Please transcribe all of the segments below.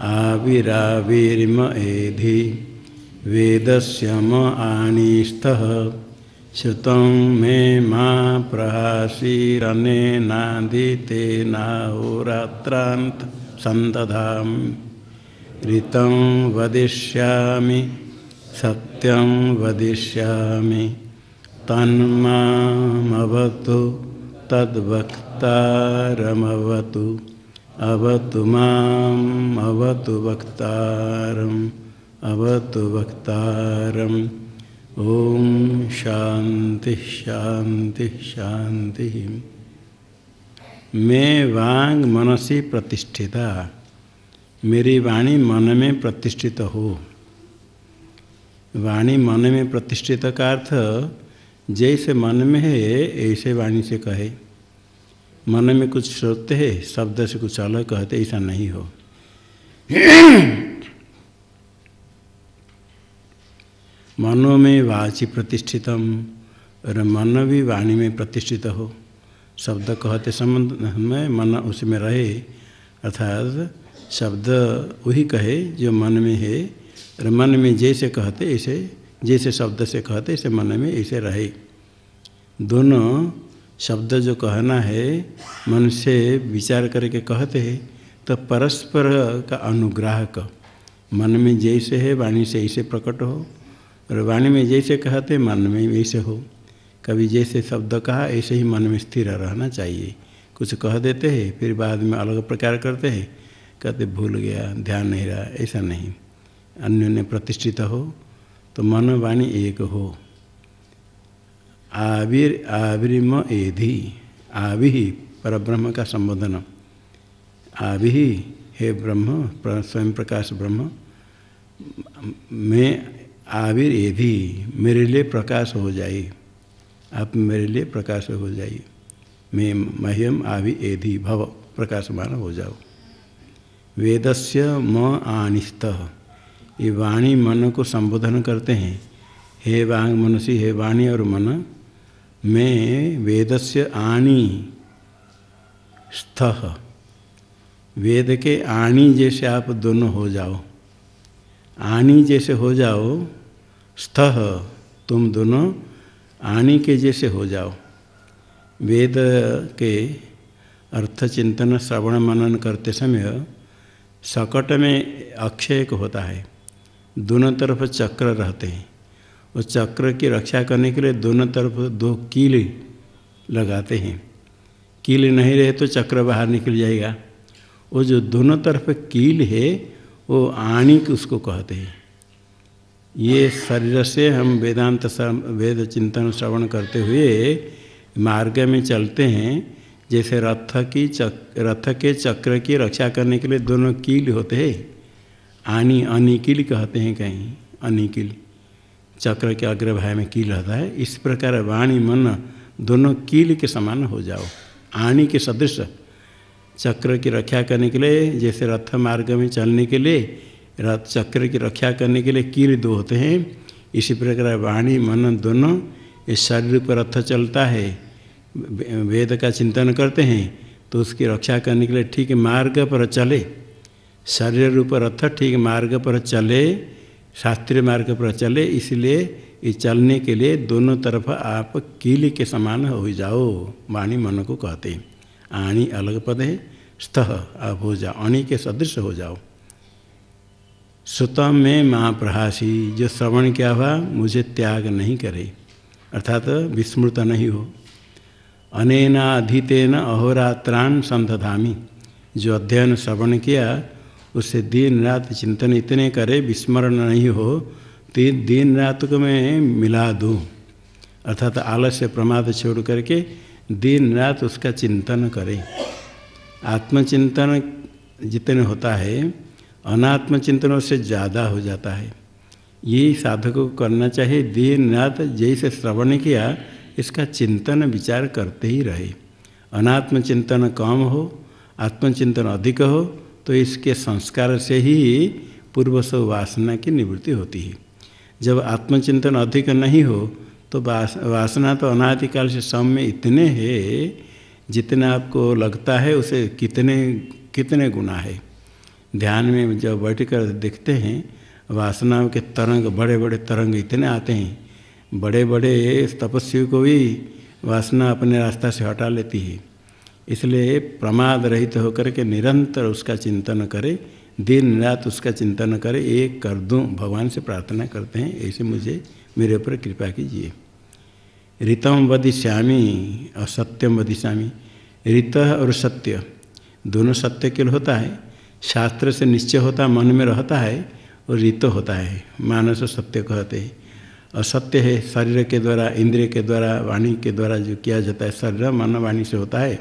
आविराविर्म एधि वेदस्य म आनीस्थः श्रुतं मे मा प्रहासीरनेनादितेनाहोरात्रान्त सन्दधामि ऋतं वदिष्यामि सत्यं वदिष्यामि तन्मामवतु तद्वक्तारमवतु अवतु माम् अवतु वक्तारम् अवतु वक्तारम्। ओम शांति शांति शांति। मैं वांग मनसी प्रतिष्ठिता, मेरी वाणी मन में प्रतिष्ठित हो। वाणी मन में प्रतिष्ठित का अर्थ जैसे मन में है ऐसे वाणी से कहे। मन में कुछ सोचते हैं, शब्द से कुछ अलग कहते, ऐसा नहीं हो। मनो में वाचि प्रतिष्ठितम, और मन भी वाणी में प्रतिष्ठित हो। शब्द कहते संबंध में मन उसमें रहे, अर्थात शब्द वही कहे जो मन में है, और मन में जैसे कहते ऐसे, जैसे शब्द से कहते ऐसे मन में ऐसे रहे। दोनों शब्द जो कहना है मन से विचार करके कहते हैं, तो परस्पर का अनुग्रह का मन में जैसे है वाणी से ऐसे प्रकट हो, और वाणी में जैसे कहते मन में वैसे हो। कभी जैसे शब्द कहा ऐसे ही मन में स्थिर रहना चाहिए। कुछ कह देते हैं फिर बाद में अलग प्रकार करते हैं, कहते भूल गया, ध्यान नहीं रहा, ऐसा नहीं। अन्योन्य प्रतिष्ठित हो तो मन वाणी एक हो। आविर्म एधि, आभि परब्रह्म का संबोधन। आभि हे ब्रह्म, स्वयं प्रकाश ब्रह्म, मैं आविर एधि, मेरे लिए प्रकाश हो जाए, आप मेरे लिए प्रकाश हो जाइए। मैं मह्यम आभि एधि भव, प्रकाशमान हो जाओ। वेदस्य म आनिस्तः, ये वाणी मन को संबोधन करते हैं। हे वांग मनसी, हे वाणी और मन, मैं वेदस्य आनी स्थः, वेद के आनी जैसे आप दोनों हो जाओ। आनी जैसे हो जाओ, स्थः तुम दोनों आनी के जैसे हो जाओ। वेद के अर्थ चिंतन श्रवण मनन करते समय सकट में अक्षय एक होता है, दोनों तरफ चक्र रहते हैं। उस चक्र की रक्षा करने के लिए दोनों तरफ दो कील लगाते हैं। कील नहीं रहे तो चक्र बाहर निकल जाएगा। वो जो दोनों तरफ कील है वो आणिक उसको कहते हैं। ये शरीर से हम वेदांत वेद चिंतन श्रवण करते हुए मार्ग में चलते हैं। जैसे रथ के चक्र की रक्षा करने के लिए दोनों कील होते हैं। आनी अनिकील कहते हैं कहीं, अनिकील चक्र के अग्रभाग में कील रहता है। इस प्रकार वाणी मन दोनों कील के समान हो जाओ। आनी के सदृश चक्र की रक्षा करने के लिए, जैसे रथ मार्ग में चलने के लिए रथ चक्र की रक्षा करने के लिए कील दो होते हैं, इसी प्रकार वाणी मन दोनों इस शरीर पर रथ चलता है। वेद का चिंतन करते हैं तो उसकी रक्षा करने के लिए ठीक मार्ग पर चले। शरीर रूप रथ ठीक मार्ग पर चले, शास्त्रीय मार्ग पर चले। इसलिए ये चलने के लिए दोनों तरफ आप कील के समान हो जाओ। वाणी मन को कहते हैं। आणी अलग पद है, स्थः आप हो जाओ, अणि के सदृश हो जाओ। श्रुतम में माँ प्रहासी, जो श्रवण क्या हुआ मुझे त्याग नहीं करे, अर्थात विस्मृत नहीं हो। अनेनाधीतेन अहोरात्रान संदधामि, जो अध्ययन श्रवण किया उससे दिन रात चिंतन इतने करे विस्मरण नहीं हो, तो दिन रात को मैं मिला दूँ। अर्थात आलस्य प्रमाद छोड़ करके दिन रात उसका चिंतन करे। आत्मचिंतन जितने होता है अनात्म चिंतनों से ज़्यादा हो जाता है। ये साधक को करना चाहिए। दिन रात जैसे श्रवण किया इसका चिंतन विचार करते ही रहे। अनात्म चिंतन कम हो, आत्मचिंतन अधिक हो, तो इसके संस्कार से ही पूर्व से वासना की निवृत्ति होती है। जब आत्मचिंतन अधिक नहीं हो तो वासना तो अनादिकाल से सब में इतने हैं, जितना आपको लगता है उसे कितने गुना है। ध्यान में जब बैठ कर देखते हैं वासनाओं के तरंग, बड़े बड़े तरंग इतने आते हैं, बड़े बड़े तपस्वी को भी वासना अपने रास्ता से हटा लेती है। इसलिए प्रमाद रहित होकर के निरंतर उसका चिंतन करे, दिन रात उसका चिंतन करे, एक कर दूँ भगवान से प्रार्थना करते हैं, ऐसे मुझे मेरे ऊपर कृपा कीजिए। ऋतम वदिष्यामि और सत्यम वदिष्यामि। ऋत और सत्य दोनों सत्य के लिए होता है, शास्त्र से निश्चय होता मन में रहता है, और ऋत होता है मानस सत्य कहते हैं। और सत्य है शरीर के द्वारा, इंद्रिय के द्वारा, वाणी के द्वारा जो किया जाता है, शरीर मन वाणी से होता है,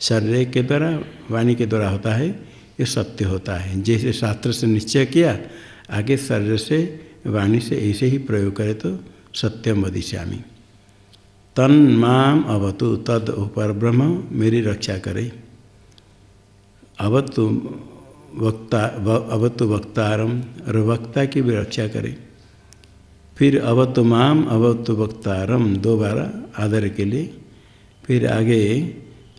शरीर के द्वारा वाणी के द्वारा होता है, ये सत्य होता है। जैसे शास्त्र से निश्चय किया, आगे शरीर से वाणी से ऐसे ही प्रयोग करे तो सत्यम वदिष्यामि। तन माम अवतु, तद पर ब्रह्म मेरी रक्षा करे। अवतु वक्तारम, और वक्ता की भी रक्षा करे। फिर अवतु माम अवतु वक्तारम, दो बार आदर के लिए। फिर आगे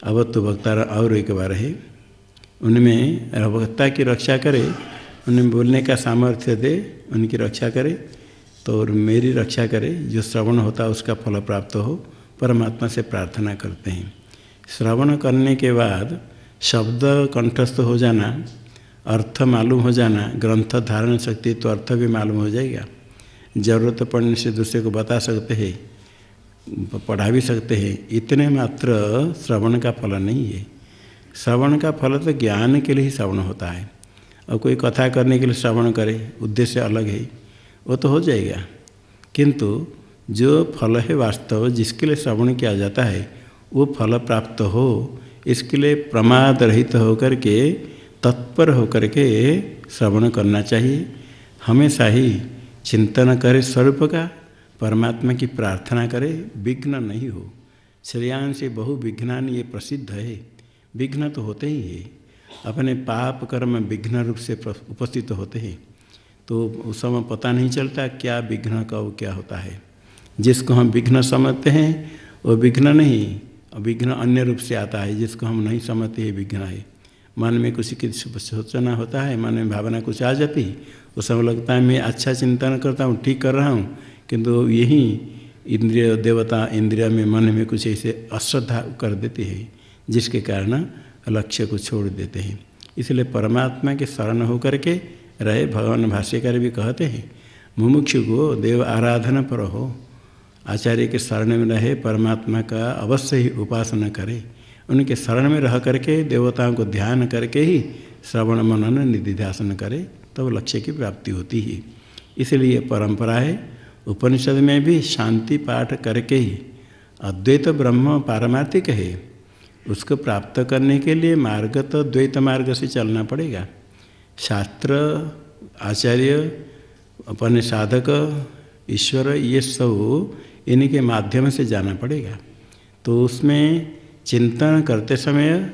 अवतु वक्तारम और एक बार है, उनमें वक्ता की रक्षा करे, उन्हें बोलने का सामर्थ्य दे, उनकी रक्षा करे। तो और मेरी रक्षा करे, जो श्रवण होता है उसका फल प्राप्त हो, परमात्मा से प्रार्थना करते हैं। श्रवण करने के बाद शब्द कंठस्थ हो जाना, अर्थ मालूम हो जाना, ग्रंथ धारण शक्ति तो अर्थ भी मालूम हो जाएगा। जरूरत पड़ने से दूसरे को बता सकते हैं, पढ़ा भी सकते हैं, इतने मात्र श्रवण का फल नहीं है। श्रवण का फल तो ज्ञान के लिए ही श्रवण होता है। और कोई कथा करने के लिए श्रवण करे, उद्देश्य अलग है, वो तो हो जाएगा। किंतु जो फल है वास्तव, जिसके लिए श्रवण किया जाता है, वो फल प्राप्त हो, इसके लिए प्रमाद रहित होकर के, तत्पर होकर के श्रवण करना चाहिए। हमेशा ही चिंतन करे स्वरूप का, परमात्मा की प्रार्थना करे, विघ्न नहीं हो। श्रेयांश से बहु विघ्नानि, ये प्रसिद्ध है। विघ्न तो होते ही है, अपने पाप कर्म विघ्न रूप से उपस्थित होते हैं, तो उस समय पता नहीं चलता क्या विघ्न कब क्या होता है। जिसको हम विघ्न समझते हैं वो विघ्न नहीं, विघ्न अन्य रूप से आता है, जिसको हम नहीं समझते हैं विघ्न है। मन में कुछ की सोचना होता है, मन में भावना कुछ आ जाती, उस समय लगता है मैं अच्छा चिंतन करता हूँ, ठीक कर रहा हूँ, किंतु यही इंद्रिय देवता इंद्रिय में मन में कुछ ऐसे अश्रद्धा कर देते हैं, जिसके कारण लक्ष्य को छोड़ देते हैं। इसलिए परमात्मा के शरण होकर के रहे। भगवान भाष्यकार भी कहते हैं, मुमुक्षु को देव आराधना पर हो, आचार्य के शरण में रहे, परमात्मा का अवश्य ही उपासना करे। उनके शरण में रह करके देवताओं को ध्यान करके ही श्रवण मनन निधिध्यासन करे, तब लक्ष्य की प्राप्ति होती है। इसलिए परंपरा है, उपनिषद में भी शांति पाठ करके ही अद्वैत ब्रह्म पारमार्थिक है, उसको प्राप्त करने के लिए मार्ग तो द्वैत मार्ग से चलना पड़ेगा। शास्त्र, आचार्य, अपने साधक, ईश्वर, ये सब इनके माध्यम से जाना पड़ेगा। तो उसमें चिंतन करते समय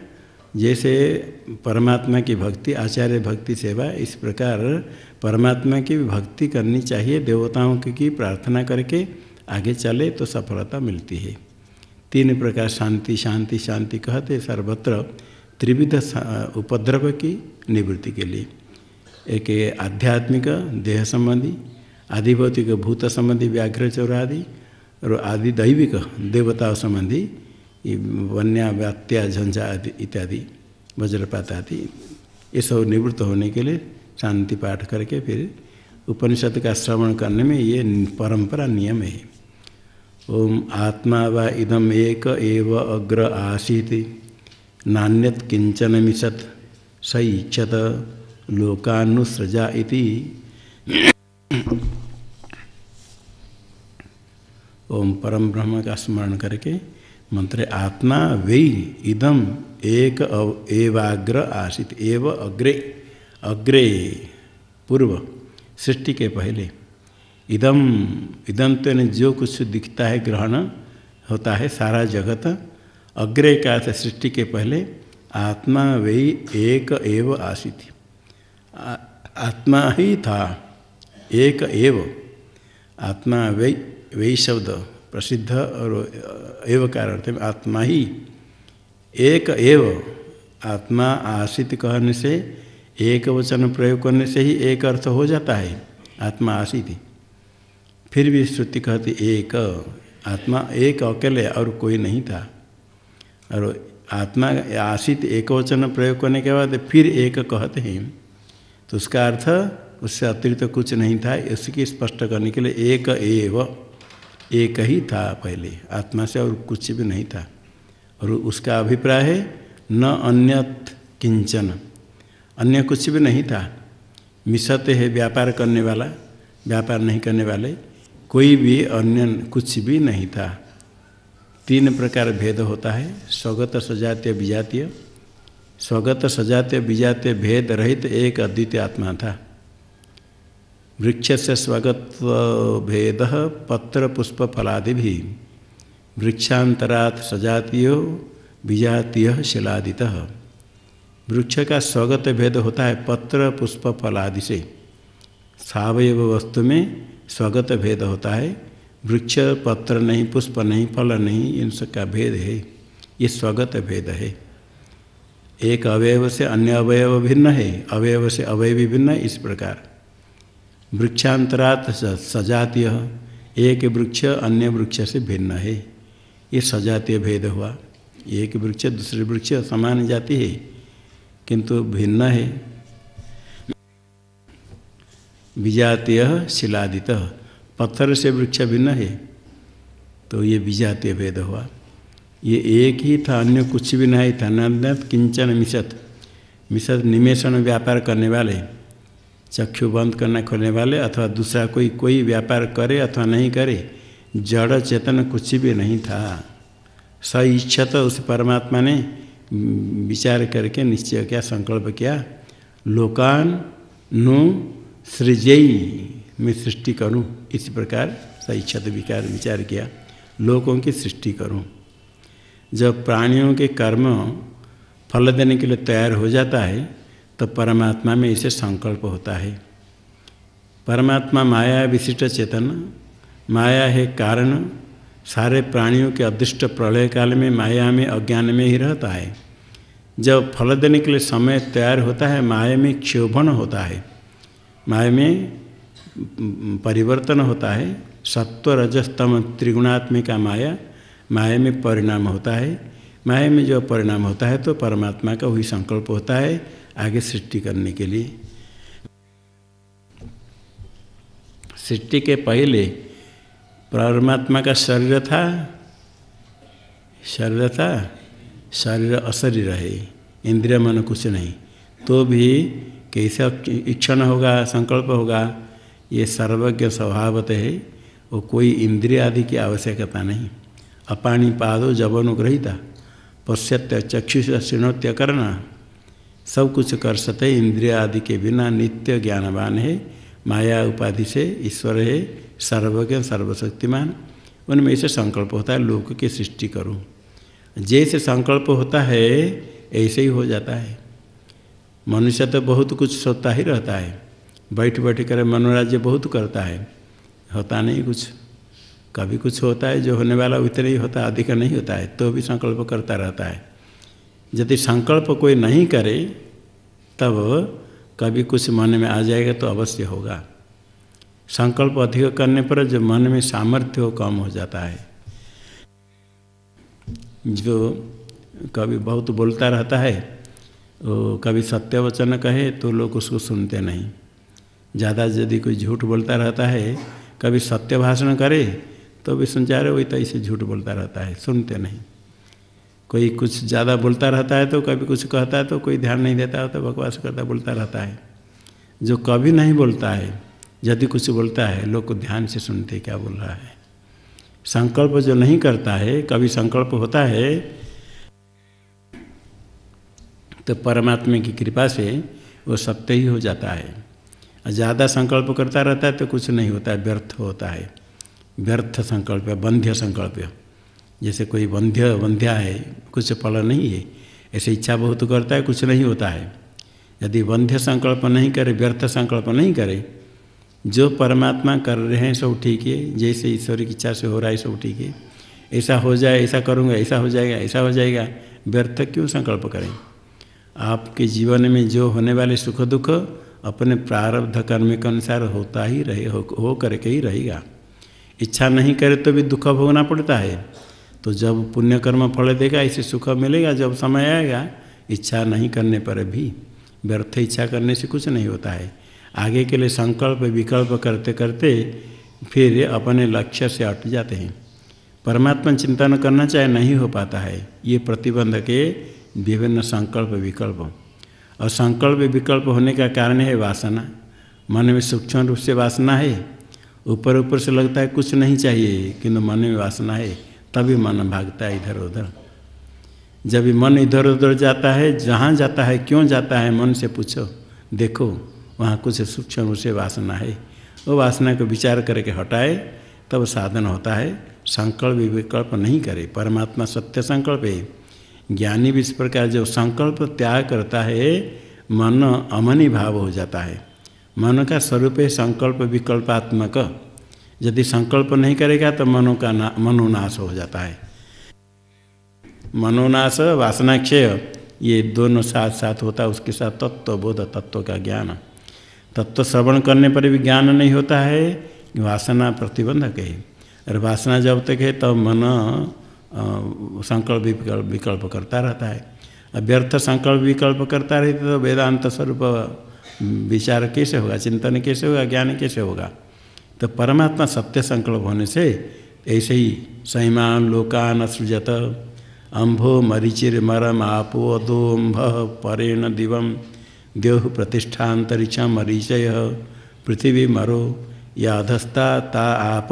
जैसे परमात्मा की भक्ति, आचार्य भक्ति सेवा, इस प्रकार परमात्मा की भक्ति करनी चाहिए। देवताओं की प्रार्थना करके आगे चले तो सफलता मिलती है। तीन प्रकार शांति शांति शांति कहते सर्वत्र, त्रिविध उपद्रव की निवृत्ति के लिए। एक आध्यात्मिक देह संबंधी, आधिभौतिक भूत संबंधी व्याघ्र चौरादि, और आदि दैविक देवता संबंधी वन्या व्यात्या झंझा आदि इत्यादि वज्रपात आदि, ये सब निवृत्त होने के लिए शांति पाठ करके फिर उपनिषद का श्रवण करने में ये परंपरा नियम है। ओम आत्मा वा इदम एक एव अग्र आसीत् नान्यत किंचन मिशत स इच्छत लोकानुसृजा इति। ओम परम ब्रह्म का स्मरण करके मंत्र आत्मा वै इदम एक एवाग्र आसीत्, एव अग्रे, अग्रे पूर्व सृष्टि के पहले, इदम इदम तो जो कुछ दिखता है ग्रहण होता है सारा जगत, अग्रे का था सृष्टि के पहले, आत्मा वै एक एव आसीत्, आत्मा ही था, एक एव। आत्मा वै, वै शब्द प्रसिद्ध और एव का अर्थ में आत्मा ही एक एव। आत्मा आसीत कहने से एक वचन प्रयोग करने से ही एक अर्थ हो जाता है, आत्मा आसीत। फिर भी श्रुति कहती एक, आत्मा एक अकेले और कोई नहीं था। और आत्मा आसीत एक वचन प्रयोग करने के बाद फिर एक कहते हैं, तो उसका अर्थ उससे अतिरिक्त कुछ नहीं था। उसकी स्पष्ट करने के लिए एक एव, एक ही था पहले, आत्मा से और कुछ भी नहीं था। और उसका अभिप्राय है न अन्यत किंचन, अन्य कुछ भी नहीं था। मिशते है व्यापार करने वाला, व्यापार नहीं करने वाले, कोई भी अन्य कुछ भी नहीं था। 3 प्रकार भेद होता है, स्वगत सजातीय विजातीय। स्वगत सजातीय विजातीय भेद रहित एक अद्वितीय आत्मा था। वृक्ष से स्वगत भेद पत्र पुष्प फलादि भी, वृक्षांतरात सजातीयो विजातीय शिलादितः। वृक्ष का स्वगत भेद होता है पत्र पुष्प फलादि से, सावयव वस्तु में स्वगत भेद होता है। वृक्ष पत्र नहीं, पुष्प नहीं, फल नहीं, इन सबका भेद है, ये स्वगत भेद है। एक अवयव से अन्य अवयव भिन्न है, अवयव से अवयवी भिन्न है। इस प्रकार वृक्षांतरात सजातीय, एक वृक्ष अन्य वृक्ष से भिन्न है, ये सजातीय भेद हुआ। एक वृक्ष दूसरे वृक्ष समान जाति है किंतु भिन्न है। विजातीय शिलादितः, पत्थर से वृक्ष भिन्न है, तो ये विजातीय भेद हुआ। ये एक ही था, अन्य कुछ भी नहीं था। नन्यत किंचन मिशत, मिशत निमेषण व्यापार करने वाले, चक्षु बंद करना खोलने वाले, अथवा दूसरा कोई व्यापार करे अथवा नहीं करे, जड़ चेतन कुछ भी नहीं था। स इच्छत, उस परमात्मा ने विचार करके निश्चय किया, संकल्प किया, लोकान नु सृजयी, मैं सृष्टि करूं। इसी प्रकार स इच्छत विचार किया, लोकों की सृष्टि करूं। जब प्राणियों के कर्म फल देने के लिए तैयार हो जाता है तो परमात्मा में इसे संकल्प होता है। परमात्मा माया विशिष्ट चेतन, माया है कारण, सारे प्राणियों के अदृष्ट प्रलय काल में माया में अज्ञान में ही रहता है। जब फल देने के लिए समय तैयार होता है, माया में क्षोभन होता है, माया में परिवर्तन होता है। सत्व रजस्तम त्रिगुणात्मिका माया, माया में परिणाम होता है। माया में जो परिणाम होता है तो परमात्मा का वही संकल्प होता है आगे सृष्टि करने के लिए। सृष्टि के पहले परमात्मा का शरीर था, शरीर अशरीर है, इंद्रिय मन कुछ नहीं, तो भी कैसे इच्छन होगा, संकल्प होगा, ये सर्वज्ञ स्वभावत है। वो कोई इंद्रिय आदि की आवश्यकता नहीं। अपाणी पादो जवनुग्रहिता पश्यत्य चक्षुष शृणोत्य करना, सब कुछ कर सकते इंद्रिय आदि के बिना, नित्य ज्ञानवान है, माया उपाधि से ईश्वर है, सर्वज्ञ सर्वशक्तिमान। उनमें से संकल्प होता है लोक की सृष्टि करूं। जैसे संकल्प होता है ऐसे ही हो जाता है। मनुष्य तो बहुत कुछ सोचता ही रहता है, बैठ बैठ कर मनोराज्य बहुत करता है, होता नहीं कुछ। कभी कुछ होता है जो होने वाला उतना ही होता है, अधिक नहीं होता है, तो भी संकल्प करता रहता है। यदि संकल्प कोई नहीं करे तब कभी कुछ मन में आ जाएगा तो अवश्य होगा। संकल्प अधिक करने पर जो मन में सामर्थ्य हो कम हो जाता है। जो कभी बहुत बोलता रहता है, वो कभी सत्य वचन कहे तो लोग उसको सुनते नहीं। ज़्यादा यदि कोई झूठ बोलता रहता है, कभी सत्य भाषण करे तो भी सुनचा रहे, वही तो ऐसे झूठ बोलता रहता है, सुनते नहीं। कोई कुछ ज़्यादा बोलता रहता है तो कभी कुछ कहता है तो कोई ध्यान नहीं देता, तो बकवास करता बोलता रहता है। जो कभी नहीं बोलता है, यदि कुछ बोलता है लोग को ध्यान से सुनते क्या बोल रहा है। संकल्प जो नहीं करता है, कभी संकल्प होता है तो परमात्मा की कृपा से वो सत्य ही हो जाता है। ज़्यादा संकल्प करता रहता है तो कुछ नहीं होता है, व्यर्थ होता है। व्यर्थ संकल्प, बंध्य संकल्प। जैसे कोई बंध्या है, कुछ फल नहीं है, ऐसे इच्छा बहुत करता है, कुछ नहीं होता है। यदि बंध्य संकल्प नहीं करे, व्यर्थ संकल्प नहीं करे, जो परमात्मा कर रहे हैं सब ठीक है, जैसे ईश्वर की इच्छा से हो रहा है सब ठीक है, ऐसा हो जाए, ऐसा करूँगा, ऐसा हो जाएगा, ऐसा हो जाएगा, व्यर्थ क्यों संकल्प करें। आपके जीवन में जो होने वाले सुख दुख अपने प्रारब्ध कर्म के अनुसार होता ही रहे, हो करके ही रहेगा। इच्छा नहीं करे तो भी दुख भोगना पड़ता है। तो जब पुण्य कर्म फल देगा इसे सुख मिलेगा, जब समय आएगा इच्छा नहीं करने पर भी व्यर्थ इच्छा करने से कुछ नहीं होता है। आगे के लिए संकल्प विकल्प करते करते फिर अपने लक्ष्य से हट जाते हैं। परमात्मा चिंतन करना चाहे नहीं हो पाता है, ये प्रतिबंध के विभिन्न संकल्प विकल्प। और संकल्प विकल्प होने का कारण है वासना। मन में सूक्ष्म रूप से वासना है, ऊपर ऊपर से लगता है कुछ नहीं चाहिए, किंतु मन में वासना है, तभी मन भागता है इधर उधर। जब भी मन इधर उधर जाता है, जहाँ जाता है क्यों जाता है मन से पूछो, देखो वहाँ कुछ सूक्ष्म रूप से वासना है। वो वासना को विचार करके हटाए तब साधन होता है। संकल्प विकल्प नहीं करे। परमात्मा सत्य संकल्प है। ज्ञानी भी इस प्रकार जब संकल्प त्याग करता है मन अमनी भाव हो जाता है। मन का स्वरूप है संकल्प विकल्पात्मक। यदि संकल्प नहीं करेगा तो मनोनाश हो जाता है। मनोनाश वासनाक्षय ये दोनों साथ साथ होता है। उसके साथ तत्व बोध, तत्व का ज्ञान। तत्व श्रवण करने पर भी ज्ञान नहीं होता है, वासना प्रतिबंधक है। और वासना जब तक है तब मन संकल्प विकल्प करता रहता है। व्यर्थ संकल्प विकल्प करता रहता तो वेदांत स्वरूप विचार कैसे होगा, चिंतन कैसे होगा, ज्ञान कैसे होगा। तो परमात्मा सत्य संकल्प होने से ऐसे ही सैमान लोकान असृजत अम्भो मरीचिर मरम आपो अदोम्भ परेण दिवम द्योह प्रतिष्ठान्तरिक्षम मरीचय पृथ्वी मरो या अधस्ता ता आप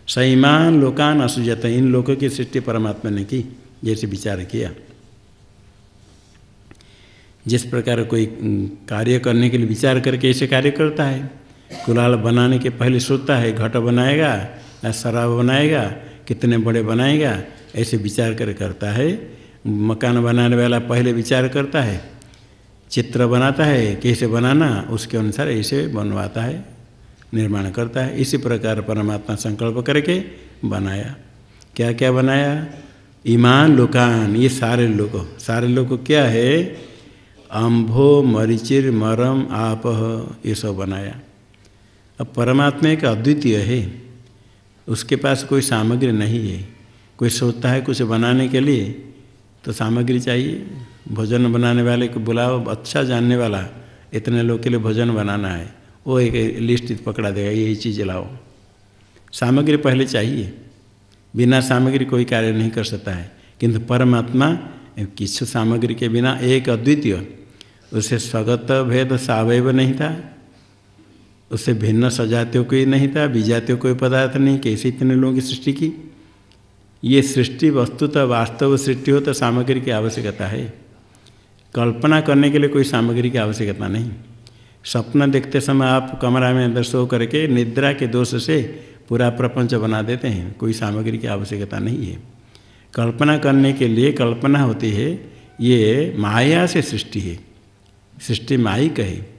सैमान लोकान असृजत। इन लोकों की सृष्टि परमात्मा ने की। जैसे विचार किया, जिस प्रकार कोई कार्य करने के लिए विचार करके ऐसे कार्य करता है। कुलाल बनाने के पहले सोचता है घट बनाएगा या शराब बनाएगा, कितने बड़े बनाएगा, ऐसे विचार कर करता है। मकान बनाने वाला पहले विचार करता है, चित्र बनाता है कैसे बनाना, उसके अनुसार ऐसे बनवाता है, निर्माण करता है। इसी प्रकार परमात्मा संकल्प करके बनाया। क्या क्या बनाया? ईमान लोकान, ये सारे लोग क्या है? अम्भो मरीचिर मरम आप, ये सब बनाया। अब परमात्मा एक अद्वितीय है, उसके पास कोई सामग्री नहीं है। कोई सोचता है कुछ बनाने के लिए तो सामग्री चाहिए। भोजन बनाने वाले को बुलाओ, अच्छा जानने वाला, इतने लोग के लिए भोजन बनाना है, वो एक लिस्ट पकड़ा देगा, यही चीज़ लाओ। सामग्री पहले चाहिए, बिना सामग्री कोई कार्य नहीं कर सकता है। किंतु परमात्मा किसी सामग्री के बिना एक अद्वितीय, उसे स्वगत भेद सावयव नहीं था, उससे भिन्न सजातियों कोई नहीं था, विजातियों कोई पदार्थ नहीं। कैसे इतने लोगों की सृष्टि की? ये सृष्टि वस्तुतः वास्तव सृष्टि हो तो सामग्री की आवश्यकता है। कल्पना करने के लिए कोई सामग्री की आवश्यकता नहीं। स्वप्न देखते समय आप कमरा में अंदर सो करके निद्रा के दोष से पूरा प्रपंच बना देते हैं, कोई सामग्री की आवश्यकता नहीं है। कल्पना करने के लिए कल्पना होती है, ये माया से सृष्टि है। सृष्टि मायिक है।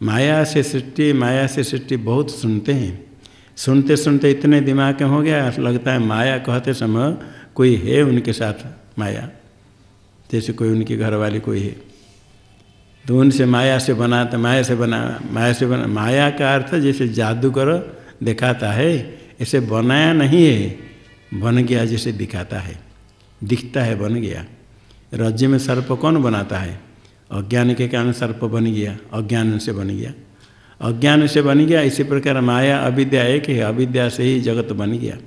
माया से सृष्टि बहुत सुनते हैं। सुनते सुनते इतने दिमाग में हो गया, लगता है माया कहते समय कोई है उनके साथ माया, जैसे कोई उनकी घरवाली कोई है, तो उनसे माया से बना। माया का अर्थ जैसे जादूगर दिखाता है, ऐसे बनाया नहीं है, बन गया जैसे दिखाता है, दिखता है बन गया। राज्य में सर्प कौन बनाता है? अज्ञान के कारण सर्प बन गया, अज्ञान से बन गया, अज्ञान से बन गया। इसी प्रकार माया अविद्या एक है, अविद्या से ही जगत बन गया।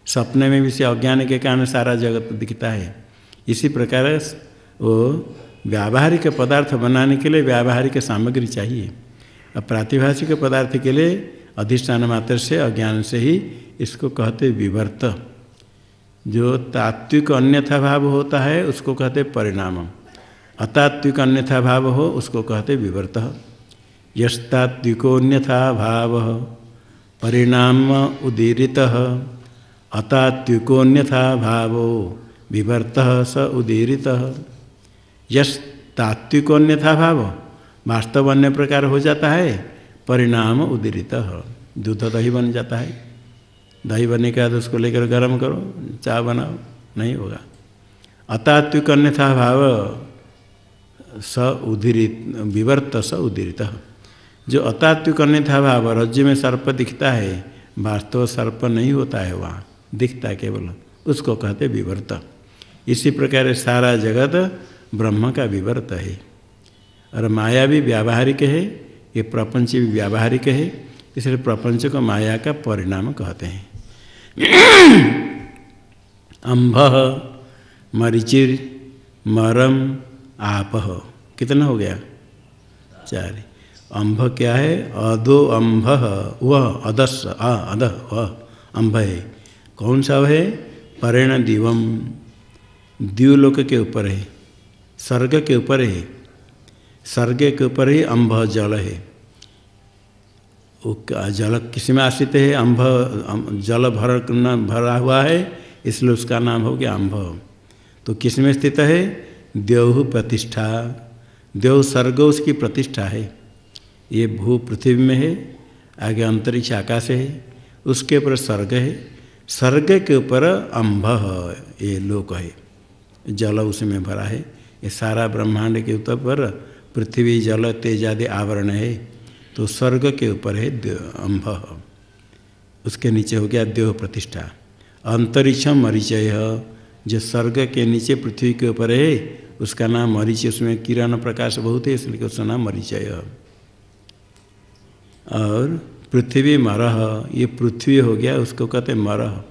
सपने में भी से अज्ञान के कारण सारा जगत दिखता है। इसी प्रकार वो व्यावहारिक पदार्थ बनाने के लिए व्यावहारिक सामग्री चाहिए, और प्रातिभाषिक पदार्थ के लिए अधिष्ठान मात्र से अज्ञान से ही इसको कहते विवर्त। जो तात्विक अन्यथा भाव होता है उसको कहते परिणाम, अतात्विक अन्यथा भाव हो उसको कहते विवर्त। यस्तात्विकोन्यथा भाव परिणाम उदीरितः अतात्विकोन्यथा भावो विवर्तः स उदीरितः। यश तात्विकोन्यथा भाव वास्तव अन्य प्रकार हो जाता है, परिणाम उदीरितः, दूध दही बन जाता है। दही बनने के बाद उसको लेकर गर्म करो, चाय बनाओ, नहीं होगा। अतात्विक अन्यथा भाव स उदीरित विवर्त स उदीरित। जो अतात्विक अन्यथा भाव रज्जु में सर्प दिखता है, वास्तव सर्प नहीं होता है, वहाँ दिखता है केवल, उसको कहते विवर्त। इसी प्रकार सारा जगत ब्रह्म का विवर्त है। और माया भी व्यावहारिक है, ये प्रपंच भी व्यावहारिक है, इसलिए प्रपंच को माया का परिणाम कहते हैं। अम्भ मरीचिर मरम आपह, कितना हो गया? 4। अम्भ क्या है? अदो अम्भ, वह अदस अध वह अम्भ है। कौन सा है? परेण दिवम, द्यूलोक के ऊपर है, स्वर्ग के ऊपर है। स्वर्ग के ऊपर ही अम्भ जल है। जल किस में आश्रित है? अम्भ जल भरा हुआ है, इसलिए उसका नाम हो गया अम्भ। तो किस में स्थित है? द्यौः प्रतिष्ठा, द्यौः स्वर्ग उसकी प्रतिष्ठा है। ये भू पृथ्वी में है, आगे अंतरिक्ष आकाश है, उसके ऊपर स्वर्ग है, स्वर्ग के ऊपर अम्भ ये लोक है, जल उसमें भरा है। ये सारा ब्रह्मांड के ऊपर पृथ्वी जल तेज आदि आवरण है, तो स्वर्ग के ऊपर है अम्भ, उसके नीचे हो गया द्यौः प्रतिष्ठा। अंतरिक्ष मरीचय, जो स्वर्ग के नीचे पृथ्वी के ऊपर है उसका नाम मरीचय, उसमें किरण प्रकाश बहुत है इसलिए उसका नाम मरीचय। और पृथ्वी मरह, ये पृथ्वी हो गया, उसको कहते मरह।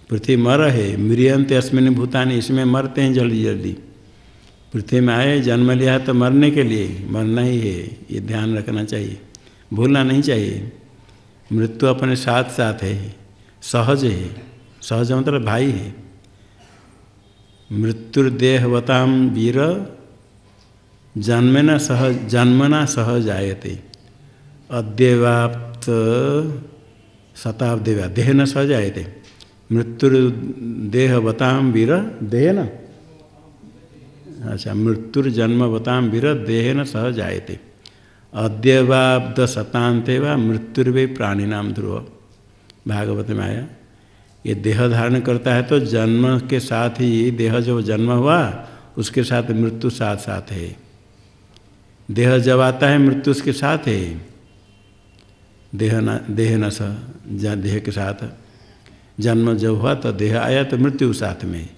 पृथ्वी मर है, म्रियंत अस्मिन् भूतानि, इसमें मरते हैं जल्दी जल्दी। पृथ्वी में आए, जन्म लिया तो मरने के लिए, मरना ही है, ये ध्यान रखना चाहिए, भूलना नहीं चाहिए। मृत्यु अपने साथ साथ है, सहज है, सहज मतलब भाई है। मृत्युर्देहवताम वीर जन्मना सह जायते, अद्यवाप्त शताब्देवा देह न सह जायते। मृत्युर्देहवताम वीर देह न, अच्छा, मृत्युर्जन्मवताम वीर देह न सह जायते, अद्यवाब्द शतान्ते वा मृत्युर्वे प्राणिनाम ध्रुव। भागवत में आया, ये देह धारण करता है तो जन्म के साथ ही, देह जो जन्म हुआ उसके साथ मृत्यु साथ साथ है। देह जब आता है मृत्यु उसके साथ है, देह न स, देह के साथ जन्म जब हुआ तो देह आया तो मृत्यु साथ में।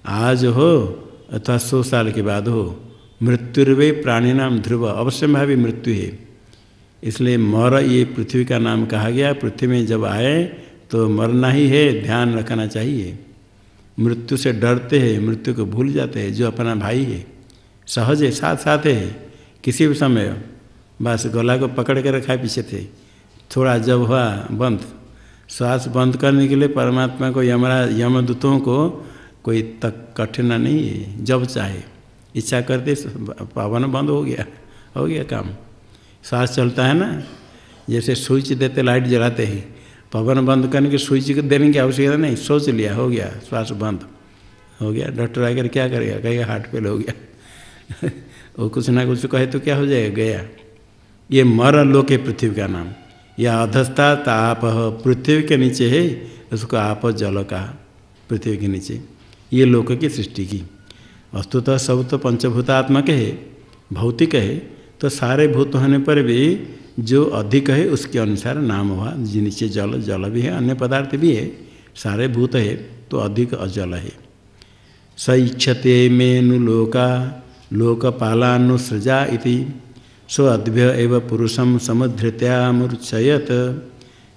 आज हो अथवा 100 साल के बाद हो, मृत्युर्वे प्राणिनाम ध्रुव, अवश्य भावी मृत्यु है। इसलिए मर ये पृथ्वी का नाम कहा गया। पृथ्वी में जब आए तो मरना ही है, ध्यान रखना चाहिए। मृत्यु से डरते हैं, मृत्यु को भूल जाते हैं, जो अपना भाई है, सहज है, साथ साथ है। किसी भी समय बस गला को पकड़ के रखा पीछे थे, थोड़ा जब हुआ बंद, श्वास बंद करने के लिए परमात्मा को यमदूतों को कोई तक कठिन नहीं है, जब चाहे इच्छा करते पावन बंद हो गया काम। श्वास चलता है ना, जैसे स्विच देते लाइट जलाते हैं, पवन बंद करने के स्विच देने की आवश्यकता नहीं, सोच लिया हो गया, श्वास बंद हो गया। डॉक्टर आकर क्या करेगा? कहेगा हार्ट फेल हो गया वो कुछ ना कुछ कहे तो क्या हो जाएगा, गया। ये मर लोक है पृथ्वी का नाम। या अधस्ता ताप, पृथ्वी के नीचे है, उसको आप जल कहा, पृथ्वी के नीचे। ये लोक की सृष्टि की। वस्तुतः सब तो पंचभूतात्मक है, भौतिक है, तो सारे भूत होने पर भी जो अधिक है उसके अनुसार नाम हुआ। नीचे जल, जल भी है, अन्य पदार्थ भी है, सारे भूत है तो अधिक अजल है। स इच्छते मेनु लोका लोकपालानुसृजा इति सो अद्भ्य एव पुरुषम समुद्धृत्यामूर्छयत।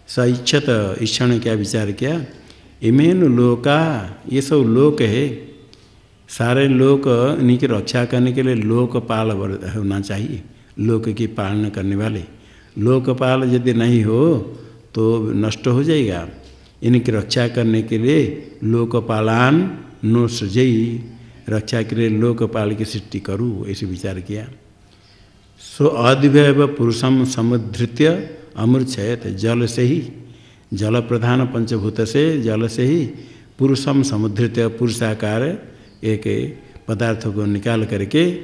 स इच्छत, ईश्वर ने क्या विचार किया? इमेनु लोका, ये सब लोक है, सारे लोक, इन्हीं की रक्षा करने के लिए लोकपाल होना चाहिए, लोक की पालना करने वाले। लोकपाल यदि नहीं हो तो नष्ट हो जाएगा। इनकी रक्षा करने के लिए लोकपालान नो सृजई, रक्षा के लिए लोकपाल की सृष्टि करूँ, ऐसे विचार किया। सो अद्भ्य पुरुषम समुद्धृत्य अमूर्छयत, जल से ही, जल प्रधान पंचभूत से, जल से ही पुरुषम समुद्धृत्य, पुरुषाकार एक पदार्थ को निकाल करके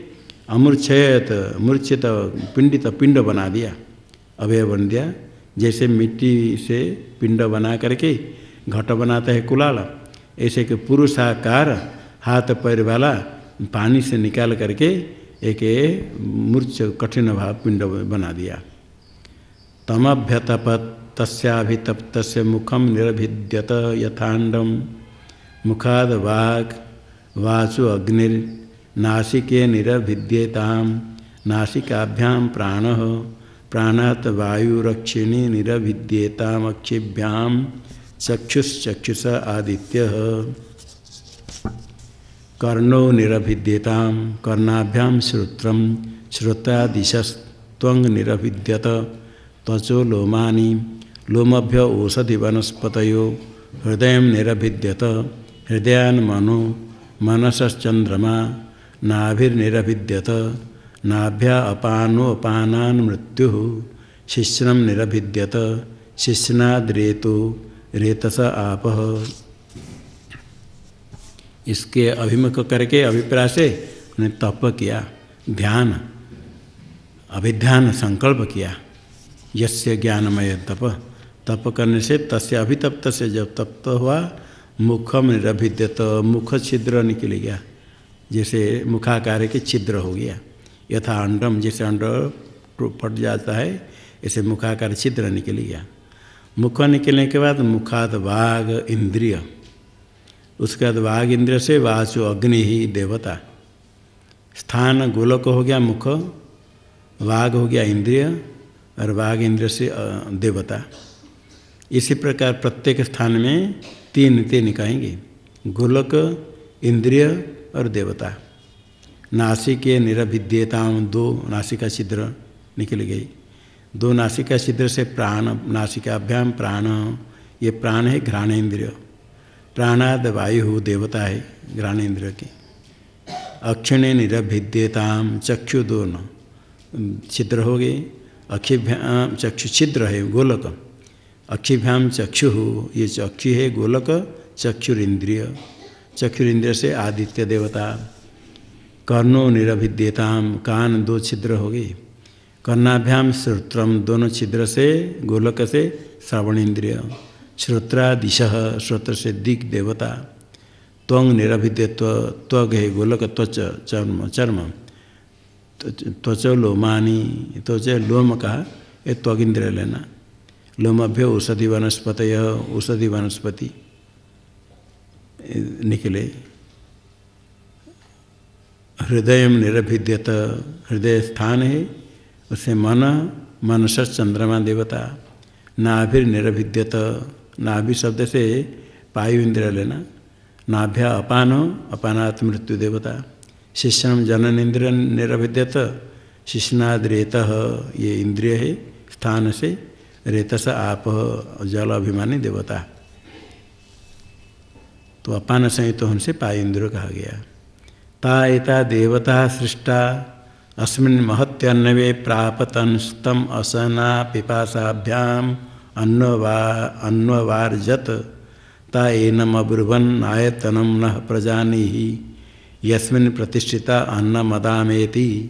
अमूर्छयत, मूर्छित पिंडित, पिंड बना दिया, अवयव बन दिया। जैसे मिट्टी से पिंड बना करके घट बनाता है कुलाल, ऐसे कि पुरुषाकार हाथ पैर वाला पानी से निकाल करके एक मूर्छ कठिन भाव पिंड बना दिया। तमभ्यतपत तस्याभितप्तस्य मुखम निरभिद्यत यथांडम मुखाद वाक् वाचु अग्निर्नासिके निरभिद्येताम नासिकाभ्याम प्राणः प्राणात् वायुरक्षिणी निरभिद्येताम अक्षिभ्याम चक्षुश्चक्षुष आदित्यः कर्णो निरभिद्येताम कर्णाभ्याम श्रोत्रम श्रोत्रादिशस्त्वं निरभिद्यत त्वचो लोमानि लोमभ्य ओषधि वनस्पतयो हृदय निरभिद्यत हृदयान् मनो मनसश्चंद्रमा नाभिर्निरभिद्यत नाभ्या अपानोऽपानान् मृत्युः शिश्नम निरभिद्यत शिश्नाद्रेतो रेतस आपः। इसके अभिमुख करके अभिप्राय से उन्हें तप किया, ध्यान अभिध्यान संकल्प किया। यस्य ज्ञानमय तप करने से तस्य अभितप्त से जब तप्त हुआ मुखम निरभिद्यत मुख छिद्र निकल गया, जैसे मुखाकार के छिद्र हो गया। यथा अंडम जैसे अंड फट जाता है ऐसे मुखाकार छिद्र निकल गया। मुख निकलने के बाद मुखाद वाग इंद्रिय, उसके बाद वाग इंद्रिय से वाचो अग्नि ही देवता। स्थान गोलक हो गया मुख, वाग हो गया इंद्रिय और वाग इंद्रिय से देवता। इसी प्रकार प्रत्येक स्थान में तीन तीन कहेंगे, गोलक इंद्रिय और देवता। नासिके निरभिद्येताम दो नासिका छिद्र निकल गई, दो नासिका छिद्र से प्राण नासिकाभ्याम प्राण, ये प्राण है घ्राणेन्द्रिय। प्राणाद वायु देवता है घ्राणेन्द्रिय की। अक्षिणे निरभिद्येताम चक्षु दोनों छिद्र हो गए, अक्षिभ्याम चक्षु छिद्र है गोलक, अक्षिभ्याम चक्षु ये चक्षु है गोलक चक्षुरिंद्रिय, चक्षुरिंद्रिय से आदित्य देवता। कर्णो निरभिद्येताम कान दो छिद्र हो गए, कर्णाभ्याम श्रोत्रम दोनों छिद्र से गोलक से श्रवण इंद्रिय, श्रोत्रादिशः श्रोत्र से दिक् देवता। त्वंग निरभिद्यत्व त्वग है गोलक त्वच चर्म चर्म, त्वच लोमानी त्वच लोम का ये त्वग इंद्रिय लेना। लोमभ्य औषधि वनस्पतय औषधि वनस्पति निकले। हृदय निरभिद्यत हृदय स्थान है, उसे मन मनस चंद्रमा देवता। नाभिर निरभिद्यत नाभि शब्द से पायु इंद्रिय लेना। नाभ्या अपान अपानात् मृत्यु देवता। शिश्नम जनन इंद्रिय निरभिद्यत शिश्नाद रेतः ये इंद्रिय है स्थान से, रेतस आप जल अभिमानी देवता। तो अपान संयुक्त हमसे पायु इंद्रिय कहा गया। ता एता देवता सृष्टा अस्मिन् महत्यन्नवे प्रापतंस्तम असना पिपासाभ्याम अन्ववार्जत ता एनम अब्रुवन् आयतनम नः प्रजानीहि यस्मिन् प्रतिष्ठिता अन्नमदामेति।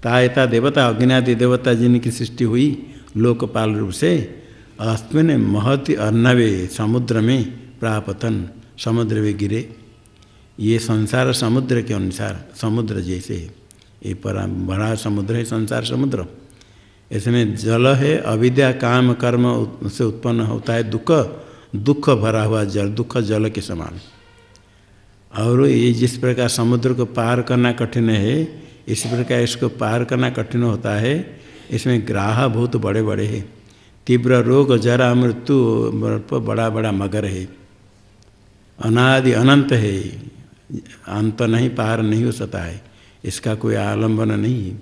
तायता देवता अग्नि देवता जिनकी सृष्टि हुई लोकपाल रूप से, अस्मिन् महति अर्णवे समुद्र में प्रापतन समुद्र में गिरे। ये संसार समुद्र के अनुसार समुद्र जैसे है, ये बड़ा समुद्र है संसार समुद्र। इसमें जल है, अविद्या काम कर्म से उत्पन्न होता है दुख, दुख भरा हुआ जल, दुख जल के समान। और ये जिस प्रकार समुद्र को पार करना कठिन है, इसी प्रकार इसको पार करना कठिन होता है। इसमें ग्राह बहुत बड़े बड़े हैं, तीव्र रोग जरा मृत्यु बड़ा बड़ा मगर है, अनादि अनंत है, अंत नहीं पार नहीं हो सकता है, इसका कोई आलम्बन नहीं है।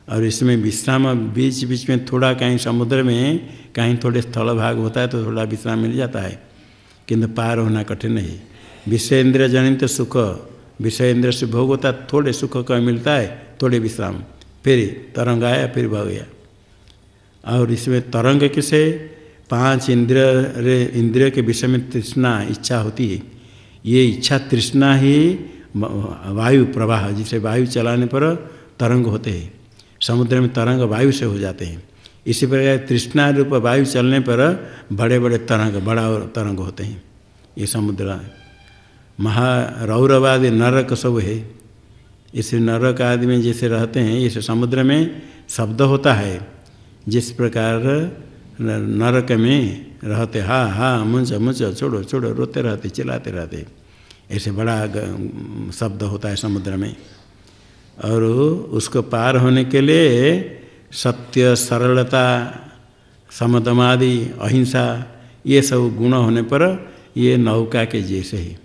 और इसमें विश्राम बीच बीच में थोड़ा कहीं समुद्र में कहीं थोड़े स्थल भाग होता है तो थोड़ा विश्राम मिल जाता है, किंतु पार होना कठिन है। विषय इंद्रिय जनित सुख, विषय इंद्रिय से भोग होता है, थोड़े सुख का मिलता है, थोड़े विश्राम, फिर तरंग आया फिर भग गया। और इसमें तरंग किसे 5 इंद्रिय के विषय में तृष्णा इच्छा होती है। ये इच्छा तृष्णा ही वायु प्रवाह, जिसे वायु चलाने पर तरंग होते हैं। समुद्र में तरंग वायु से हो जाते हैं। इसी प्रकार तृष्णा रूप वायु चलने पर बड़े बड़े बड़ा तरंग होते हैं। ये समुद्र महारौरवादी नरक सब है, इस नरक आदि में जैसे रहते हैं, इस समुद्र में शब्द होता है, जिस प्रकार नरक में रहते हा हा मुंच मुंच छोड़ो छोड़ो रोते रहते चिल्लाते रहते, ऐसे बड़ा शब्द होता है समुद्र में। और उसको पार होने के लिए सत्य, सरलता, समदमादि, अहिंसा, ये सब गुण होने पर ये नौका के जैसे ही,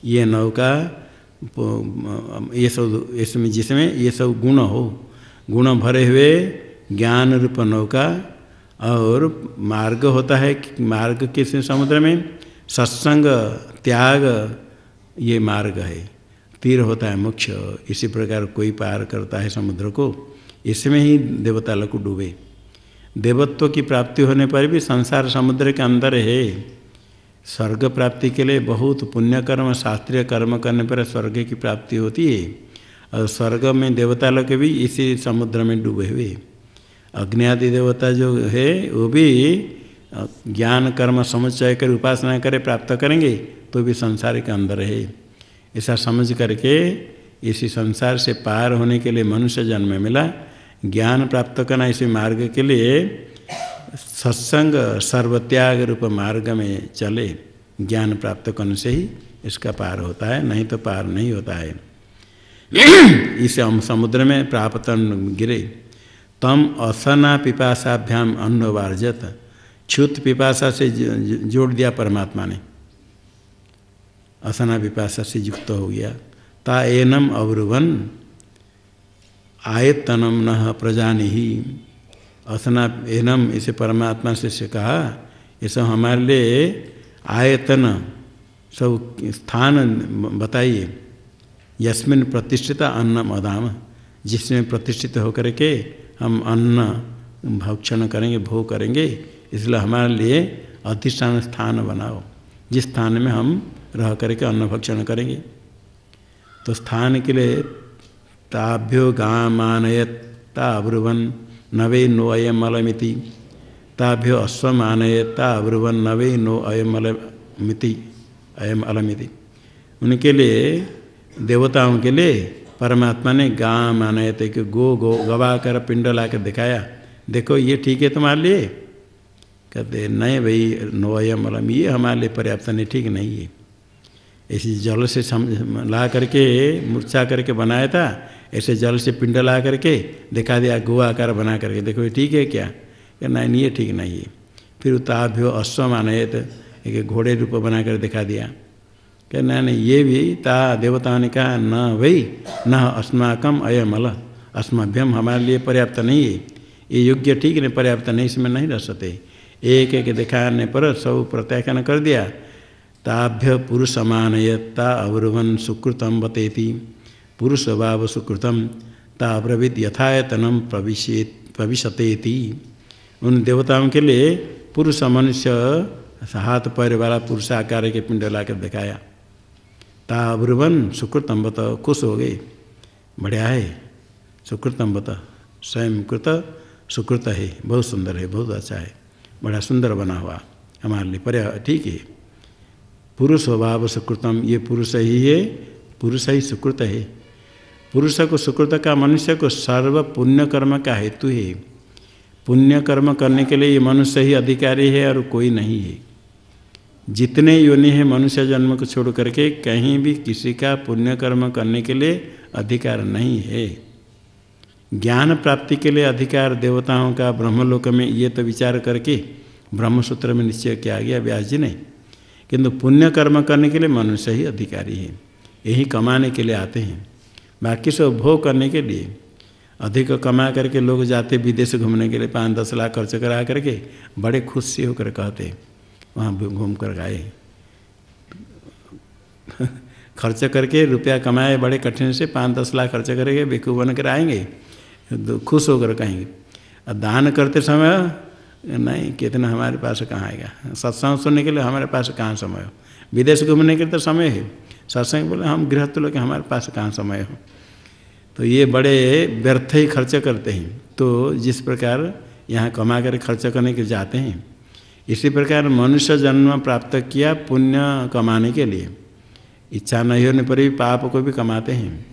ये नौका ये सब इसमें जिसमें ये सब गुण हो, गुण भरे हुए ज्ञान रूप नौका। और मार्ग होता है, मार्ग किस समुद्र में सत्संग त्याग, ये मार्ग है। तीर होता है मोक्ष। इसी प्रकार कोई पार करता है समुद्र को, इसमें ही देवता लोग डूबे। देवत्व की प्राप्ति होने पर भी संसार समुद्र के अंदर है। स्वर्ग प्राप्ति के लिए बहुत पुण्य कर्म, शास्त्रीय कर्म करने पर स्वर्ग की प्राप्ति होती है। और स्वर्ग में देवता लोग भी इसी समुद्र में डूबे हुए। अग्नि आदि देवता जो है वो भी ज्ञान कर्म समुच्चय कर उपासना करे प्राप्त करेंगे, तो भी संसार के अंदर है। ऐसा समझ करके इसी संसार से पार होने के लिए मनुष्य जन्म मिला। ज्ञान प्राप्त करना इसी मार्ग के लिए सत्संग सर्वत्याग रूप मार्ग में चले। ज्ञान प्राप्त करने से ही इसका पार होता है, नहीं तो पार नहीं होता है। इसे हम समुद्र में प्राप्त गिरे। तम असना पिपासाभ्याम अन्नवार्जत, क्षुत पिपासा से जोड़ दिया परमात्मा ने, असना पिपासा से युक्त हो गया। ता एनम अवरुवन आयतनम न प्रजानि ही, असना एनम इसे परमात्मा से कहा, ये सब हमारे लिए आयतन सब स्थान बताइए। यस्मिन प्रतिष्ठिता अन्नम अदाम, जिसमें प्रतिष्ठित होकर के हम अन्न भक्षण करेंगे, भोग करेंगे, इसलिए हमारे लिए अधिष्ठान स्थान बनाओ, जिस स्थान में हम रह करके अन्न भक्षण करेंगे। तो स्थान के लिए ताभ्यो गामानयत ता अब्रुवन नवे नो अयम अलमिति, ताभ्यो अश्वमानयत ता अब्रुवन नवे नो अयम अलमिति, अयम अलमिति। उनके लिए देवताओं के लिए परमात्मा ने गां मानयत कि गो गवा कर पिंड ला कर दिखाया, देखो ये ठीक है तुम्हारे लिए। कहते नहीं भाई, नो अयम अलम, ये हमारे लिए पर्याप्त नहीं, ठीक नहीं है। ऐसे जल से ला करके मूर्छा करके बनाया था, ऐसे जल से पिंड ला करके दिखा दिया, गो आकार बना करके, देखो ये ठीक है क्या? नहीं ये ठीक नहीं है। फिर ताभ्यो अश्व आनयत, एक घोड़े रूप बना कर दिखा दिया। कहना नहीं ये भी ता देवताओं ने कहा न भाई न अस्माकम अयम अल, अस्मभ्यम हमारे लिए पर्याप्त नहीं है, ये योग्य ठीक नहीं, पर्याप्त नहीं, इसमें नहीं रह सकते। एक एक दिखाने पर सब प्रत्याख्यान कर दिया। ताभ्य पुरुष अमानयता अवरुवन सुकृतम बतेति, पुरुष भाव सुकृतम ता ब्रवीत यथायतनम प्रविशतेति। उन देवताओं के लिए पुरुष मनुष्य हाथ पैर वाला पुरुष आकार के पिंड लाकर दिखाया। ता अब्रुवन सुकृतम बत, खुश हो गए, बढ़िया है, सुकृतम बत, स्वयं कृत सुकृत है, बहुत सुंदर है, बहुत अच्छा है, बड़ा सुंदर बना हुआ हमारे लिए, पर्या ठीक है। पुरुष स्वभाव सुकृतम, ये पुरुष ही है, पुरुष ही सुकृत है। पुरुष को सुकृत का मनुष्य को सर्व पुण्य कर्म का हेतु है। पुण्य कर्म करने के लिए ये मनुष्य ही अधिकारी है और कोई नहीं है। जितने योनि है मनुष्य जन्म को छोड़ करके कहीं भी किसी का पुण्य कर्म करने के लिए अधिकार नहीं है। ज्ञान प्राप्ति के लिए अधिकार देवताओं का ब्रह्मलोक में, ये तो विचार करके ब्रह्मसूत्र में निश्चय किया गया व्यास जी ने। किंतु पुण्य कर्म करने के लिए मनुष्य ही अधिकारी है, यही कमाने के लिए आते हैं, बाकी सब भोग करने के लिए। अधिक कमा करके लोग जाते विदेश घूमने के लिए, 5-10 लाख खर्च करा करके बड़े खुश से होकर कहते वहाँ घूम कर गए। खर्च करके रुपया कमाए बड़े कठिन से, 5-10 लाख खर्च करेंगे, बेवकूफ़ बन कर आएंगे, खुश होकर कहेंगे। और दान करते समय नहीं, कितना हमारे पास कहाँ आएगा, सत्संग सुनने के लिए हमारे पास कहाँ समय हो, विदेश घूमने के लिए तो समय है, सत्संग बोले हम गृहस्थ लोग हमारे पास कहाँ समय हो। तो ये बड़े व्यर्थ ही खर्च करते हैं। तो जिस प्रकार यहाँ कमा कर खर्च करने के जाते हैं, इसी प्रकार मनुष्य जन्म प्राप्त किया पुण्य कमाने के लिए, इच्छा नहीं होने पर भी पाप को भी कमाते हैं।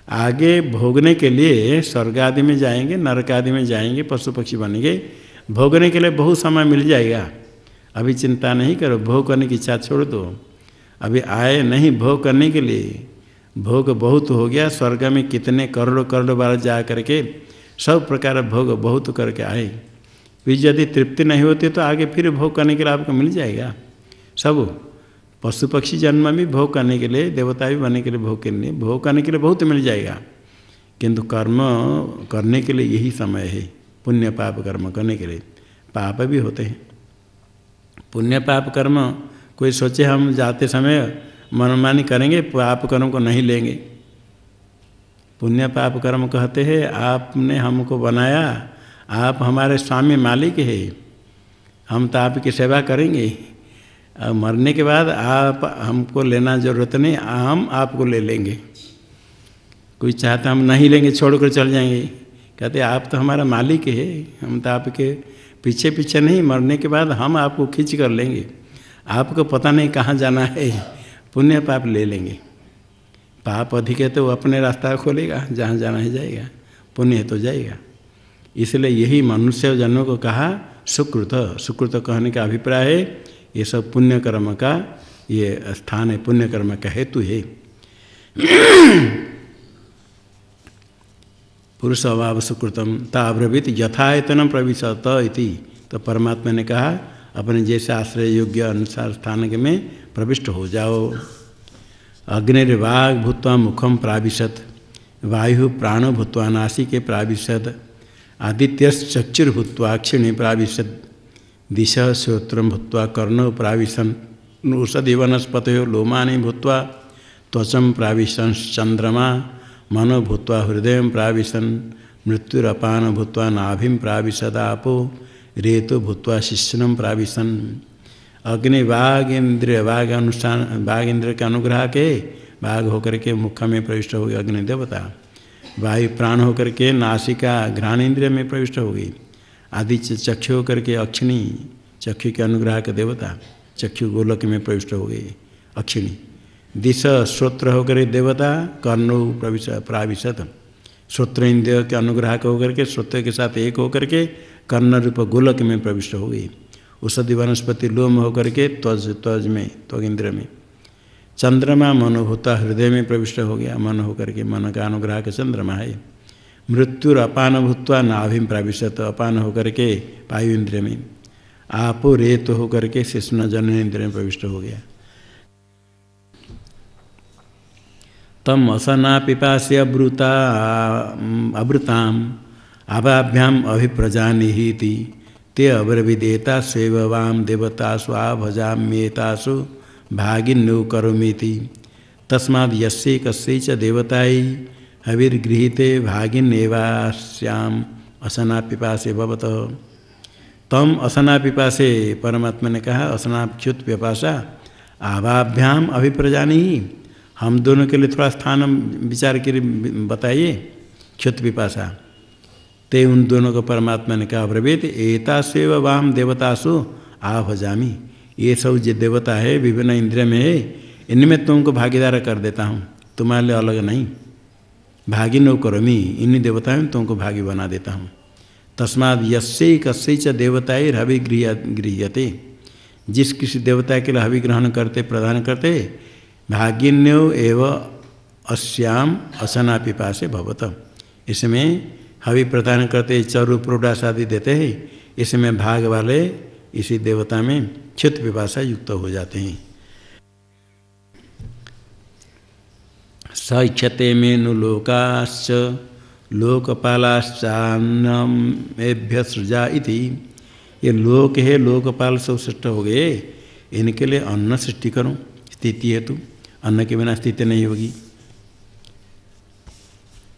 आगे भोगने के लिए स्वर्ग आदि में जाएंगे, नरक आदि में जाएंगे, पशु पक्षी बनेंगे, भोगने के लिए बहुत समय मिल जाएगा। अभी चिंता नहीं करो, भोग करने की इच्छा छोड़ दो। अभी आए नहीं भोग करने के लिए, भोग बहुत हो गया। स्वर्ग में कितने करोड़ों करोड़ों बार जा करके सब प्रकार भोग बहुत करके आए, फिर यदि तृप्ति नहीं होती तो आगे फिर भोग करने के लिए आपको मिल जाएगा। सब पशु पक्षी जन्म भी भोग करने के लिए, देवता भी बनने के लिए भोग करने के लिए बहुत मिल जाएगा। किंतु कर्म करने के लिए यही समय है, पुण्य पाप कर्म करने के लिए। पाप भी होते हैं, पुण्य पाप कर्म। कोई सोचे हम जाते समय मनमानी करेंगे, पाप कर्म को नहीं लेंगे। पुण्य पाप कर्म कहते हैं आपने हमको बनाया, आप हमारे स्वामी मालिक है, हम तो आपकी सेवा करेंगे। अब मरने के बाद आप हमको लेना जरूरत नहीं, हम आपको ले लेंगे। कोई चाहता हम नहीं लेंगे, छोड़कर चल जाएंगे। कहते आप तो हमारा मालिक है, हम तो आपके पीछे पीछे नहीं, मरने के बाद हम आपको खींच कर लेंगे। आपको पता नहीं कहाँ जाना है, पुण्य पाप ले लेंगे। पाप अधिक है तो वो अपने रास्ता खोलेगा, जहाँ जाना है जाएगा, पुण्य है तो जाएगा। इसलिए यही मनुष्य जन्मों को कहा सुकृत। सुकृत कहने का अभिप्राय है ये सब पुण्य कर्म का ये स्थान है, पुण्य कर्म का हेतु है। पुरुष अभाव सुकृतम ताब्रवीत यथायतनम प्रविशत इति। तो परमात्मा ने कहा अपने जैसे आश्रय योग्य अनुसार स्थान में प्रविष्ट हो जाओ। अग्निर्वाग भूत्वा मुखम प्राविशत, वायु प्राण भूत्वा नासिके प्राविशत, आदित्यश्चक्षुर्भूत्वा अक्षिणे प्राविशत, दिशा श्रोत्रम भूत्वा कर्णौ प्राविशन, औषधि वनस्पतयो लोमानि भूत्वा त्वचं प्राविशन, चंद्रमा मनो भूत्वा हृदय प्राविशन, मृत्युरपान भूत्वा नाभिं प्राविशद, आपो रेतो भूत्वा शिश्नम प्राविशन। अग्नि वाग इंद्रिय, वाग अनुष्ठान, वाग इंद्रिय के अनुग्रह के वाग होकर के मुख में प्रविष्ट हो गई अग्नि देवता। वायु प्राण होकर के नासिका घ्राण इंद्रिय में प्रविष्ट हो गई। आदि चक्षु होकर के अक्षिणी, चक्षु के अनुग्रह के देवता चक्षु गोलक में प्रविष्ट हो गई अक्षिणी। दिशा श्रोत्र होकर देवता कर्णो प्राविशत, श्रोत्र इंद्रिय के अनुग्रह के होकर के श्रोत्र के साथ एक होकर के कर्ण रूप गोलक में प्रविष्ट हो गई। औषधि वनस्पति लोम होकर के त्वज में, त्वग इंद्र में। चंद्रमा मनोभूता हृदय में प्रविष्ट हो गया, मन होकर के, मन का अनुग्रह के चंद्रमा है। मृत्युर अपान भूत्वा नाभिं प्राविशत, अपान होकर के वायु इंद्रिय में। आपो रेत होकर के शिश्न जनन इंद्रिय में प्रविष्ट हो गया। तम असना पिपास्य अवृताम आभाभ्याम अभिप्रजानिहिति, ते अब्रवीदेता स्वेव वाम देवतासु आभजाम्येतासु भागिन्यो करोमीति। तस्माद् यस्यै कस्यै च देवतायै हविर्गृहीते भागिन्येवास्याम असना पिपासे भवत। तम असना पिपासे, परमात्मा ने कहा असनाक्षुत पिपासा आभाभ्याम अभिप्रजानी। हम दोनों के लिए थोड़ा स्थान विचार के बताइए। क्षुत पिपासा, ते उन दोनों को परमात्मा ने कहा ब्रवीत एतासेव वाम देवतासु आभजामी। ये सब जो देवता है विभिन्न इंद्रिय में है, इनमें तुमको भागीदार कर देता हूँ, तुम्हारे लिए अलग नहीं। भागिनो करोमि, इन्हीं देवताओं में तुमको भागी बना देता हूँ। तस्माद् यस्यै कस्यै च देवताैर्हविगृह्यते, जिस किसी देवता के लिए हवि ग्रहण करते प्रदान करते, भागिन्यो एव अस्याम असना पिपासे भवत। इसमें हवि प्रदान करते चरु प्रोडास आदि देते हैं, इसमें भाग वाले इसी देवता में क्षुत पिपासा युक्त हो जाते हैं। स इच्छते मेनु लोकाश्च लोकपालाश्चान्नमेभ्य सृजा इति। ये लोक है, लोकपाल सब सृष्ट हो गए, इनके लिए अन्न सृष्टि करूं स्थिति हेतु। अन्न के बिना स्थिति नहीं होगी,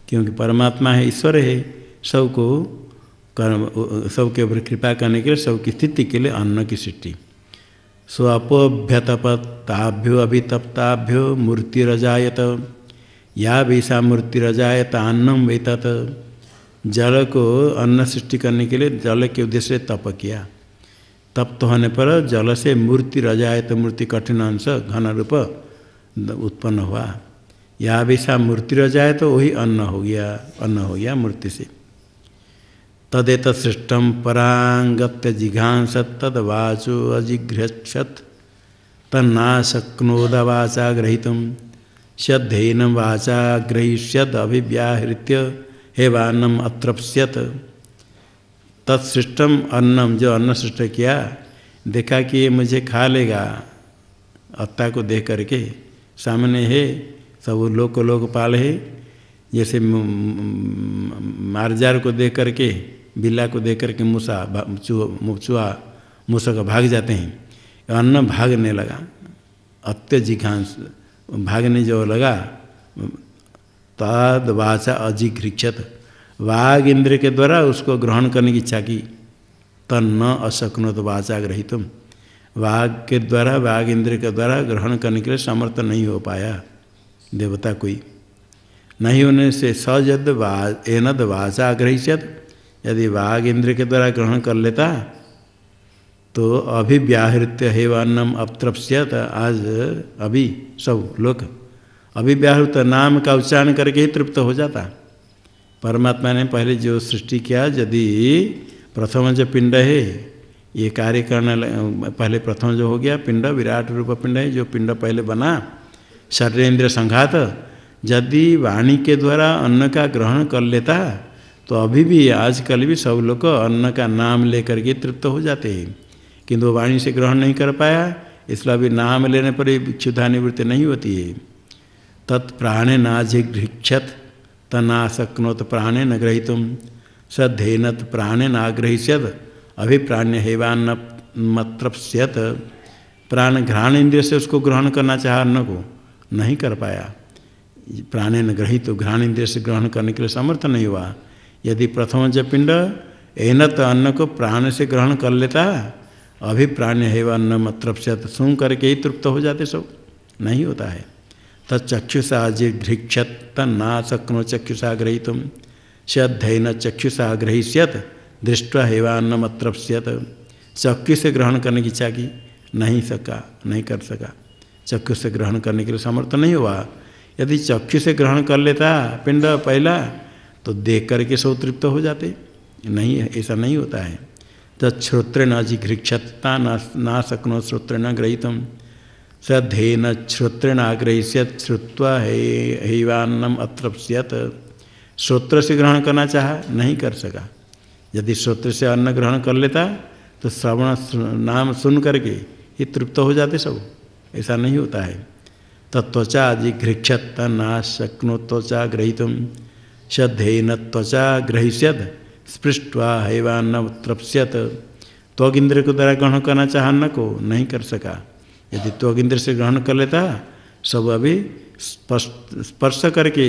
क्योंकि परमात्मा है, ईश्वर है, सबको सबके ऊपर कृपा करने के लिए, सबकी स्थिति के लिए अन्न की सृष्टि। स्वपोभ्यतपताभ्यो अभितप्ताभ्यो मूर्तिरजायत, या वैसा मूर्तिरजायत अन्नम वेतत। जल को अन्न सृष्टि करने के लिए जल के उद्देश्य से तप किया। तप्त होने पर जल से मूर्तिरजायत, मूर्ति कठिन अंश घन रूप उत्पन्न हुआ। या वैसा मूर्ति रह जाए तो वही अन्न हो गया मूर्ति से। तदेत सृष्टम परांगत्य जिघांसत तदवाचो अजिघ्रक्षत तन्ना शक्नोद वाचा ग्रहीतुम श्यद्धेन वाचा ग्रहीष्यद अभिव्याहृत्य हेवान्नम अत्रप्स्यत। तत्सृष्टम अन्नम, जो अन्न सृष्ट किया, देखा कि ये मुझे खा लेगा, अत्ता को देख करके सामने है, सब लोकपाल है, जैसे मारजार को देख करके, बिल्ला को देख करके चूहा मूसक भाग जाते हैं, अन्न भागने लगा, अत्य जिघांस भागने जो लगा, तद वाचा अजिघ्रिक्षत, वाग इंद्र के द्वारा उसको ग्रहण करने की इच्छा की। तन्न अशक्नोत वाचा ग्रहीतुम, वाग के द्वारा, वाग इंद्र के द्वारा ग्रहण करने के लिए समर्थ नहीं हो पाया देवता कोई। नहीं होने से सजद एनद वाचा ग्रहीष्यत, यदि वाग इंद्र के द्वारा ग्रहण कर लेता तो अभिव्याहृत्य हेवान्नम अप्तृप्स्यत, आज अभी सब लोग अभिव्याहृत नाम का उच्चारण करके ही तृप्त हो जाता। परमात्मा ने पहले जो सृष्टि किया, यदि प्रथम जो पिंड है ये कार्य करने, पहले प्रथम जो हो गया पिंड, विराट रूप पिंड है, जो पिंड पहले बना शरीरेंद्र संघात, यदि वाणी के द्वारा अन्न का ग्रहण कर लेता तो अभी भी आजकल भी सब लोग अन्न का नाम लेकर के तृप्त हो जाते हैं, किंतु वाणी से ग्रहण नहीं कर पाया, इसलिए अभी नाम लेने पर ही क्षुधा निवृत्ति नहीं होती है। तत्प्राणे नाजिघ्रिक्षत तनाशक्नोत प्राणे न ग्रहीतुम सद्धेनत प्राणे नाग्रहीष्यत अभिप्राण्य हेवान्न मत्रप्स्यत। प्राण घ्राण इंद्रिय से उसको ग्रहण करना चाहा, अन्न को नहीं कर पाया, प्राणे न ग्रहित, तो घ्राण इंद्रिय से ग्रहण करने के लिए समर्थ नहीं हुआ। यदि प्रथम ज पिंड एनत अन्न को प्राण से ग्रहण कर लेता, अभिप्राण्य हेवान्न मत्रप्स्यत, सूंघ करके ही तृप्त हो जाते, सब नहीं होता है। तच्चक्षुषा जिघ्रिक्षत तन्ना शक्नो चक्षुषा ग्रहीतुम श्रद्धेन चक्षुषा ग्रहीष्यत दृष्ट्वा हेवान्न मत्रप्स्यत। चक्षु से ग्रहण करने की इच्छा की, नहीं सका, नहीं कर सका, चक्षु से ग्रहण करने के लिए समर्थ नहीं हुआ। यदि चक्षु से ग्रहण कर लेता पिंड पहला तो देख करके सब तृप्त हो जाते, नहीं, ऐसा नहीं होता है। तत्श्रोत्रेण अजिघ्रिक्षत ना शक्नो श्रोत्रेण ग्रहीतुम श्रद्धेन श्रोत्रेण आग्रहीष्यत श्रुत्वा हैवान्नम अत्रप्स्यत। श्रोत्र से ग्रहण करना चाहा, नहीं कर सका। यदि श्रोत्र से अन्न ग्रहण कर लेता तो श्रवण नाम सुन करके ही तृप्त हो जाते सब, ऐसा नहीं होता है। तत्वचा जिघ्रिक्षत ना शक्नो त्वचा ग्रहीतुम श्रद्धेन त्वचा ग्रहीष्यत स्पृष्ट्वा हैवान्न तृप्स्यत। त्वग इंद्र के द्वारा ग्रहण करना चाहा, अन्न को नहीं कर सका। यदि त्वग इंद्र से ग्रहण कर लेता सब अभी स्पर्श करके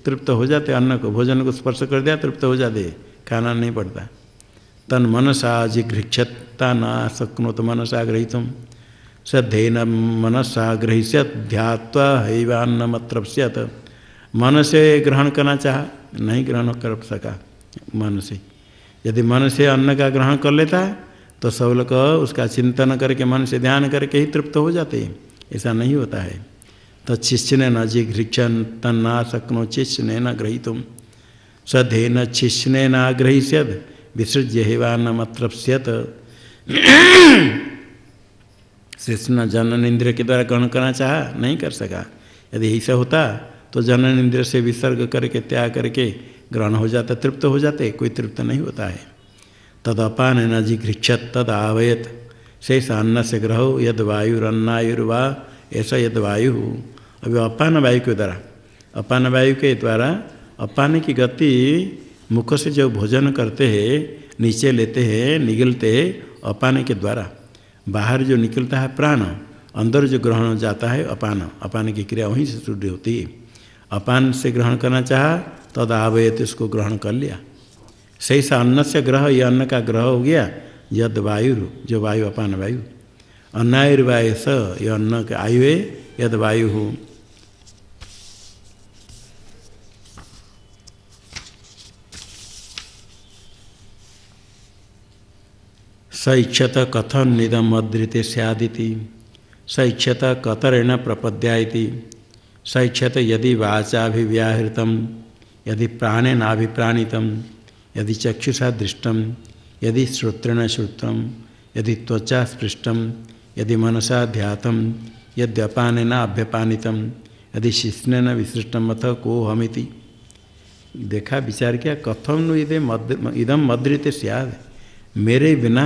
तृप्त हो जाते, अन्न को, भोजन को स्पर्श कर दिया तृप्त हो जाते, खाना नहीं पड़ता। तन मनसा जिघ्रिक्षत ना शक्नोत मनसा ग्रहीतुम श्रद्धेन मनसा ग्रहीष्यत ध्यात्वा हैवान्नमत्रप्स्यत। मन से ग्रहण करना चाहा, नहीं ग्रहण कर सका मन से। यदि मन से अन्न का ग्रहण कर लेता तो सब लोग उसका चिंतन करके मन से ध्यान करके ही तृप्त हो जाते हैं, ऐसा नहीं होता है। तच्छिष्यने न जिघ्रिक्षन तन्ना शक्नो चिष्यने न ग्रहीतुम सद्धेन छिष्यने न ग्रहीष्यत विसृज्य हेवान्नमत्रप्स्यत। शिष्ण जनन इंद्रिय के द्वारा ग्रहण करना चाहा, नहीं कर सका। यदि ऐसा होता तो जनन इंद्रिय से विसर्ग करके त्याग करके ग्रहण हो जाता, तृप्त हो जाते, कोई तृप्त नहीं होता है। तद अपान न जिघ्रिक्षत तद आवयत शेष अन्न से ग्रहो यद वायुरन्नायुर्वा ऐसा यद वायु। अभी अपान वायु के द्वारा, अपान वायु के द्वारा अपान की गति मुख से जो भोजन करते हैं, नीचे लेते हैं, निगलते हैं अपान के द्वारा। बाहर जो निकलता है प्राण, अंदर जो ग्रहण जाता है अपान, अपान की क्रिया वहीं से शुरू होती है। अपान से ग्रहण करना चाहा तद आवयत, इसको ग्रहण कर लिया। सही सा अन्न से ग्रह, ये अन्न का ग्रह हो गया। यद वायु, जो वायु अपान वायु, अन्नायुर्वायु स, ये अन्न का आयु है, यद वायु हो। स इच्छत कथन निदम अद्रिते स्यादिति स इच्छत कतरेण प्रपद्यायति सैक्षत यदि वाचाभिव्याहृतम यदि प्राणेनाभिप्राणितम यदि चक्षुषा दृष्टम यदि श्रोत्रेण श्रुतम यदि त्वचा स्पृष्टम यदि मनसा ध्यातम यद्यपानेनाभ्यपानितम यदि शिष्णेन विसृष्टम अथ को हमिति। देखा विचार किया कथम नु इदम मद्रित स्याद, मेरे बिना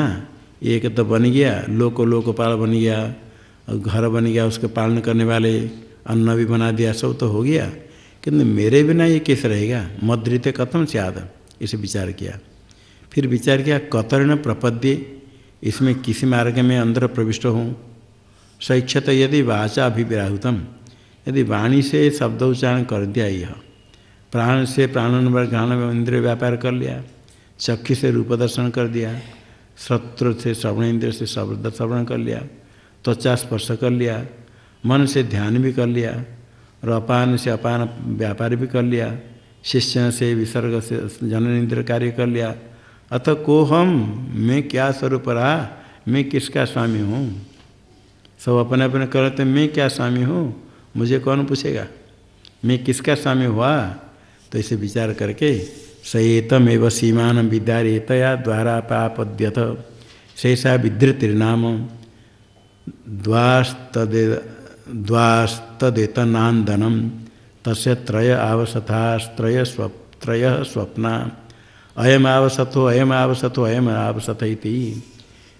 एक तो बन गया लोकपाल बन गया, घर बन गया, उसके पालन करने वाले अन्न भी बना दिया, सब तो हो गया, किंतु मेरे बिना ये कैसे रहेगा, मद्रित कथम स्याद, इसे विचार किया। फिर विचार किया कतरण प्रपद्ये, इसमें किसी मार्ग में अंदर प्रविष्ट हूँ। सैक्षत यदि वाचा अभिव्याहृतम, यदि वाणी से शब्द उच्चारण कर दिया, यह प्राण से प्राणन घ्राण इंद्रिय व्यापार कर लिया, चक्षु से रूप दर्शन कर दिया, श्रोत्र से श्रवण इंद्रिय से शब्द श्रवण कर लिया, त्वचा स्पर्श कर लिया, मन से ध्यान भी कर लिया, और अपान से अपान व्यापार भी कर लिया, शिष्य से विसर्ग से जनन इंद्रिय कार्य कर लिया, अतः को हम, मैं क्या स्वरूप रहा, मैं किसका स्वामी हूँ। सब अपने अपने करते, मैं क्या स्वामी हूँ, मुझे कौन पूछेगा, मैं किसका स्वामी हुआ। तो इसे विचार करके सएतम एवं सीमान विद्यारेतया द्वारा पापद्यथ शेषा विधृतिर्नाम द्वास्तदेतनान्दनम तस्य त्रय आवसथास्त्रय स्वप्ना अयम आवसथो अयम आवसथो अयम आवसथ इति।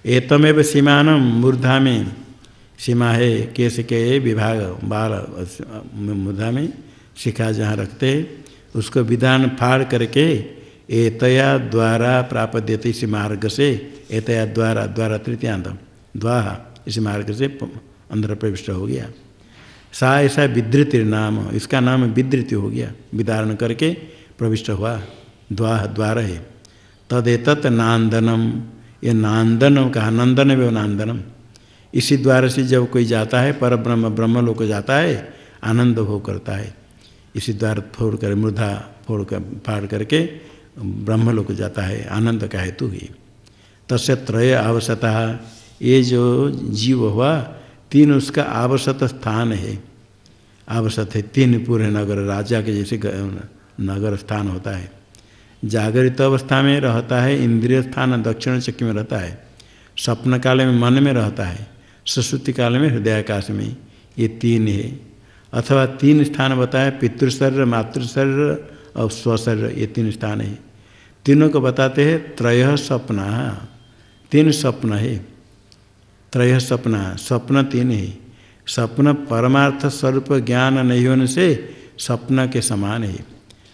एतमेव सीमानम, मूर्धा में सीमा है, केस के विभाग बाल मूर्धा में शिखा जहाँ रखते उसको विधान फाड़ करके एतया द्वारा प्राप्यते, इसी मार्ग से, एतया द्वारा, द्वारा तृतीयांत द्वाह, इसी मार्ग से अंदर प्रविष्ट हो गया। सा ऐसा विधृति नाम, इसका नाम विधृति हो गया, विदारण करके प्रविष्ट हुआ, द्वाह द्वार है। तदेतत नांदनम, ये नांदन कहा, नंदन व नांदनम, इसी द्वार से जब कोई जाता है पर ब्रह्म ब्रह्मलोक जाता है, आनंद भोग करता है। इसी द्वार फोड़ कर मूर्धा फाड़ करके ब्रह्मलोक जाता है, आनंद का हेतु ही। तस्य त्रय आवसतः, ये जो जीव हुआ तीन उसका आवसत स्थान है, आवसत है, तीन पूरे नगर, राजा के जैसे नगर स्थान होता है। जागृत अवस्था में रहता है, इंद्रिय स्थान दक्षिण चक्र में रहता है, स्वप्न काल में मन में रहता है, सुषुप्ति काल में हृदयाकाश में, ये तीन है। अथवा तीन स्थान बताए, पितृशरीर, मातृशरीर और स्वशरीर, ये तीन स्थान है। तीनों को बताते हैं त्रय स्वप्न, तीन स्वप्न है, त्रय स्वप्न, स्वप्न तीन है। स्वप्न परमार्थ स्वरूप ज्ञान नहीं होने से स्वप्न के समान है,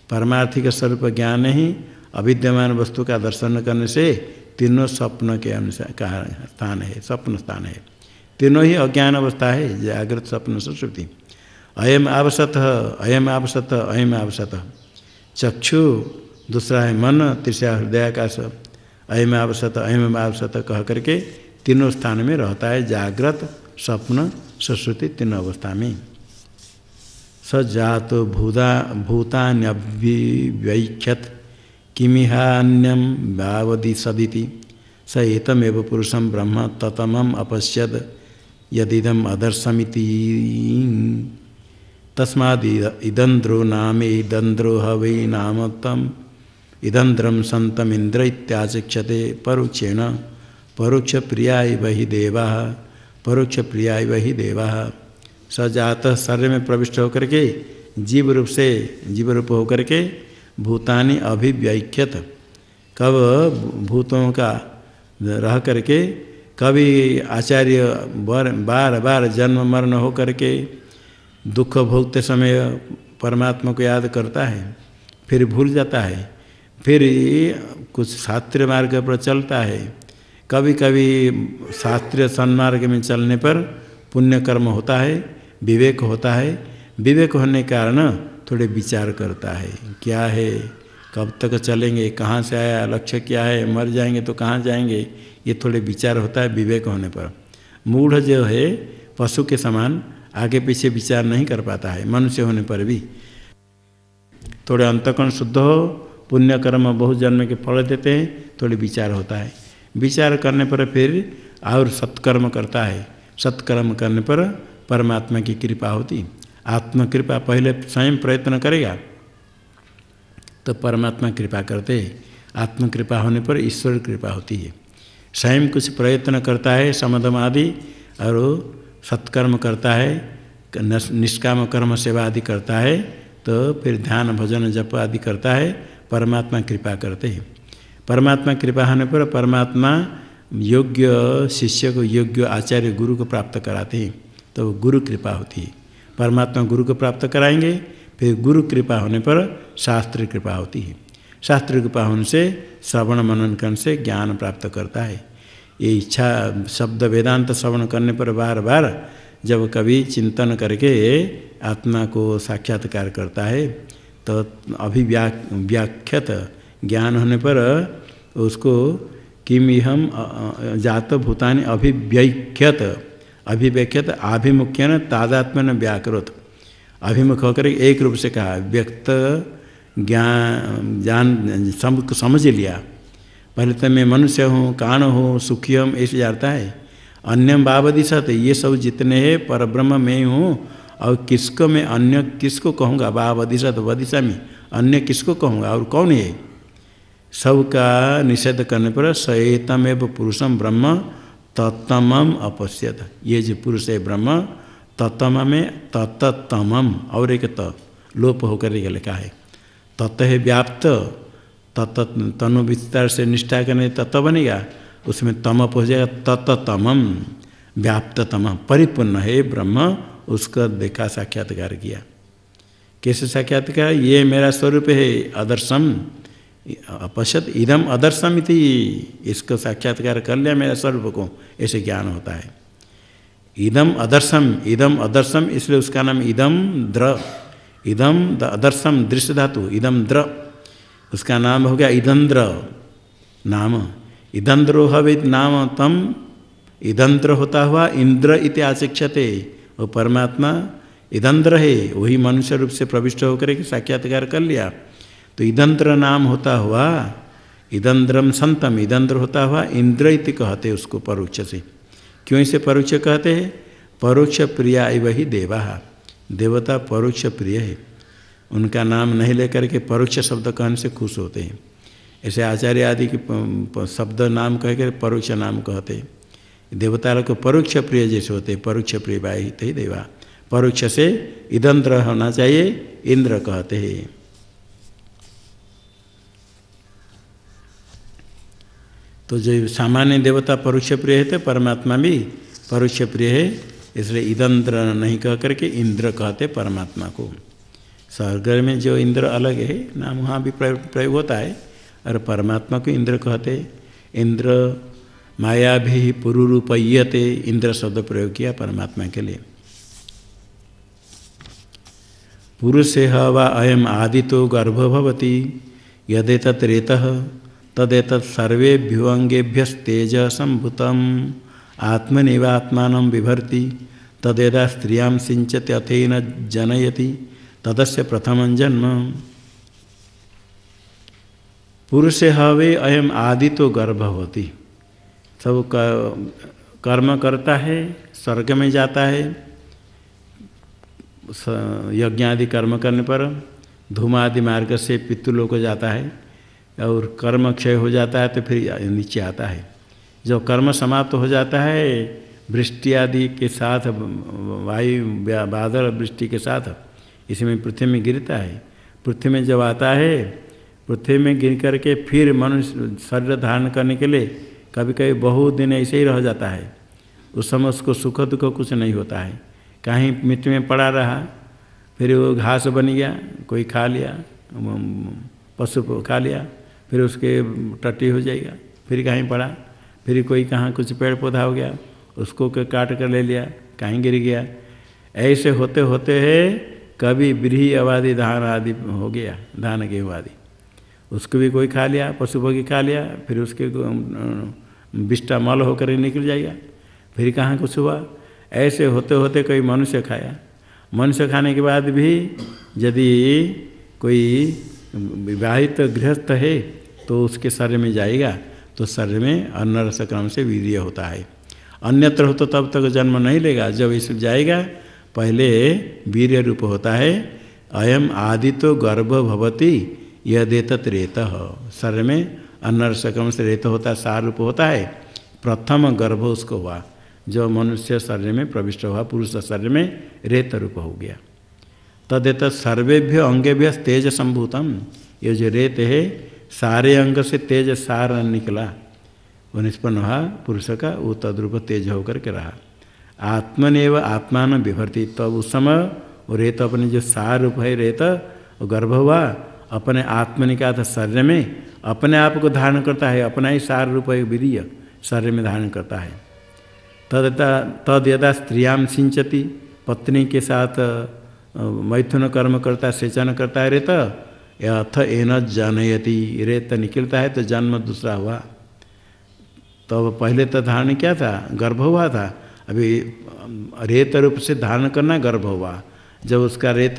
परमार्थिक स्वरूप ज्ञान ही अविद्यमान वस्तु का दर्शन करने से तीनों स्वप्न के अनुसार का स्थान है, स्वप्न स्थान है। तीनों ही अज्ञान अवस्था है, जागृत स्वप्न सुषुप्ति। अयम आवसत, अयम आवसत, अयम आवसत, चक्षु दूसरा है मन, तीसरा हृदयाकाश, अयम आवसत अयम आवसत कह करके तीनों स्थान में रहता है, जागृत स्वप्न सुषुप्ति तीनों अवस्था में। स जातो भूतान्यव्यख्यत किमिहान्यम भावदि सदिति स एतमेव पुरुषम ब्रह्म ततमम अपश्यद यदिदम अदर्शमिति। तस्माद् इदंद्रो नामे इदंद्रो हवै नाम तम इदंद्रम संतम इंद्र इत्याचक्षते परोक्षेण परोक्ष प्रियाय वही देवा, परोक्ष प्रियाय वही देवा। सजात शरीर में प्रविष्ट होकर के जीव रूप से, जीव रूप होकर के भूतानि अभिव्यख्यत, कब भूतों का रह करके, कभी आचार्य बार बार जन्म मरण हो करके दुख भोगते समय परमात्मा को याद करता है, फिर भूल जाता है, फिर कुछ शास्त्रीय मार्ग पर चलता है, कभी कभी शास्त्रीय सन्मार्ग में चलने पर पुण्य कर्म होता है, विवेक होता है, विवेक होने के कारण थोड़े विचार करता है, क्या है, कब तक चलेंगे, कहाँ से आया, लक्ष्य क्या है, मर जाएंगे तो कहाँ जाएंगे, ये थोड़े विचार होता है विवेक होने पर। मूढ़ जो है पशु के समान आगे पीछे विचार नहीं कर पाता है, मनुष्य होने पर भी। थोड़े अंतःकरण शुद्ध हो, पुण्य कर्म बहुत जन्म के फल देते हैं, थोड़े विचार होता है, विचार करने पर फिर और सत्कर्म करता है, सत्कर्म करने पर परमात्मा की कृपा होती, आत्मकृपा पहले स्वयं प्रयत्न करेगा तो परमात्मा कृपा करते हैं। आत्मकृपा होने पर ईश्वर कृपा होती है। स्वयं कुछ प्रयत्न करता है समदम आदि और सत्कर्म करता है, निष्काम कर्म सेवा आदि करता है, तो फिर ध्यान भजन जप आदि करता है, परमात्मा कृपा करते हैं। परमात्मा कृपा होने पर परमात्मा योग्य शिष्य को, योग्य आचार्य गुरु को प्राप्त कराते हैं, तो गुरु कृपा होती है। परमात्मा गुरु को प्राप्त कराएंगे, फिर गुरु कृपा होने पर शास्त्र कृपा होती है। शास्त्र कृपा होने से श्रवण मनन करने से ज्ञान प्राप्त करता है। ये इच्छा शब्द वेदांत श्रवण करने पर बार बार जब कभी चिंतन करके आत्मा को साक्षात्कार करता है तो अभिव्याख्यत ज्ञान होने पर उसको किम हम जात भूतानि अभिव्यख्यत, अभिव्यख्यत आभिमुख्यन तादात्म्यन व्याकृत, अभिमुख होकर एक रूप से कहा, व्यक्त ज्ञान समझ लिया। पहले तो मैं मनुष्य हूँ, काण हूँ, सुखी हूँ, ऐसे जाता है। अन्यम बावदिशत, ये सब जितने हैं परब्रह्म मैं हूँ, और किसको मैं अन्य किसको कहूँगा, बावदिशत वदिशा में अन्य किसको कहूँगा और कौन है, सबका निषेध करने पर सएतमेव पुरुषम ब्रह्म तत्तमम अपश्यत। ये जो पुरुष है ब्रह्म, तत्तम में तत्तमम और एक लोप होकर लिखा है। तत्त है व्याप्त, तत्त तनु विस्तार से निष्ठा करने तत्व बनेगा, उसमें तमप हो जाएगा, तत्तमम व्याप्ततम परिपूर्ण है ब्रह्म, उसका देखा साक्षात्कार किया। कैसे साक्षात्कार, ये मेरा स्वरूप है अदर्शम अपश्यत इदम अदर्शम इति, इसको साक्षात्कार कर लिया मेरा स्वरूप को, ऐसे ज्ञान होता है। इदम अदर्शम इसलिए उसका नाम इदम द्र, इदम अदर्शम दृश्य धातु, इदम द्र उसका नाम हो गया इदंद्र नाम। इदंद्रो हवित नाम तम इदंद्र होता हुआ इंद्र इति आशिक्षते, वो परमात्मा इदंद्र है, वही मनुष्य रूप से प्रविष्ट होकर के साक्षात्कार कर लिया, तो इदंद्र नाम होता हुआ इदंद्रम संतम, इदंद्र होता हुआ इंद्र इति कहते उसको परोक्ष से। क्यों इसे परोक्ष कहते हैं, परोक्ष प्रिया इव ही देवा, देवता परोक्ष प्रिय है, उनका नाम नहीं लेकर के परोक्ष शब्द कहने से खुश होते हैं। ऐसे आचार्य आदि के शब्द नाम कह कर परोक्ष नाम कहते हैं। देवता लोग परोक्ष प्रिय जैसे होते, परोक्ष प्रिय वाहित ही देवा, परोक्ष से इदंद्र होना चाहिए, इंद्र कहते हैं। तो जो सामान्य देवता परोक्ष प्रिय है, तो परमात्मा भी परोक्ष प्रिय है, इसलिए इदंद्र नहीं कह करके इंद्र कहते परमात्मा को। स्वर्ग में जो इंद्र अलग है नाम, वहाँ भी प्रयोग होता है, और परमात्मा को इंद्र कहते। इंद्र माया भी पुरुरूपय्यते, इंद्र शब्द प्रयोग किया परमात्मा के लिए। पुरुषे वा अयम आदितो गर्भो भवति यदेतत् रेतः तदेतत् सर्वेभ्यो अंगेभ्यस्तेज संभूतम् आत्मनिवात्मानं बिभर्ति तदेदा स्त्रियां सिंचति अथेन जनयति तदस्य प्रथमं जन्म। पुरुषे हवे अयम आदितो गर्भ होती, सब कर्म करता है, स्वर्ग में जाता है, यज्ञ आदि कर्म करने पर धूम आदि मार्ग से पितृलोक को जाता है, और कर्म क्षय हो जाता है तो फिर नीचे आता है। जब कर्म समाप्त हो जाता है, वृष्टि आदि के साथ, वायु बादल वृष्टि के साथ इसमें पृथ्वी में गिरता है। पृथ्वी में जब आता है, पृथ्वी में गिर करके फिर मनुष्य शरीर धारण करने के लिए कभी कभी बहुत दिन ऐसे ही रह जाता है। उस समय उसको सुख दुख कुछ नहीं होता है, कहीं मिट्टी में पड़ा रहा, फिर वो घास बन गया, कोई खा लिया, पशु खा लिया, फिर उसके टट्टी हो जाएगा, फिर कहीं पड़ा, फिर कोई कहाँ कुछ पेड़ पौधा हो गया, उसको काट कर ले लिया, कहीं गिर गया। ऐसे होते होते है कभी व्रीहि आबादी धान आदि हो गया, धान गेहूँ आदि, उसको भी कोई खा लिया, पशु भोगी खा लिया, फिर उसके विष्टा मल होकर निकल जाएगा, फिर कहाँ कुछ हुआ। ऐसे होते होते कोई मनुष्य खाया, मनुष्य खाने के बाद भी यदि कोई विवाहित गृहस्थ है तो उसके शरीर में जाएगा, तो शरीर में अन्न रस क्रम से वीर्य होता है। अन्यत्र हो तो तब तक जन्म नहीं लेगा, जब इस जाएगा पहले वीर्य रूप होता है। अयम आदितो गर्भ भवति यदेतत् रेतः, शरीर में अन्नरसकम से रेत होता है, सार रूप होता है। प्रथम गर्भ उसको हुआ जो मनुष्य शरीर में प्रविष्ट हुआ, पुरुष शरीर में रेत रूप हो गया। तदेत सर्वेभ्य अंगेभ्य तेज संभूतम, ये जो रेत है सारे अंग से तेज सार निकला, वो निष्पन्न हुआ पुरुष का, वो तद्रूप तेज होकर के रहा। आत्मनेव आत्मान बिभर्ति, तब उस समय वो रेत अपने जो सार रूप है रेत वो गर्भ हुआ, अपने आत्मा निका था शरीर में, अपने आप को धारण करता है, अपना ही सार रूप है वीर्य शरीर में धारण करता है। तद यदा स्त्रियां सिंचती, पत्नी के साथ मैथुन कर्म करता है, सेचन करता है रेत, अथ एन जनयति, रेत निकलता है तो जन्म दूसरा हुआ। तो पहले तो धारण क्या था, गर्भ हुआ था, अभी रेत रूप से धारण करना गर्भ हुआ। जब उसका रेत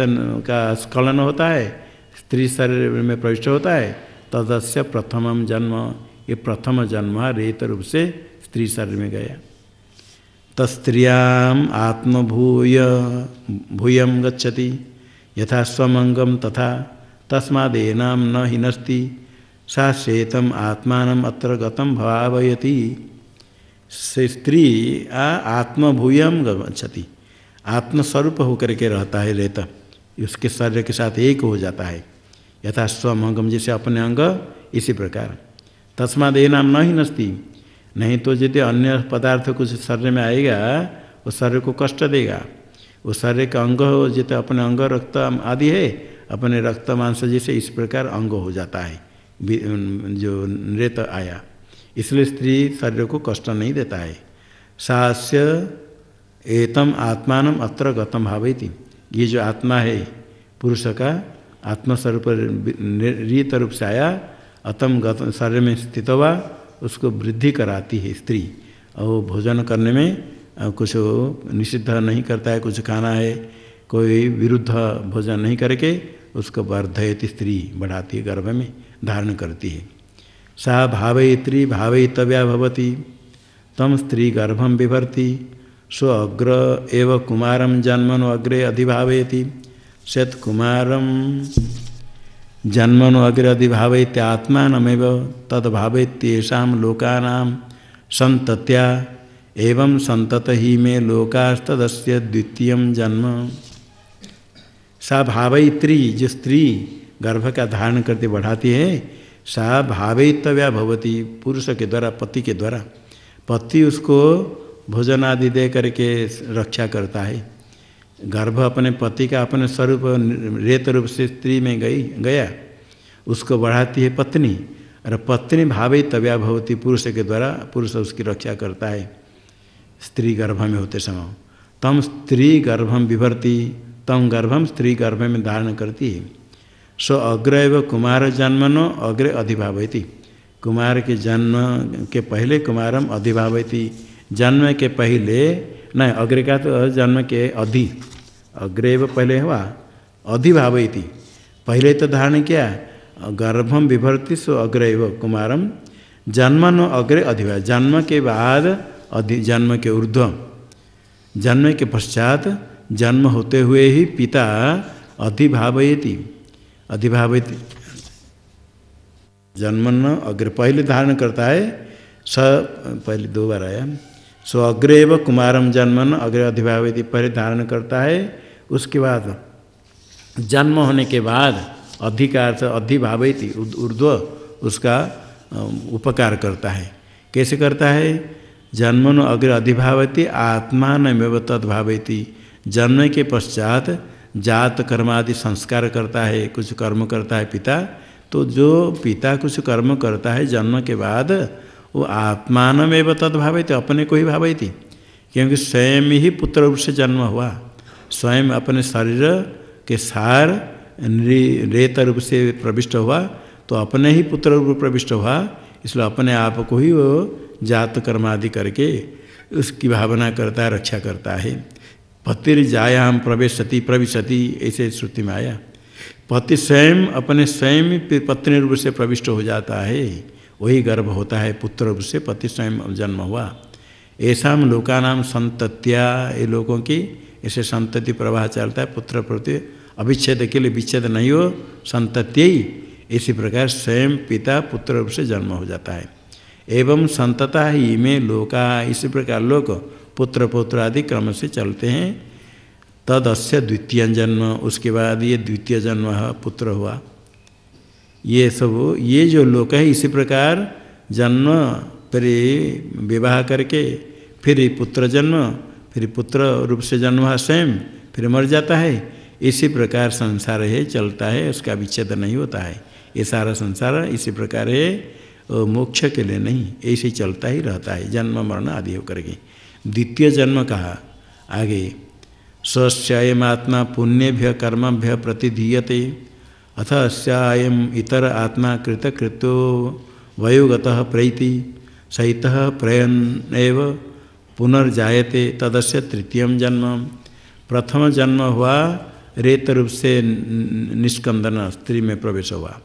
का स्खलन होता है, स्त्री शरीर में प्रविष्ट होता है, तदस्य प्रथमम जन्म, ये प्रथम जन्म रेत रूप से स्त्री शरीर में गया। तस्त्रियाम आत्मभूय भूयम गच्छति यथा स्वमंगम तथा तस्मादेनाम न हिनस्ति सा श्वेतम आत्मानम अत्र गतम भावयति। से स्त्री आत्मभूयम गच्छति, आत्मस्वरूप होकर के रहता है रेत, उसके शरीर के साथ एक हो जाता है। यथा स्वमंगम, जैसे अपने अंग इसी प्रकार। तस्मादेनाम न हिनस्ति, नहीं तो यदि अन्य पदार्थ कुछ शरीर में आएगा वो शरीर को कष्ट देगा। वो शरीर का अंग हो, जितने अपने अंग रक्त आदि है, अपने रक्त मांस जैसे इस प्रकार अंग हो जाता है जो रेत आया, इसलिए स्त्री शरीर को कष्ट नहीं देता है। सास्य एतम आत्मानम अत्र गतम भावयति, ये जो आत्मा है पुरुष का आत्मस्वरूप रीत रूप से आया, अतम गतम शरीर में स्थित हुआ, उसको वृद्धि कराती है स्त्री। और भोजन करने में कुछ निषिद्ध नहीं करता है, कुछ खाना है कोई विरुद्ध भोजन नहीं करके उसको वर्धयति, स्त्री बढ़ाती है, गर्भ में धारण करती है। सा भावयित्री भावयितव्या भवति तम स्त्री गर्भम बिभर्ति स्व अग्र एव कुमारम जन्मनो अग्रे अधिभावयति सत कुमारम जन्मनो अग्रे अधिभावयति आत्मानमेव तद्भावयत्येषां लोकानां संतत्या एवं संतत ही में लोकास्तदस्य द्वितीयं जन्म। सा भावयित्री, जो स्त्री गर्भ का धारण करके बढ़ाती है, सा भावयितव्या भवति, पुरुष के द्वारा, पति के द्वारा। पति उसको भोजन आदि दे करके रक्षा करता है। गर्भ अपने पति का अपने स्वरूप रेत रूप से स्त्री में गया, उसको बढ़ाती है पत्नी, और पत्नी भावयितव्या भवति, पुरुष के द्वारा पुरुष उसकी रक्षा करता है स्त्री गर्भ में होते समय। तम स्त्री गर्भम बिभर्ति, तम गर्भम स्त्री गर्भ में धारण करती है। सो अग्र एव कुमार जन्मनो अग्रे अधिभावयति, कुमार के जन्म के पहले कुमारम अधिभावयति, जन्म के पहले नहीं, अग्र का तो जन्म के अधि, अग्रे एव पहले हुआ, अधिभावयति पहले तो धारण किया, गर्भम बिभर्ति सो अग्रे एव कुमारम जन्मनो अग्रे अधिभाव, जन्म के बाद जन्म के ऊर्ध्व, जन्म के पश्चात जन्म होते हुए ही पिता अधिभावयति, अधिभावयति जन्मन अग्र, पहले धारण करता है, स पहले दो बार आया, सो अग्रे एव कुमारम जन्मन अग्रे अधिभावयति, पहले धारण करता है, उसके बाद जन्म होने के बाद अधिकार से अधिभावयति ऊर्ध्व उसका उपकार करता है। कैसे करता है? जन्मनो अग्र अधिभावयति आत्मानमेव तद्भावयति, जन्म के पश्चात जात कर्मादि संस्कार करता है, कुछ कर्म करता है पिता, तो जो पिता कुछ कर्म करता है जन्म के बाद वो आत्मानमेव तद्भावयति, अपने को ही भावयति, क्योंकि स्वयं ही पुत्र रूप से जन्म हुआ, स्वयं अपने शरीर के सार रेत रूप से प्रविष्ट हुआ, तो अपने ही पुत्र रूप प्रविष्ट हुआ, इसलिए अपने आप को ही वो जात कर्मादि करके उसकी भावना करता है, रक्षा करता है। पतिर्जायाम प्रवेशति प्रविशति, ऐसे श्रुति में आया, पति स्वयं अपने स्वयं पत्नी रूप से प्रविष्ट हो जाता है, वही गर्भ होता है, पुत्र रूप से पति स्वयं जन्म हुआ। ऐसा लोकानाम संतत्या, ये लोगों की ऐसे संतति प्रवाह चलता है, पुत्र प्रति अविच्छेद के लिए विच्छेद नहीं हो, संतति ही। इसी प्रकार स्वयं पिता पुत्र रूप से जन्म हो जाता है। एवं संतता ही में लोका, इसी प्रकार लोक पुत्र पुत्र आदि क्रम से चलते हैं। तदस्य द्वितीय जन्म, उसके बाद ये द्वितीय जन्म पुत्र हुआ। ये सब ये जो लोक है इसी प्रकार जन्म, फिर विवाह करके फिर पुत्र जन्म, फिर पुत्र रूप से जन्म हुआ स्वयं, फिर मर जाता है। इसी प्रकार संसार है, चलता है, उसका विच्छेद नहीं होता है। ये सारा संसार इसी प्रकार है, मोक्ष के लिए नहीं, ऐसे चलता ही रहता है, जन्म मरण आदि होकर के। द्वितीय जन्म कहा आगे, स्वस्यायम आत्मा पुण्यभ्य कर्मभ्य प्रतिधीयते अथ अस्यायम इतर आत्मा कृतकृत्यो वयोगतः प्रैति सहितः प्रयन एव पुनर्जायते तदस्य तृतीय जन्म। प्रथम जन्म हुआ रेत रूप से निष्कंदन, स्त्री में प्रवेश हुआ।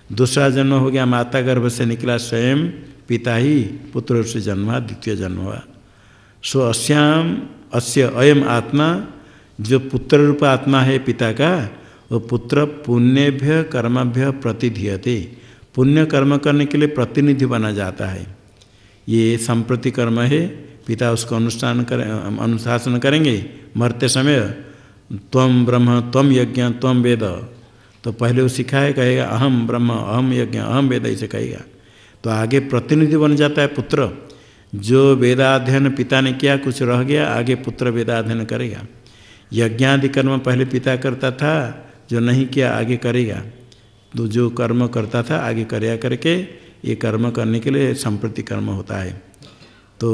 दूसरा जन्म हो गया माता गर्भ से निकला स्वयं पिता ही पुत्र रूप से जन्म हुआ, द्वितीय जन्म हुआ। सो अस्याम अस्य अयम आत्मा, जो पुत्र रूप आत्मा है पिता का, वो पुत्र पुण्यभ्य कर्मभ्य प्रतिधीयते, पुण्य कर्म करने के लिए प्रतिनिधि बना जाता है। ये संप्रति कर्म है, पिता उसको अनुशासन करेंगे मरते समय। त्वम ब्रह्म त्वम यज्ञ त्वम वेद, तो पहले वो सिखाए, कहेगा अहम ब्रह्म अहम यज्ञ अहम वेद, ऐसे कहेगा। तो आगे प्रतिनिधि बन जाता है पुत्र। जो वेदाध्ययन पिता ने किया, कुछ रह गया, आगे पुत्र वेदाध्ययन करेगा। यज्ञादि कर्म पहले पिता करता था, जो नहीं किया आगे करेगा। तो जो कर्म करता था आगे करेगा करके, ये कर्म करने के लिए संप्रति कर्म होता है। तो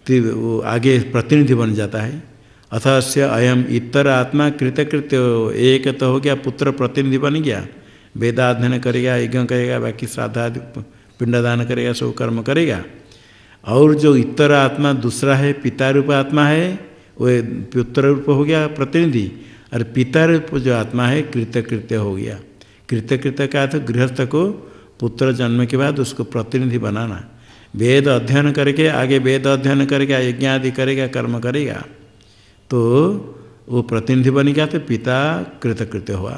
वो आगे प्रतिनिधि बन जाता है। अथस्य अयम इतर आत्मा कृतकृत्य, एक तो हो गया पुत्र प्रतिनिधि बन गया, वेदाध्ययन करेगा, यज्ञ करेगा, बाकी श्राद्धादि पिंडदान करेगा, सब कर्म करेगा। और जो इतर आत्मा दूसरा है पिता रूप आत्मा है, वो पुत्र रूप हो गया प्रतिनिधि। और पिता रूप जो आत्मा है कृतकृत्य हो गया। कृतकृत्य का तो गृहस्थ को पुत्र जन्म के बाद उसको प्रतिनिधि बनाना, वेद अध्ययन करके आगे वेद अध्ययन करेगा, यज्ञ आदि करेगा, कर्म करेगा, तो वो प्रतिनिधि बन गया, तो पिता कृतकृत्य हुआ।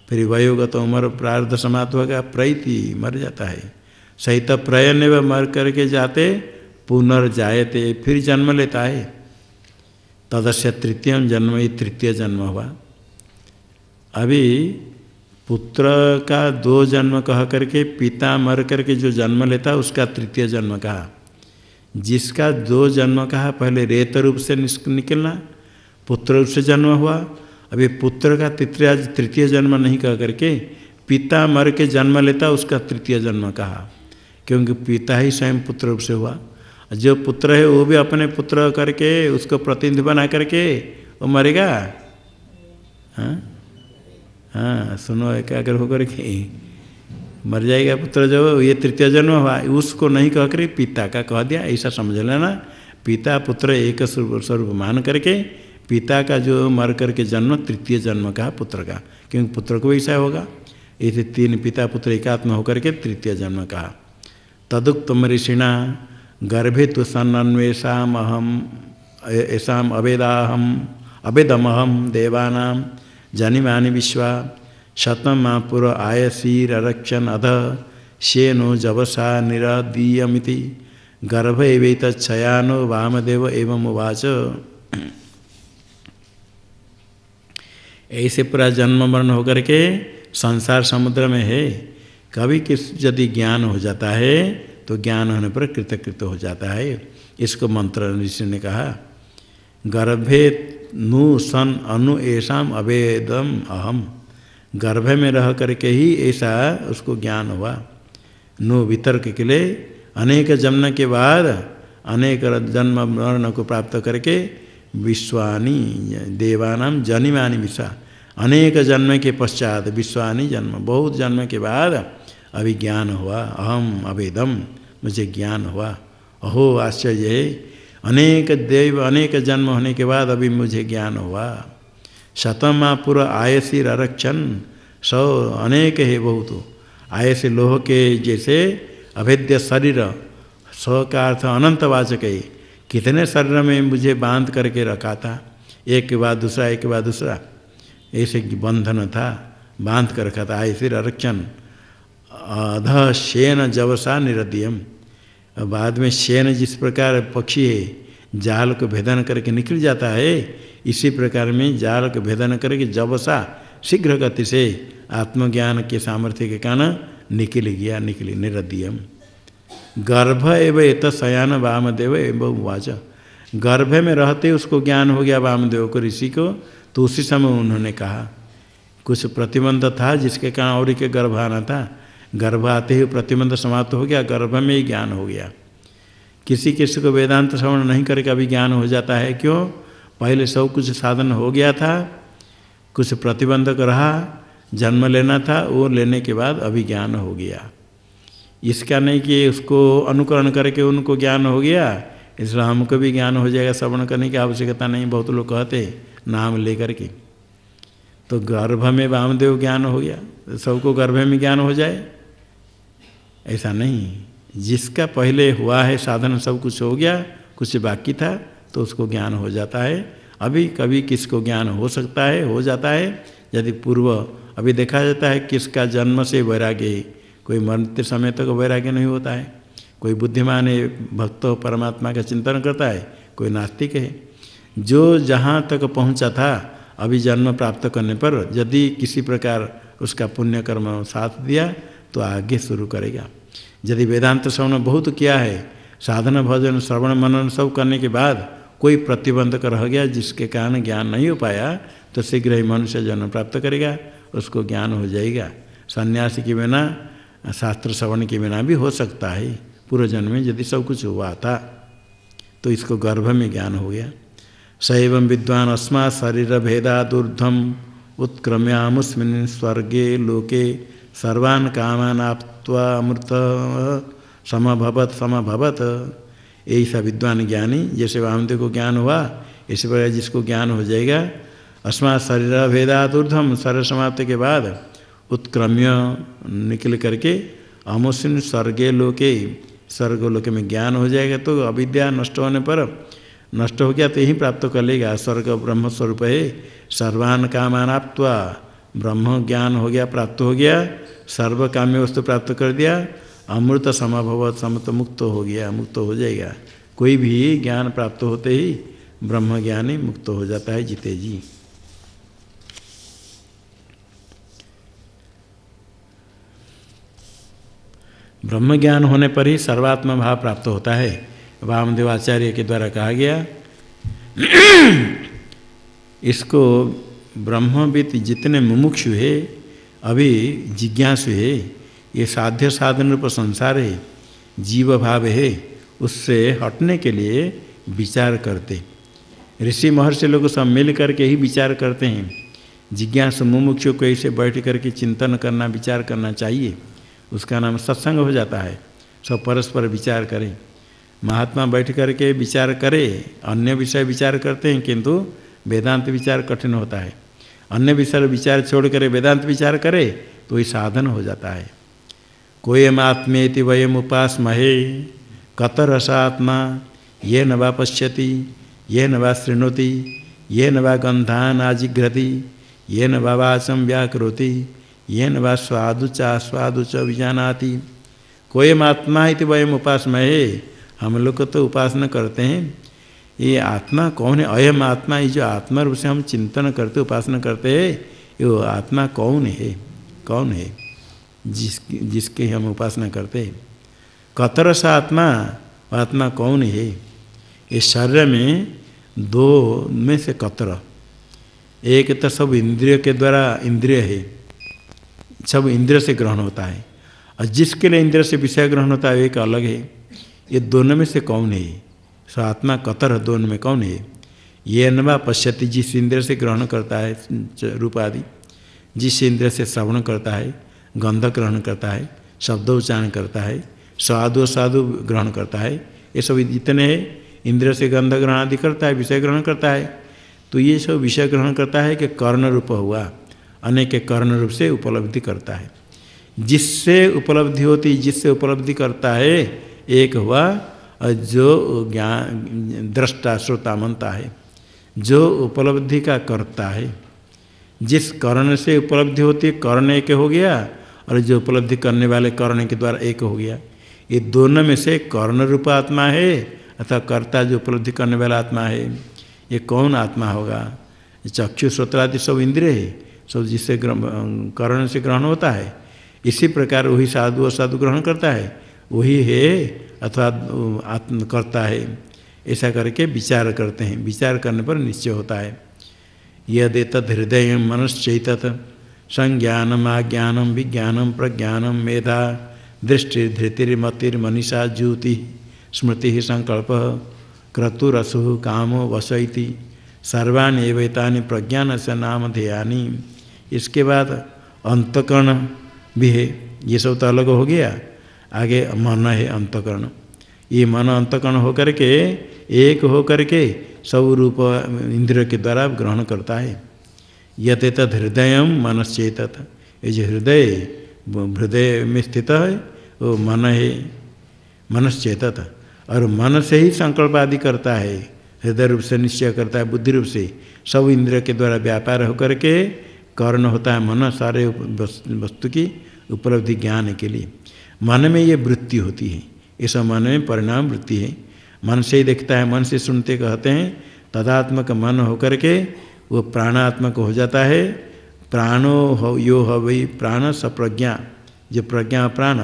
फिर वयोगत उम्र प्रारब्ध समाप्त होगा, प्रैति मर जाता है। सहित प्रयन व मर करके जाते पुनर्जायते, फिर जन्म लेता है। तदस्य तृतीय जन्म, ये तृतीय जन्म हुआ। अभी पुत्र का दो जन्म कह करके पिता मर करके जो जन्म लेता उसका तृतीय जन्म कहा। जिसका दो जन्म कहा, पहले रेत रूप से निकलना, पुत्र रूप से जन्म हुआ। अभी पुत्र का तृतीय जन्म नहीं कह करके पिता मर के जन्म लेता उसका तृतीय जन्म कहा, क्योंकि पिता ही स्वयं पुत्र रूप से हुआ। जो पुत्र है वो भी अपने पुत्र करके उसको प्रतिनिधि बना करके वो मरेगा। हाँ सुनो, एकाग्र होकर के मर जाएगा पुत्र। जो ये तृतीय जन्म हुआ उसको नहीं कह कर पिता का कह दिया, ऐसा समझ लेना। पिता पुत्र एक स्वरूप मान करके पिता का जो मर करके जन्म तृतीय जन्म कहा पुत्र का, क्योंकि पुत्र को ऐसा होगा। ऐसे तीन पिता पुत्र एकात्म होकर के तृतीय जन्म कहा। तदुक्तम ऋषिणा गर्भे तो सन्न्वेषाम अहम ऐसाम अवेदमहम देवानाम जनिमानि विश्वा शतम पुर आयसीरक्षण अध शेनो जवसा निरदीयमिति गर्भ एवैतच्छयानो वामदेव एवं उवाच। ऐसे पूरा जन्म मरण होकर के संसार समुद्र में है। कभी किस यदि ज्ञान हो जाता है तो ज्ञान होने पर कृतकृत्य हो जाता है। इसको मंत्र ऋषि ने कहा, गर्भे नु सन अनु ऐसाम अवेदम अहम, गर्भ में रह करके ही ऐसा उसको ज्ञान हुआ। नु वितर्क के लिए अनेक जन्म के बाद अनेक जन्म मरण को प्राप्त करके विश्वानि देवानाम जनिमानि विश्वा, अनेक जन्म के पश्चात विश्वानि जन्म, बहुत जन्म के बाद अभी ज्ञान हुआ। अहम अवेदम, मुझे ज्ञान हुआ। अहो आश्चर्य है, अनेक देव अनेक जन्म होने के बाद अभी मुझे ज्ञान हुआ। शतमा पुर आयसी रक्षण, 100 अनेक है बहुत। आयसी लोह के जैसे अभेद्य शरीर, 100 का अर्थ अनंतवाचक है। कितने शरीर में मुझे बांध करके रखा था, एक के बाद दूसरा, एक के बाद दूसरा, ऐसे बंधन था, बांध कर रखा था। ऐसे आरक्षण अध शेन जवसा निरदियम। बाद में शेन जिस प्रकार पक्षी है जाल को भेदन करके निकल जाता है, इसी प्रकार में जाल को भेदन करके जवसा शीघ्र गति से आत्मज्ञान के सामर्थ्य के कारण निकली निरदियम। गर्भ एवं एत शयान वामदेव एवं उवाच। गर्भ में रहते उसको ज्ञान हो गया वामदेव को, ऋषि को। तो उसी समय उन्होंने कहा, कुछ प्रतिबंध था जिसके कारण और के गर्भ आना था, गर्भ आते ही प्रतिबंध समाप्त हो गया, गर्भ में ही ज्ञान हो गया। किसी किसी को वेदांत श्रवण नहीं करके अभी ज्ञान हो जाता है, क्यों? पहले सब कुछ साधन हो गया था, कुछ प्रतिबंधक रहा, जन्म लेना था, वो लेने के बाद अभी ज्ञान हो गया। इसका नहीं कि उसको अनुकरण करके उनको ज्ञान हो गया, इसलिए हमको भी ज्ञान हो जाएगा, श्रवण करने की आवश्यकता नहीं। बहुत लोग कहते नाम लेकर के, तो गर्भ में वामदेव ज्ञान हो गया, तो सबको गर्भ में ज्ञान हो जाए, ऐसा नहीं। जिसका पहले हुआ है साधन, सब कुछ हो गया, कुछ बाकी था, तो उसको ज्ञान हो जाता है। अभी कभी किसको ज्ञान हो सकता है, हो जाता है, यदि पूर्व अभी देखा जाता है किसका जन्म से वैराग्य है, कोई मरते समय तक वैराग्य नहीं होता है। कोई बुद्धिमान है, भक्त परमात्मा का चिंतन करता है, कोई नास्तिक है। जो जहाँ तक पहुँचा था अभी जन्म प्राप्त करने पर, यदि किसी प्रकार उसका पुण्य कर्म साथ दिया तो आगे शुरू करेगा। यदि वेदांत श्रवण बहुत किया है, साधन भजन श्रवण मनन सब करने के बाद कोई प्रतिबंधक रह गया जिसके कारण ज्ञान नहीं हो पाया, तो शीघ्र ही मनुष्य जन्म प्राप्त करेगा, उसको ज्ञान हो जाएगा। सन्यासी के बिना, शास्त्र श्रवण के बिना भी हो सकता है। पूर्व जन्म में यदि सब कुछ हुआ था तो इसको गर्भ में ज्ञान हो गया। सैवं विद्वान अस्मात् शरीर भेदादूर्ध्वम उत्क्रम्यामुस्मिन् स्वर्गे लोके सर्वान् कामान् आप्त्वा अमृत समभवत। ऐसा विद्वान ज्ञानी, जैसे वामदेव को ज्ञान हुआ, इसी प्रकार जिसको ज्ञान हो जाएगा, अस्मात् शरीर भेदादूर्ध्वम, शरीर समाप्ति के बाद उत्क्रम्य निकल करके अमुस्मिन् स्वर्गे लोके, स्वर्ग लोक में ज्ञान हो जाएगा। तो अविद्या नष्ट होने पर, नष्ट हो गया तो यही प्राप्त कर लेगा। स्वर्ग ब्रह्म स्वरूप है, सर्वान् कामान् आप्त्वा, ब्रह्म ज्ञान हो गया, प्राप्त हो गया, सर्व काम्य वस्तु प्राप्त कर दिया, अमृत समभवत, समत मुक्त हो गया, मुक्त हो जाएगा। कोई भी ज्ञान प्राप्त होते ही ब्रह्म ज्ञानी मुक्त हो जाता है, जीते जी। ब्रह्म ज्ञान होने पर ही सर्वात्म भाव प्राप्त होता है। वामदेवाचार्य के द्वारा कहा गया, इसको ब्रह्मविद जितने मुमुक्षु है, अभी जिज्ञासु है, ये साध्य साधन रूप संसार है, जीव भाव है, उससे हटने के लिए विचार करते। ऋषि महर्षि लोग सब मिल करके ही विचार करते हैं। जिज्ञासु मुमुक्षु को ऐसे बैठ करके चिंतन करना, विचार करना चाहिए, उसका नाम सत्संग हो जाता है। सब परस्पर विचार करें। महात्मा बैठ करके विचार करे, अन्य विषय विचार करते हैं, किंतु वेदांत विचार कठिन होता है। अन्य विषय विचार छोड़ कर वेदांत विचार करे तो ये साधन हो जाता है। कोयम आत्मेति वयम उपासमहे कतरसात्मा ये न वा पश्यति, ये न वा शृणोति, ये न वा गंधान आजिघ्रति, ये न वा वाचं व्याकरोति, ये न वा स्वादु च विजानाति। कोयम आत्मा इति वयम उपासमहे, हम लोग तो उपासना करते हैं। ये आत्मा कौन है? अयम आत्मा, ये जो आत्मा रूप से हम चिंतन करते, उपासना करते हैं, ये आत्मा कौन है? कौन है जिसके हम उपासना करते हैं? कतरस आत्मा, आत्मा कौन है? इस शरीर में दो में से कतर, एक तो सब इंद्रिय के द्वारा, इंद्रिय है, सब इंद्रिय से ग्रहण होता है, और जिसके लिए इंद्रिय से विषय ग्रहण होता है एक अलग है। ये दोनों में से कौन है? सो आत्मा कतर, दोनों में कौन है? ये नवा पश्यति, जिस इंद्रिय से ग्रहण करता है रूप आदि, जिस इंद्रिय से श्रवण करता है, गंध ग्रहण करता है, शब्दोच्चारण करता है, स्वादु ग्रहण करता है, ये सब जितने इंद्रिय से गंध ग्रहण आदि करता है, विषय ग्रहण करता है। तो ये सब विषय ग्रहण करता है कि कर्ण रूप हुआ, अनेक कर्ण रूप से उपलब्धि करता है। जिससे उपलब्धि होती, जिससे उपलब्धि करता है एक हुआ, और जो ज्ञान दृष्टा श्रोता मनता है, जो उपलब्धि का कर्ता है, जिस कर्ण से उपलब्धि होती है कर्ण एक हो गया, और जो उपलब्धि करने वाले कर्ण के द्वारा एक हो गया। ये दोनों में से कर्ण रूप आत्मा है अथवा कर्ता जो उपलब्धि करने वाला आत्मा है, ये कौन आत्मा होगा? चक्षु श्रोत्रादि सब इंद्रिय है, सब जिससे कर्ण से ग्रहण होता है। इसी प्रकार वही साधु असाधु ग्रहण करता है, वही है अथवा आत्म करता है। ऐसा करके विचार करते हैं, विचार करने पर निश्चय होता है। यदेतद् हृदय मनश्चैतत् संज्ञानम आज्ञानम विज्ञानम प्रज्ञानम मेधा दृष्टि धृतिर्मतिर्मनीषा ज्योति स्मृति संकल्प क्रतुरसु कामो वश इति सर्वाणि एवैतानि प्रज्ञान से नाम ध्येयानि। इसके बाद अंतकरण भी है, ये सब तो अलग हो गया। आगे मन है अंतकरण, ये मन अंतकरण होकर के एक होकर के सब रूप इंद्रिय के द्वारा ग्रहण करता है। यतेतद् हृदय मनश्चेतत्, ये जो हृदय में स्थित है वो मन है, मनश्चेतत्, और मन से ही संकल्प आदि करता है, हृदय रूप से निश्चय करता है, बुद्धि रूप से सब इंद्रिय के द्वारा व्यापार होकर के कर्ण होता है मन, सारे वस्तु की उपलब्धि ज्ञान के लिए। मन में ये वृत्ति होती है, ये सब मन में परिणाम वृत्ति है। मन से ही देखता है, मन से सुनते कहते हैं, तदात्मक मन होकर के वो प्राणात्मक हो जाता है। प्राणो हो यो हो वही प्राण सप्रज्ञा, जो प्रज्ञा प्राण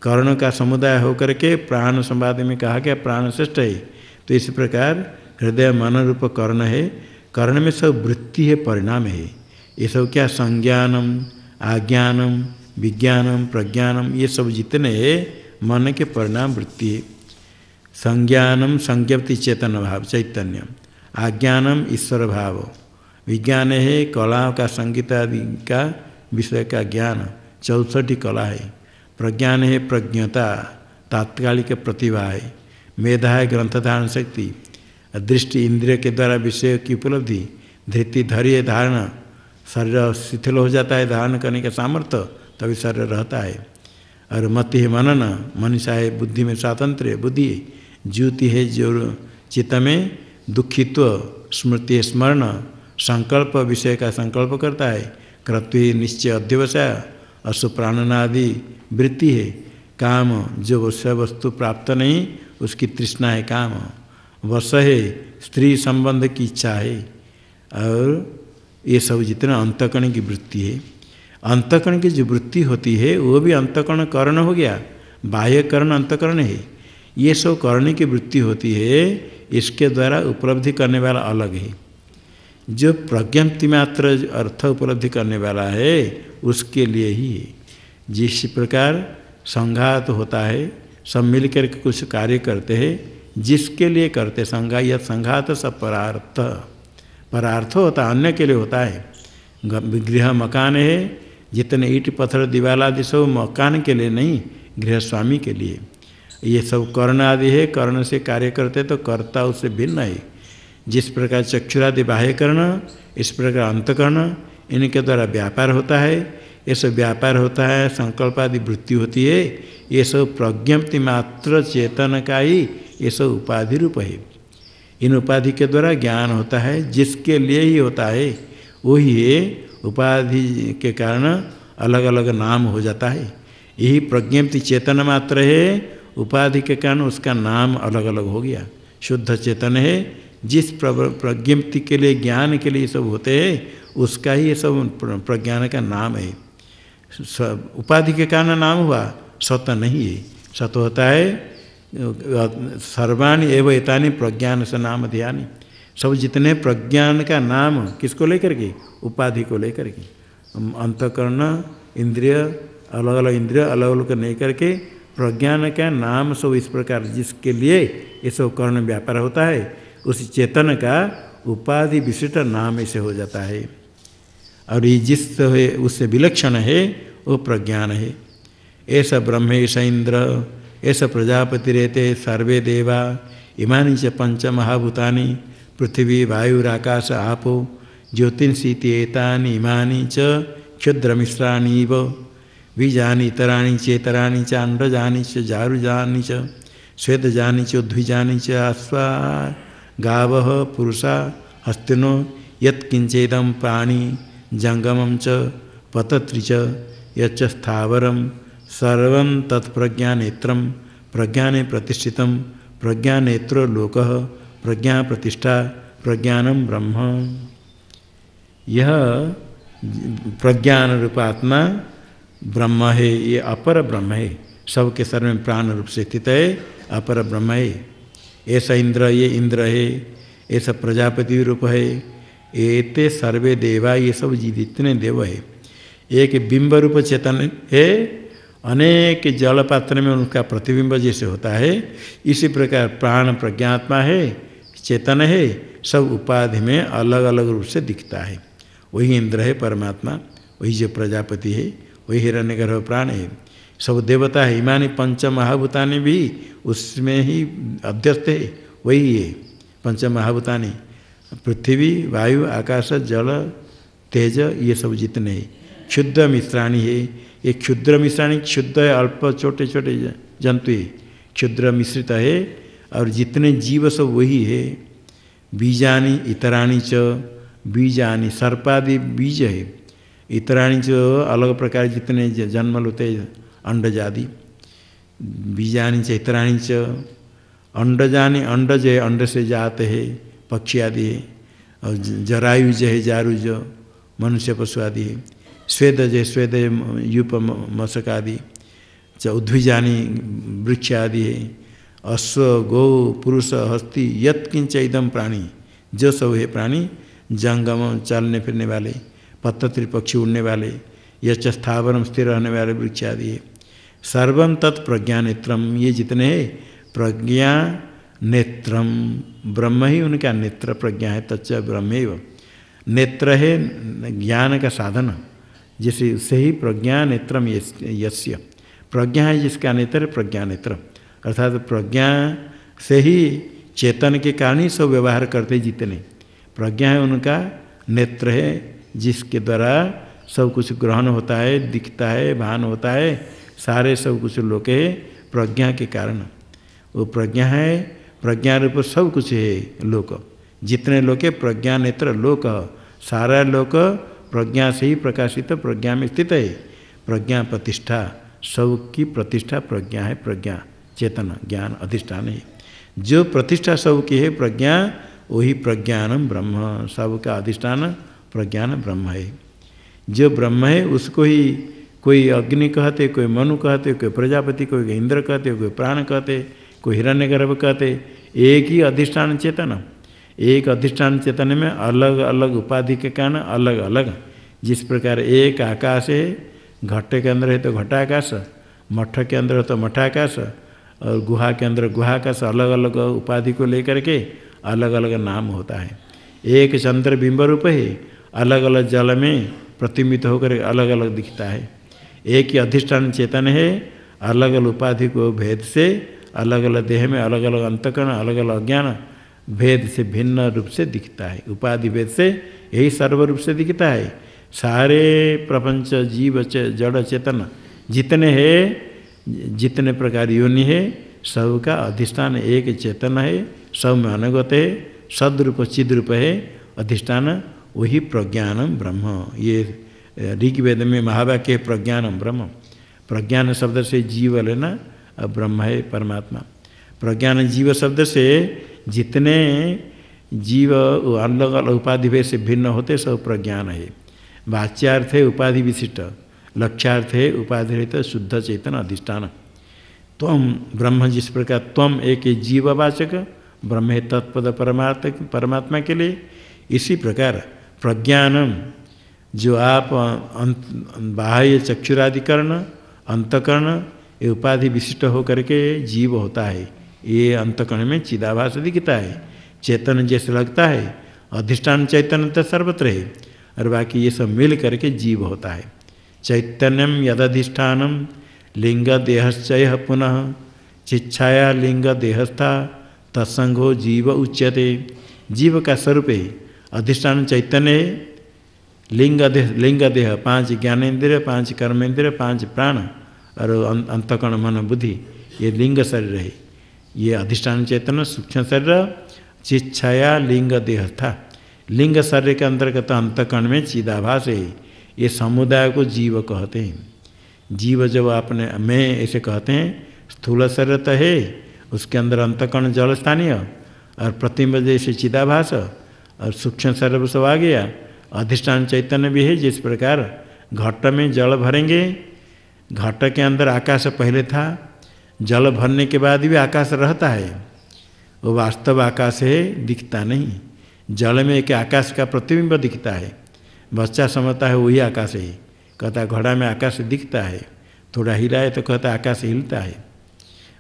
कर्ण का समुदाय होकर के प्राण संवाद में कहा गया प्राण श्रेष्ठ है। तो इस प्रकार हृदय मन रूप कर्ण है, कर्ण में सब वृत्ति है, परिणाम है। ये सब क्या? संज्ञानम आज्ञानम विज्ञानम प्रज्ञानम, ये सब जितने मन के परिणाम वृत्ति है। संज्ञानम संज्ञप्ति चेतन भाव चैतन्य, आज्ञानम ईश्वर भाव, विज्ञान है कला का संगीत आदि का विषय का ज्ञान, 64 कला है। प्रज्ञान है प्रज्ञता, तात्कालिक प्रतिभा है। मेधा है ग्रंथ धारण शक्ति, दृष्टि इंद्रिय के द्वारा विषय की उपलब्धि, धृति धैर्य धारण, शरीर शिथिल हो जाता है धारण करने का सामर्थ्य, तभी शरीर रहता है। और मति है मनन, मनीषा है बुद्धि में स्वातंत्र्य बुद्धि, ज्योति है जो चित्त में दुखित्व, स्मृति है स्मरण, संकल्प विषय का संकल्प करता है, कर्तव्य निश्चय अध्यवसाय, असुप्राणनादि वृत्ति है। काम जो विषय वस्तु प्राप्त नहीं उसकी तृष्णा है काम, वश है स्त्री संबंध की इच्छा है। और ये सब जितना अंतकरण की वृत्ति है, अंतकरण की जो वृत्ति होती है वो भी अंतकरण कर्ण हो गया, बाह्य कर्ण अंतकरण है। ये सब कर्ण की वृत्ति होती है, इसके द्वारा उपलब्धि करने वाला अलग है। जो प्रज्ञप्ति मात्र अर्थ उपलब्धि करने वाला है उसके लिए ही है। जिस प्रकार संघात होता है, सब मिल कर के कुछ कार्य करते हैं, जिसके लिए करते संघा या संघात सब परार्थ, परार्थ होता है अन्य के लिए होता है। गृह मकान है, जितने ईंट पत्थर दीवार आदि सब मकान के लिए नहीं, गृह स्वामी के लिए। ये सब कर्ण आदि है, कर्ण से कार्य करते तो कर्ता उससे भिन्न है। जिस प्रकार चक्षुरादि बाह्य कर्ण, इस प्रकार अंतकर्ण, इनके द्वारा व्यापार होता है। ये सब व्यापार होता है, संकल्प आदि वृत्ति होती है, ये सब प्रज्ञप्ति मात्र चेतन का ही ये सब उपाधि रूप है। इन उपाधि के द्वारा ज्ञान होता है, जिसके लिए ही होता है वही है। उपाधि के कारण अलग अलग नाम हो जाता है। यही प्रज्ञप्ति चेतन मात्र है, उपाधि के कारण उसका नाम अलग अलग हो गया। शुद्ध चेतन है, जिस प्रज्ञप्ति के लिए ज्ञान के लिए ये सब होते हैं उसका ही ये सब प्रज्ञान का नाम है। उपाधि के कारण नाम हुआ, सत नहीं है। सत होता है सर्वाणि एवं एतानि प्रज्ञान से नाम ध्यानि, सब जितने प्रज्ञान का नाम किसको लेकर के? उपाधि को लेकर के। अंतकरण इंद्रिय अलग अलग इंद्रिय अलग अलग नहीं करके प्रज्ञान का नाम सब इस प्रकार जिसके लिए ये सब कर्ण व्यापार होता है, उस चेतन का उपाधि विशिष्ट नाम ऐसे हो जाता है। और ये जिस है उससे विलक्षण है वो प्रज्ञान है। ऐसा ब्रह्म ऐसा इंद्र ऐसा प्रजापति रहते सर्वे देवा इमानि च पंच महाभूतानि पृथ्वी वायुराकाश आपो ज्योतिषीति एतानि इमानि च क्षुद्रमिश्राणीव बीजानि इतराणि चेतराणि च अंडजानि च जारुजानि च स्वेदजानि च उद्भिजानि च अश्वा गावः पुरुषा हस्तिनो यत्किंचेदं प्राणी जंगमं च पतत्रि च यच्च स्थावरं सर्वं तत्प्रज्ञानेत्रं प्रज्ञाने प्रतिष्ठितं प्रज्ञानेत्रो लोकः प्रज्ञा प्रतिष्ठा प्रज्ञानम ब्रह्म। यह प्रज्ञान रूप आत्मा ब्रह्म है, ये अपर ब्रह्म है, सबके सर्व में प्राण रूप से स्थित है, अपर ब्रह्म है। ऐसा इंद्र, ये इंद्र है, ऐसा प्रजापति रूप है, एते सर्वे देवा, ये सब जितने देव है। एक बिंब रूप चेतन है, अनेक जल पात्र में उनका प्रतिबिंब जैसे होता है, इसी प्रकार प्राण प्रज्ञात्मा है, चेतन है, सब उपाधि में अलग अलग रूप से दिखता है। वही इंद्र है परमात्मा, वही जो प्रजापति है, वही हिरण्यगर्भ प्राण है, सब देवता है। इमानी पंच महाभूतानि भी उसमें ही अध्यस्त है, वही है पंच महाभूतानि, पृथ्वी वायु आकाश जल तेज, ये सब जितने हैं। क्षुद्र मिश्राणी है, ये क्षुद्र मिश्राणी, क्षुद्र है अल्प छोटे छोटे जंतु है, क्षुद्र मिश्रित है, और जितने जीव सब वही है। बीजानि इतराणी च, बीजानि सर्पादि बीज है, इतराणी च अलग प्रकार जितने जन्म होते अंडज आदि, बीजानि च इतराणी च, अंडजानि अंडज है, अंड से जाते है पक्षी आदि है, और जरायुज है, जारुज मनुष्य पशु आदि है, स्वेदज है, स्वेद यूप मशक आदि, उद्भिजानि वृक्ष आदि है, अश्व गौ पुरुष हस्ती यत्किंच इदम प्राणी, जो सब है प्राणी, जंगम चलने फिरने वाले, पतत्री पक्षी उड़ने वाले, यच स्थावरम स्थिर रहने वाले वृक्ष आदि है। सर्वम तत्प्रज्ञा नेत्रम, ये जितने हैं प्रज्ञा नेत्रम, ब्रह्म ही उनका नेत्र प्रज्ञा है, तच्च ब्रह्मेव। नेत्र है ज्ञान का साधन, जैसे उससे ही प्रज्ञा नेत्रम यस्य, प्रज्ञा है जिसका नेत्र प्रज्ञा नेत्र, अर्थात प्रज्ञा से ही चेतन के कारण ही सब व्यवहार करते जितने, प्रज्ञा है उनका नेत्र है, जिसके द्वारा सब कुछ ग्रहण होता है, दिखता है, भान होता है, सारे सब कुछ लोक है प्रज्ञा के कारण। वो प्रज्ञा है, प्रज्ञा रूप सब कुछ है लोक, जितने लोक है प्रज्ञा नेत्र लोक, सारा लोक प्रज्ञा से ही प्रकाशित प्रज्ञा में स्थित है। प्रज्ञा प्रतिष्ठा, सबकी प्रतिष्ठा प्रज्ञा है, प्रज्ञा चेतन ज्ञान अधिष्ठान है, जो प्रतिष्ठा सबकी है प्रज्ञा, वही प्रज्ञानम ब्रह्म, सबका अधिष्ठान प्रज्ञान ब्रह्म है। जो ब्रह्म है उसको ही कोई अग्नि कहते, कोई मनु कहते, कोई प्रजापति, कोई इंद्र कहते, कोई प्राण कहते, कोई हिरण्यगर्भ कहते, एक ही अधिष्ठान चेतन, एक अधिष्ठान चेतन में अलग अलग उपाधि के कारण अलग अलग, जिस प्रकार एक आकाश है, घट के अंदर है तो घटाकाश, मठ के अंदर है तो मठाकाश, और गुहा के अंदर गुहाकाश, अलग अलग उपाधि को लेकर के अलग अलग नाम होता है। एक चंद्र बिंब रूप है, अलग अलग जल में प्रतिबिंबित होकर अलग अलग दिखता है। एक ही अधिष्ठान चेतन है, अलग अलग उपाधि को भेद से अलग अलग देह में अलग अलग अंतकरण, अलग अलग अज्ञान भेद से भिन्न रूप से दिखता है, उपाधि भेद से यही सर्व रूप से दिखता है। सारे प्रपंच जीव जड़ चेतन जितने हैं, जितने प्रकार योनि है, सबका अधिष्ठान एक चेतन है, सब में अनुगत है, सद्रूप चिद्रूप है अधिष्ठान, वही प्रज्ञानम ब्रह्म। ये ऋग्वेद में महावाक्य प्रज्ञानम ब्रह्म, प्रज्ञान शब्द से जीव लेना, अब ब्रह्म है परमात्मा। प्रज्ञान जीव शब्द से जितने जीव अलग अलग उपाधि भेद से भिन्न होते सब प्रज्ञान है। वाच्यार्थ है उपाधि विशिष्ट, लक्ष्यार्थ है उपाधि रहित शुद्ध चेतन अधिष्ठान। त्वम ब्रह्म, जिस प्रकार त्वम एक जीववाचक ब्रह्म है तत्पद परमात्मा के लिए, इसी प्रकार प्रज्ञानम जो आप बाह्य चक्षुरादिकरण अंतकरण ये उपाधि विशिष्ट होकर के जीव होता है, ये अंतकरण में चिदाभास दिखता है, चेतन जैसे लगता है, अधिष्ठान चैतन्य तो सर्वत्र है, और बाकी ये सब मिल करके जीव होता है। चैतन्यम यदधिष्ठानम लिंग देहश्चय पुनः चिच्छाया लिंग देहस्था तत्संगो जीव उच्यते। जीव का स्वरूप है अधिष्ठान चैतन्य है, लिंग देह 5 ज्ञानेन्द्रिय, 5 कर्मेंद्रिय, 5 प्राण और अंतकरण मन बुद्धि, ये लिंग शरीर है, ये अधिष्ठान चैतन्य सूक्ष्म शरीर। चिच्छाया लिंग देह था, लिंग शरीर के अंतर्गत अंतकरण में चिदाभास है। ये समुदाय को जीव कहते हैं। जीव जब आपने मैं ऐसे कहते हैं, स्थूल शरीर तो है, उसके अंदर अंतकरण जल स्थानीय और प्रतिबिंब जैसे चिदाभास और सूक्ष्म शरीर सब आ गया। अधिष्ठान चैतन्य भी है। जिस प्रकार घट में जल भरेंगे, घट के अंदर आकाश पहले था, जल भरने के बाद भी आकाश रहता है, वो वास्तव आकाश है, दिखता नहीं। जल में एक आकाश का प्रतिबिंब दिखता है। बच्चा समझता है वही आकाश है, कहता है घड़ा में आकाश दिखता है, थोड़ा हिलाए तो कहता है आकाश हिलता है।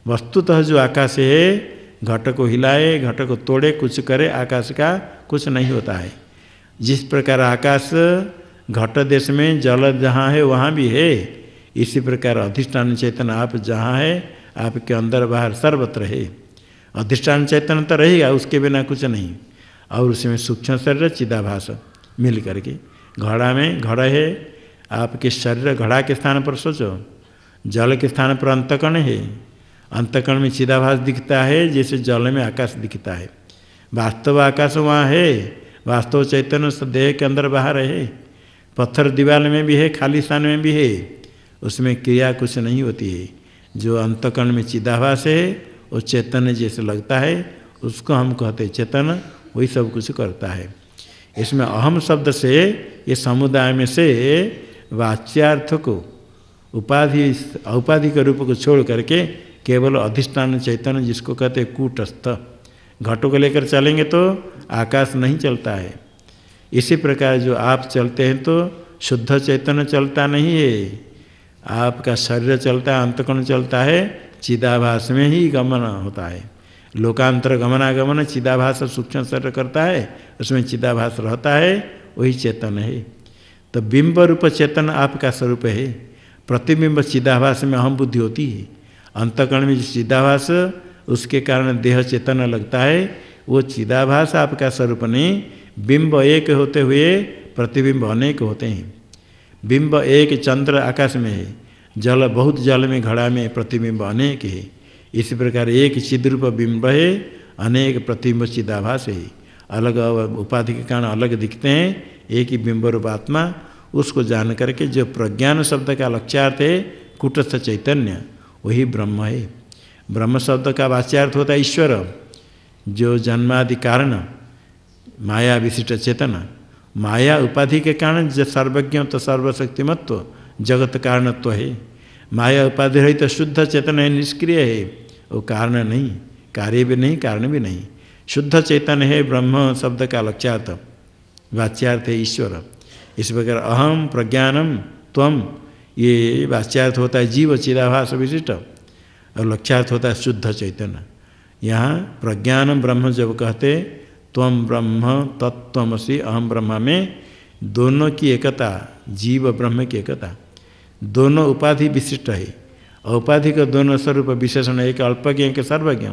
वस्तुतः जो आकाश है, घट को हिलाए, घट को तोड़े, कुछ करे, आकाश का कुछ नहीं होता है। जिस प्रकार आकाश घट देश में जल जहाँ है वहाँ भी है, इसी प्रकार अधिष्ठान चैतन्य आप जहाँ है, आपके अंदर बाहर सर्वत्र है। अधिष्ठान चैतन्य तो रहेगा, उसके बिना कुछ नहीं। और उसमें सूक्ष्म शरीर चिदाभास मिल करके घड़ा में, घड़ा है आपके शरीर, घड़ा के स्थान पर सोचो, जल के स्थान पर अंतकर्ण है, अंतकर्ण में चिदाभास दिखता है जैसे जल में आकाश दिखता है। वास्तव आकाश वहाँ है, वास्तव चैतन्य देह के अंदर बाहर है। पत्थर दीवार में भी है, खाली स्थान में भी है, उसमें क्रिया कुछ नहीं होती है। जो अंतकर्ण में चिदाभास है वो चैतन्य जैसे लगता है, उसको हम कहते हैं चैतन्य, वही सब कुछ करता है। इसमें अहम शब्द से ये समुदाय में से वाच्यार्थ को उपाधि औपाधिक रूप को छोड़ करके केवल अधिष्ठान चैतन्य जिसको कहते हैं कूटस्थ, घटों को लेकर चलेंगे तो आकाश नहीं चलता है। इसी प्रकार जो आप चलते हैं तो शुद्ध चैतन्य चलता नहीं है, आपका शरीर चलता है, अंतकर्ण चलता है, चिदाभास में ही गमन होता है। लोकांतर गमनागमन चिदाभास सूक्ष्म शरीर करता है, उसमें चिदाभास रहता है, वही चेतन है। तो बिंब रूप चेतन आपका स्वरूप है। प्रतिबिंब चिदाभास में अहम बुद्धि होती है। अंतकर्ण में जो चिदाभास, उसके कारण देह चेतन लगता है, वो चिदाभास आपका स्वरूप नहीं। बिंब एक होते हुए प्रतिबिंब अनेक होते हैं। बिंब एक चंद्र आकाश में है, जल बहुत जल में घड़ा में प्रतिबिंब अनेक है। इसी प्रकार एक चिद्रूप बिंब है, अनेक प्रतिबिंब चिदाभास है। अलग उपाधि के कारण अलग दिखते हैं, एक ही बिंब रूप आत्मा। उसको जान करके जो प्रज्ञान शब्द का लक्ष्यार्थ है कूटस्थ चैतन्य, वही ब्रह्म है। ब्रह्म शब्द का वाच्यार्थ होता है ईश्वर, जो जन्मादि कारण माया विशिष्ट चेतन। माया उपाधि के कारण जो सर्वज्ञ तो सर्वशक्तिमत्व जगत कारणत्व है। माया उपाधि रही तो शुद्ध चेतन है, निष्क्रिय है, वो कारण नहीं, कार्य भी नहीं, कारण भी नहीं। शुद्ध चेतन है ब्रह्म शब्द का लक्ष्यार्थ, वाच्यार्थ है ईश्वर। इस प्रकार अहम प्रज्ञानम त्वम, ये वाच्यार्थ होता है जीव चिदाभास विशिष्ट, और लक्ष्यार्थ होता है शुद्ध चैतन्य। यहाँ प्रज्ञानम ब्रह्म जब कहते त्वम ब्रह्म तत्त्वमसि अहम ब्रह्म में दोनों की एकता, जीव ब्रह्म की एकता, दोनों उपाधि विशिष्ट है। औपाधि का दोनों स्वरूप विशेषण, एक अल्पज्ञ एक सर्वज्ञ,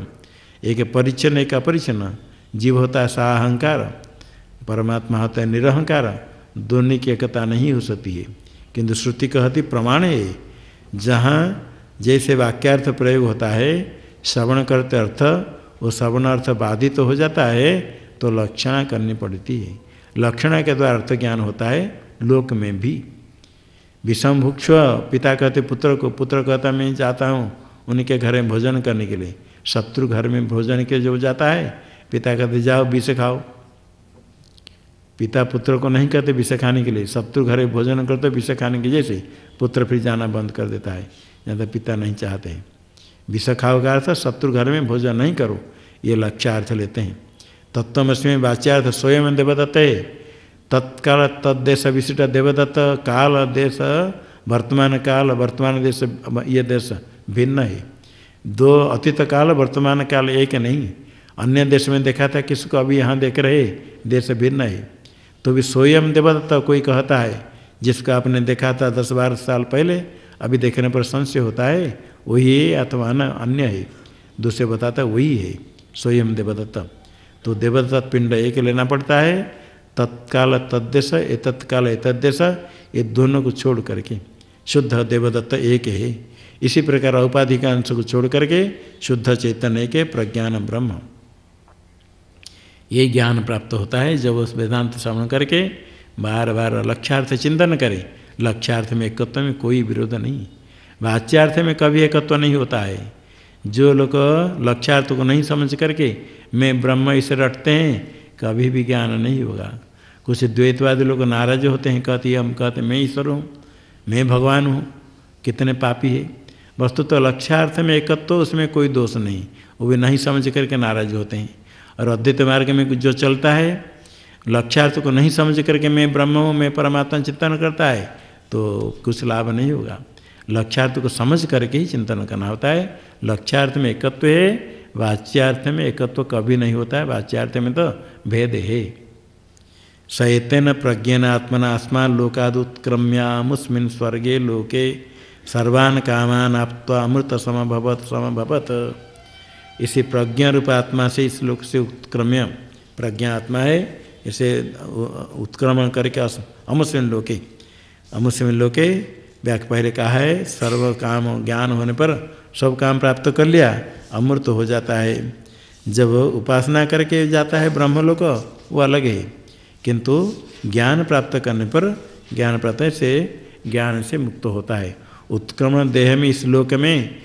एक परिच्छन एक अपरिच्छन। जीव होता है साहंकार, परमात्मा होता है निरहंकार, दोनों की एकता नहीं हो सकती है। किंतु श्रुति कहती प्रमाण है, जहाँ जैसे वाक्यार्थ प्रयोग होता है, श्रवण करते अर्थ, वो श्रवण अर्थ बाधित तो हो जाता है, तो लक्षणा करनी पड़ती है। लक्षणा के द्वारा अर्थ ज्ञान होता है लोक में भी। विषम भुक्ष, पिता कहते पुत्र को, पुत्र कहता मैं जाता हूँ उनके घर में भोजन करने के लिए। शत्रु घर में भोजन के जो जाता है, पिता कहते जाओ विष खाओ। पिता पुत्र को नहीं कहते विष खाने के लिए, शत्रु घर में भोजन करते विष खाने के जैसे पुत्र फिर जाना बंद कर देता है, ज़्यादा पिता नहीं चाहते हैं। विष खाओ का अर्थ शत्रु घर में भोजन नहीं करो, ये लक्ष्यार्थ लेते हैं। तत्त्वमस्मि वाच्यार्थ स्वयं देवदत्त है। तत्काल तद्देश विशिष्ट देवदत्त, काल देश वर्तमान काल, वर्तमान देश ये देश भिन्न है। दो अतीत काल वर्तमान काल एक नहीं। अन्य देश में देखा था किसको, अभी यहाँ देख रहे देश भिन्न है। तो भी स्वयं देवदत्त कोई कहता है, जिसको आपने देखा था 10-12 साल पहले, अभी देखने पर संशय होता है वही है अथवा अन्य है, दूसरे बताता है वही है स्वयं देवदत्त। तो देवदत्त पिंड एक लेना पड़ता है। तत्काल तद्देश, तत्काल एतद्देश, ये दोनों को छोड़ करके शुद्ध देवदत्त एक है। इसी प्रकार औपाधिक अंश को छोड़ करके शुद्ध चैतन्य के प्रज्ञान ब्रह्म, ये ज्ञान प्राप्त होता है जब उस वेदांत श्रवण करके बार बार लक्ष्यार्थ चिंतन करे। लक्ष्यार्थ में एकत्व में कोई विरोध नहीं, वाच्यार्थ में कभी एकत्व नहीं होता है। जो लोग लक्ष्यार्थ को नहीं समझ करके मैं ब्रह्म इसे रटते हैं, कभी भी ज्ञान नहीं होगा। कुछ द्वैतवादी लोग नाराज होते हैं, कहते हम कहते मैं ईश्वर हूँ, मैं भगवान हूँ, कितने पापी है। वस्तु तो लक्ष्यार्थ में एकत्व, उसमें कोई दोष नहीं, वो भी नहीं समझ करके नाराज होते हैं। और अद्वैत मार्ग में जो चलता है लक्ष्यार्थ को नहीं समझ करके मैं ब्रह्म हूँ, मैं परमात्मा चिंतन करता है, तो कुछ लाभ नहीं होगा। लक्ष्यार्थ को समझ करके ही चिंतन करना होता है। लक्ष्यार्थ में एकत्व है, वाच्यार्थ में एकत्व कभी नहीं होता है। वाच्यार्थ में तो भेद है। सयतेन प्रज्ञेन आत्मना अस्मान् लोकाद् उत्क्रम्यामुस्मिन् स्वर्गे लोके सर्वान् कामान् आप्त्वा अमृत समभवत्। इसी प्रज्ञा रूप आत्मा से इस लोक से उत्क्रम्य, प्रज्ञा आत्मा है, इसे उत्क्रमण करके अमुस्मिन् लोके, अमुस्मिन् लोके व्याख्या पहले कहा है, सर्व काम ज्ञान होने पर सब काम प्राप्त कर लिया, अमृत हो जाता है। जब उपासना करके जाता है ब्रह्मलोक वो अलग है, किंतु ज्ञान प्राप्त करने पर ज्ञान प्राप्त से ज्ञान से मुक्त होता है। उत्क्रमण देह में इस लोक में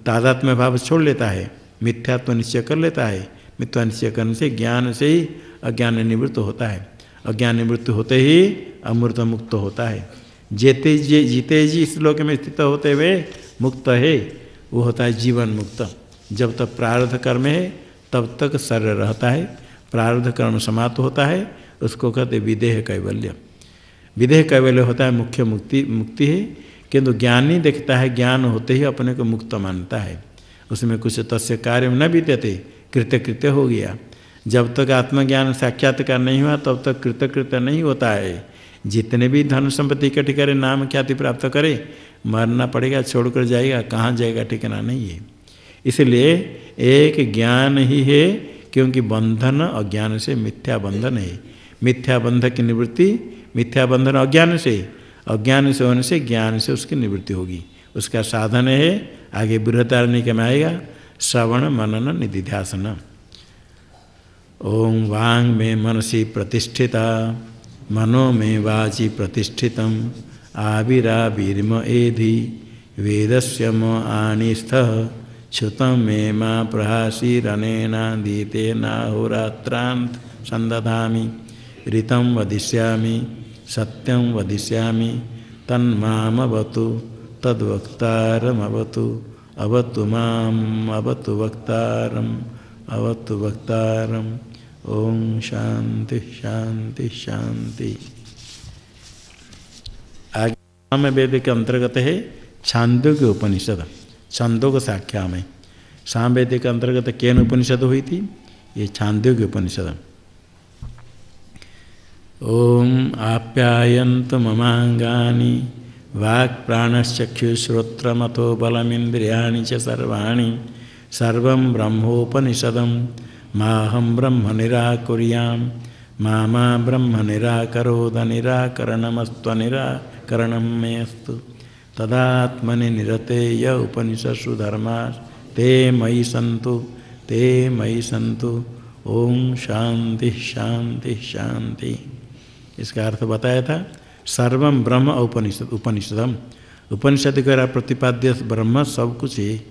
तादात्म्य भाव छोड़ लेता है, मिथ्यात्व निश्चय कर लेता है। मिथ्या निश्चय करने से ज्ञान से ही अज्ञान निवृत्त होता है। अज्ञान निवृत्त होते ही अमृत मुक्त होता है। जीते जी इस लोक में स्थित होते हुए मुक्त है, वो होता है जीवन मुक्त। जब तक प्रारब्ध कर्म है तब तक शरीर रहता है, प्रारब्ध कर्म समाप्त होता है, उसको कहते विदेह कैवल्य। विदेह कैवल्य होता है मुख्य मुक्ति है, किंतु ज्ञानी देखता है ज्ञान होते ही अपने को मुक्त मानता है, उसमें कुछ तस्य कार्य न बीतते, कृत्य हो गया। जब तक आत्मज्ञान साक्षात्कार नहीं हुआ तब तक कृत्य नहीं होता है। जितने भी धन संपत्ति इकट्ठी करे, नाम ख्याति प्राप्त करे, मरना पड़ेगा, छोड़कर जाएगा, कहाँ जाएगा ठिकाना नहीं है। इसलिए एक ज्ञान ही है, क्योंकि बंधन अज्ञान से मिथ्या बंधन है। मिथ्या बंधन की निवृत्ति, मिथ्या बंधन अज्ञान से होने से ज्ञान से उसकी निवृत्ति होगी। उसका साधन है आगे बृहदारण्यक में आएगा, श्रवण मनन निधिध्यासन। ओम वांग में मनसी प्रतिष्ठिता, मनो में वाचि प्रतिष्ठितम, आविराविर्म एधि वेदस्य म आनिस्थः, श्रुतं मे मा प्रहासीरनेनादीतेनाहोरात्रान्त संदधामि, ऋतं वदिष्यामि सत्यं वदिष्यामि, तन्मामवतु तद्वक्तारमवतु, अवतु माम् अवतु वक्तारम् अवतु वक्तारम्। ओम शांति शांति शांति। आगे में वेद के अंतर्गत है छांदोग्य उपनिषद, छंदोग साख्या में। सामवेद के अंतर्गत केन उपनिषद हुई थी, ये छांदोग्य उपनिषद। ओम आप्यायन्तु ममांगानि वाक् प्राणश्चक्षुश्रोत्रमथो बलमिन्द्रियाणि च सर्वाणि, सर्वं ब्रह्मोपनिषदम् माहं ब्रह्म निराकुर्यां, मा ब्रह्म निराकरोद निराकरणमस्त्वनिराकरणं मे अस्तु। तदात्मनि निरते य उपनिषत्सु धर्मा ते मयि सन्तु। ओम शांति शांति शांति। इसका अर्थ बताया था, सर्वं ब्रह्म उपनिषदम, उपनिषद द्वारा प्रतिपाद्य ब्रह्म सब कुछ है।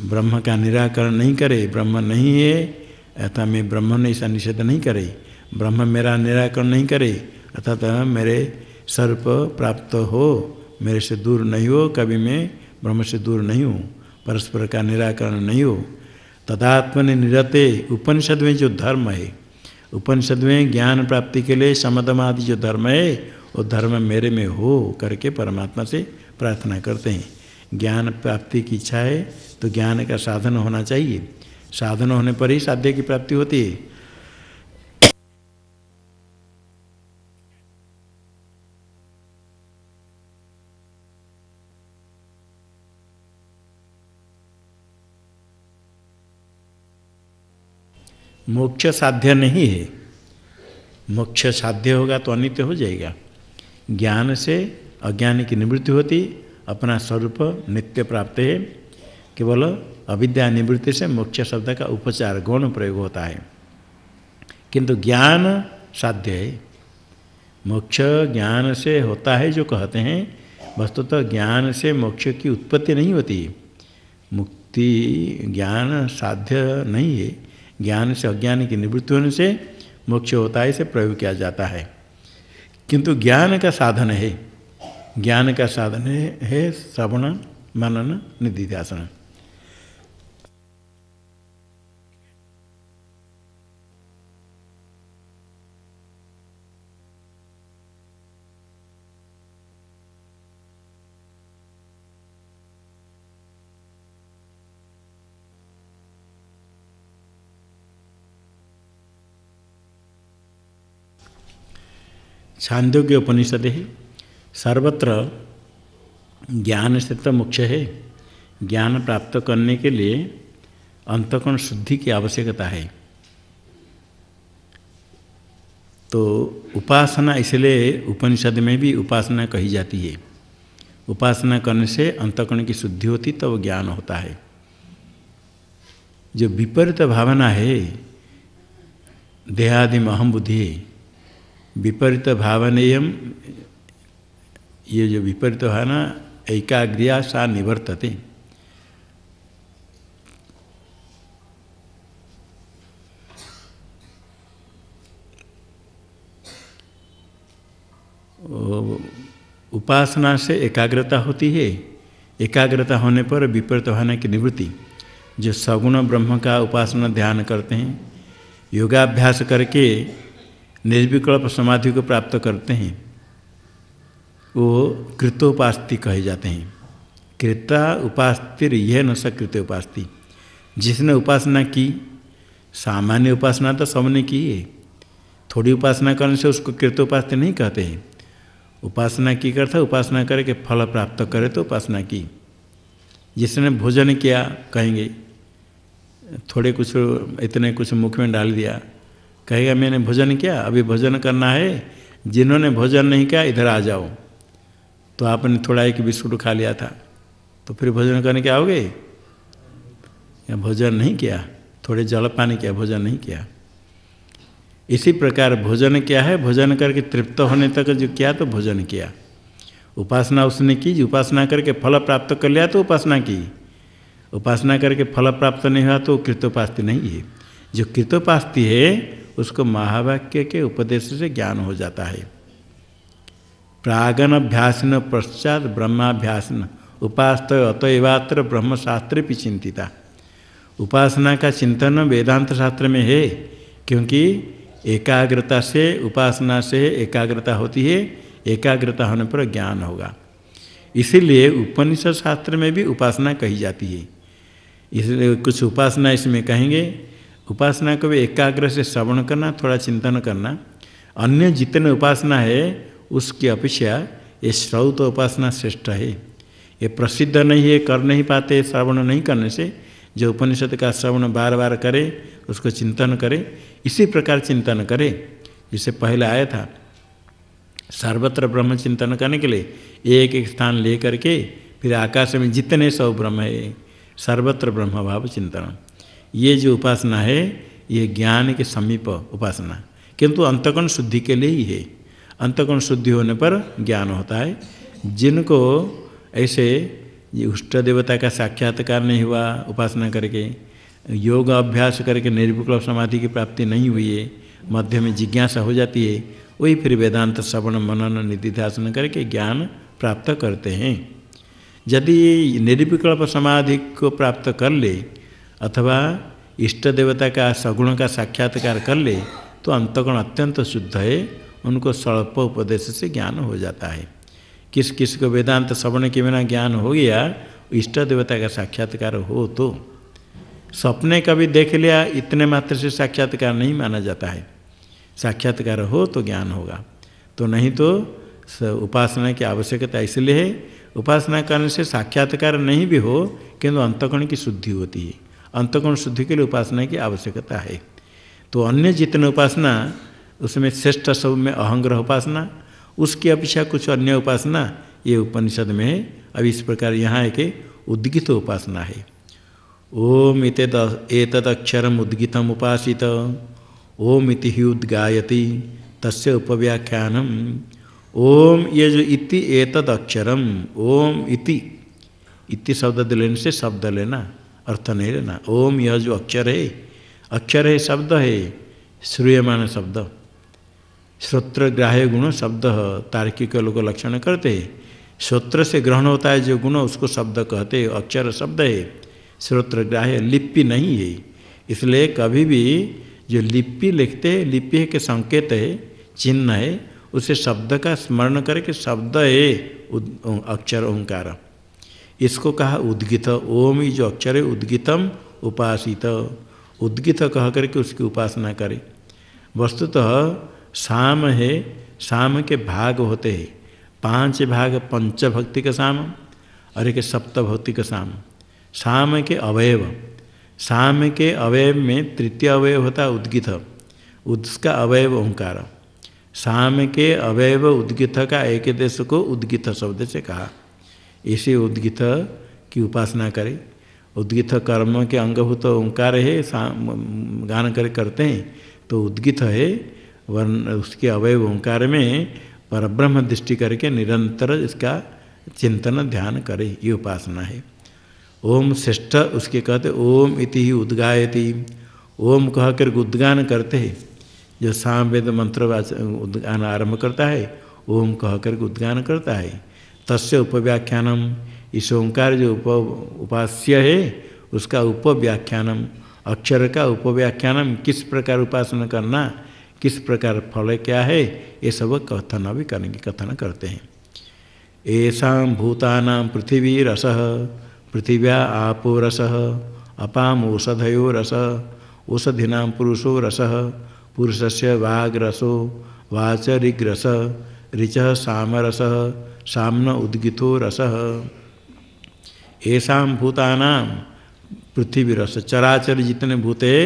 ब्रह्म का निराकरण नहीं करे, ब्रह्म नहीं है अर्थात मैं ब्रह्म ने ऐसा निषेध नहीं करे, ब्रह्म मेरा निराकरण नहीं करे अर्थात मेरे स्वरूप प्राप्त हो, मेरे से दूर नहीं हो, कभी मैं ब्रह्म से दूर नहीं हूँ, परस्पर का निराकरण नहीं हो। तदात्मनि निरते, उपनिषद में जो धर्म है, उपनिषद में ज्ञान प्राप्ति के लिए समदमादि जो धर्म है वो धर्म मेरे में हो करके परमात्मा से प्रार्थना करते हैं। ज्ञान प्राप्ति की इच्छा है तो ज्ञान का साधन होना चाहिए, साधन होने पर ही साध्य की प्राप्ति होती है। मोक्ष साध्य नहीं है, मोक्ष साध्य होगा तो अनित्य हो जाएगा। ज्ञान से अज्ञान की निवृत्ति होती, अपना स्वरूप नित्य प्राप्त है। केवल अविद्या निवृत्ति से मोक्ष शब्द का उपचार गौण प्रयोग होता है। किंतु ज्ञान साध्य है। मोक्ष ज्ञान से होता है जो कहते हैं, वस्तुतः ज्ञान से मोक्ष की उत्पत्ति नहीं होती। मुक्ति ज्ञान साध्य नहीं है। ज्ञान से अज्ञान की निवृत्ति होने से मोक्ष होता है, इसे प्रयोग किया जाता है। किंतु ज्ञान का साधन है, ज्ञान का साधन है श्रवण मनन निधिध्यासन। छांदोग्य उपनिषद है, सर्वत्र ज्ञान से तो मोक्ष है। ज्ञान प्राप्त करने के लिए अंतःकरण शुद्धि की आवश्यकता है। तो उपासना, इसलिए उपनिषद में भी उपासना कही जाती है। उपासना करने से अंतःकरण की शुद्धि होती तो ज्ञान होता है। जो विपरीत भावना है, देहादि में अहम बुद्धि है, विपरीत भावनेयम, ये जो विपरीत भावना एकाग्र्या सा निवर्तते। उपासना से एकाग्रता होती है। एकाग्रता होने पर विपरीत भावना की निवृत्ति। जो सगुण ब्रह्म का उपासना ध्यान करते हैं, योगाभ्यास करके निर्विकल्प समाधि को प्राप्त करते हैं, वो कृतोपास्ति कहे जाते हैं। कृता उपास्तिर यह न सकृत उपास्ति। जिसने उपासना की, सामान्य उपासना तो सबने की है, थोड़ी उपासना करने से उसको कृतोपास्ति नहीं कहते हैं। उपासना की करता, उपासना करके फल प्राप्त करे तो उपासना की। जिसने भोजन किया, कहेंगे थोड़े कुछ इतने कुछ मुख में डाल दिया, कहेगा मैंने भोजन किया, अभी भोजन करना है। जिन्होंने भोजन नहीं किया इधर आ जाओ। तो आपने थोड़ा एक बिस्कुट खा लिया था, तो फिर भोजन करने के आओगे? या भोजन नहीं किया, थोड़े जल पानी किया, भोजन नहीं किया। इसी प्रकार भोजन क्या है, भोजन करके तृप्त होने तक जो किया तो भोजन किया। उपासना उसने की, उपासना करके फल प्राप्त कर लिया तो उपासना की। उपासना करके फल प्राप्त नहीं हुआ तो कृतोपास्ति नहीं है। जो कृतोपास्ति है उसको महावाक्य के उपदेश से ज्ञान हो जाता है। प्रागन अभ्यासन पश्चात ब्रह्माभ्यासन उपास्त अतएवात्र ब्रह्मशास्त्रे भी चिंतिता। उपासना का चिंतन वेदांत शास्त्र में है, क्योंकि एकाग्रता से, उपासना से एकाग्रता होती है। एकाग्रता होने पर ज्ञान होगा। इसीलिए उपनिषद शास्त्र में भी उपासना कही जाती है। इसलिए कुछ उपासना इसमें कहेंगे। उपासना को भी एकाग्र से श्रवण करना, थोड़ा चिंतन करना। अन्य जितने उपासना है उसकी अपेक्षा ये श्रौत उपासना श्रेष्ठ है। ये प्रसिद्ध नहीं है, कर नहीं पाते श्रवण नहीं करने से। जो उपनिषद का श्रवण बार बार करे, उसको चिंतन करे, इसी प्रकार चिंतन करे। जिसे पहले आया था, सर्वत्र ब्रह्म चिंतन करने के लिए एक एक स्थान ले करके फिर आकाश में जितने सब ब्रह्म है, सर्वत्र ब्रह्म भाव चिंतन। ये जो उपासना है ये ज्ञान के समीप उपासना, किंतु अंतःकरण शुद्धि के लिए ही है। अंतःकरण शुद्धि होने पर ज्ञान होता है। जिनको ऐसे ये उष्ट देवता का साक्षात्कार नहीं हुआ, उपासना करके योग अभ्यास करके निर्विकल्प समाधि की प्राप्ति नहीं हुई है, मध्य में जिज्ञासा हो जाती है, वही फिर वेदांत श्रवण मनन निधिध्यासन करके ज्ञान प्राप्त करते हैं। यदि निर्विकल्प समाधि को प्राप्त कर ले अथवा इष्ट देवता का सगुण का साक्षात्कार कर ले तो अंतःकरण अत्यंत शुद्ध है। उनको स्वल्प उपदेश से ज्ञान हो जाता है। किस किस को वेदांत श्रवण के बिना ज्ञान हो गया, इष्ट देवता का साक्षात्कार हो तो। सपने कभी देख लिया, इतने मात्र से साक्षात्कार नहीं माना जाता है। साक्षात्कार हो तो ज्ञान होगा, तो नहीं तो उपासना की आवश्यकता इसलिए है। उपासना करने से साक्षात्कार नहीं भी हो किंतु अंतःकरण की शुद्धि होती है। अंतःकरण शुद्धि के लिए उपासना की आवश्यकता है। तो अन्य जितने उपासना उसमें श्रेष्ठ सब में अहंग्रह उपासना, उसकी अपेक्षा कुछ अन्य उपासना ये उपनिषद में है। अब इस प्रकार यहाँ एक उद्गित उपासना है। ओम एतदक्षरम उद्गितम उपासित ओम इति ही उद्गायति तस्य उपव्याख्यानम। ओम ये जो इति एतद अक्षरम, ओम इति शब्द लेने से शब्द लेना, अर्थ नहीं लेना। ओम यह जो अक्षर है शब्द है, श्रूयमान शब्द, श्रोत्रग्राह्य गुण शब्द तार्किक लोग लक्षण करते हैं। श्रोत्र से ग्रहण होता है जो गुण उसको शब्द कहते हैं, अक्षर शब्द है, श्रोत्रग्राह्य लिपि नहीं है। इसलिए कभी भी जो लिपि लिखते हैं, लिपि के संकेत है, चिन्ह है, उसे शब्द का स्मरण करके शब्द है अक्षर ओंकार, इसको कहा उद्गित। ओम ही जो अक्षर है उद्गितम उपासित, उद्गित कह करके उसकी उपासना करे। वस्तुतः साम है, साम के भाग होते हैं 5 भाग, पंचभक्ति का साम और एक सप्तभक्ति का साम। साम के अवयव, साम के अवयव में तृतीय अवयव होता है उद्गित, उसका अवयव ओंकार। साम के अवयव उद्गित का एक देश को उद्गित शब्द से कहा। इसे उद्गित की उपासना करे। उद्गित कर्म के अंगभूत ओंकार है, गान करते हैं तो उद्गित है, वर्ण उसके अवयव ओंकार में परब्रह्म दृष्टि करके निरंतर इसका चिंतन ध्यान करे, ये उपासना है। ओम श्रेष्ठ उसके कहते ओम इति ही उद्गायति, ओम कह कर उद्गान करते हैं। जो सामवेद मंत्र उद्गान आरंभ करता है, ओम कह कर उद्गान करता है। तस्य उपव्याख्यानम, इस ओंकार जो उपास्य है उसका उपव्याख्यानम, अक्षर का उपव्याख्यानम, किस प्रकार उपासना करना, किस प्रकार फल क्या है, ये सब कथन भी करेंगे, कथन करते हैं। येषां भूतानां पृथिवी रसः, पृथिव्या आपो रसः, अपाम ओषधयो रसः, ओषधीनां पुरुषो रसः, पुरुषस्य वाग् रसो, वाच ऋग्रसः, ऋचः सामरसः, साम्न उद्गितो रसः। येषां भूतानां पृथ्वी रस, चराचर जितने भूत है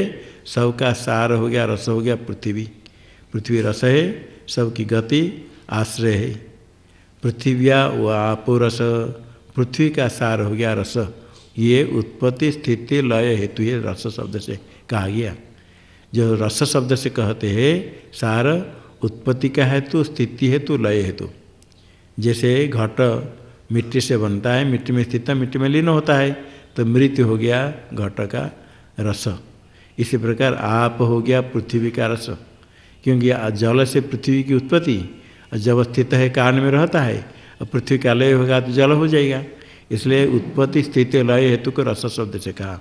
सबका सार हो गया, रस हो गया पृथ्वी। पृथ्वी रस है, सबकी गति आश्रय है। पृथिव्या व आपो रस, पृथ्वी का सार हो गया रस। ये उत्पत्ति स्थिति लय हेतु ये रस शब्द से कहा गया। जो रस शब्द से कहते हैं सार उत्पत्ति का हेतु, स्थिति हेतु, लय हेतु। जैसे घट मिट्टी से बनता है, मिट्टी में स्थित, मिट्टी में लीन होता है, तो मृत्यु हो गया घट का रस। इसी प्रकार आप हो गया पृथ्वी का रस, क्योंकि जल से पृथ्वी की उत्पत्ति, जब स्थित है कारण में रहता है, और पृथ्वी का लय होगा तो जल हो जाएगा। इसलिए उत्पत्ति स्थिति लय हेतु को रस शब्द से कहा।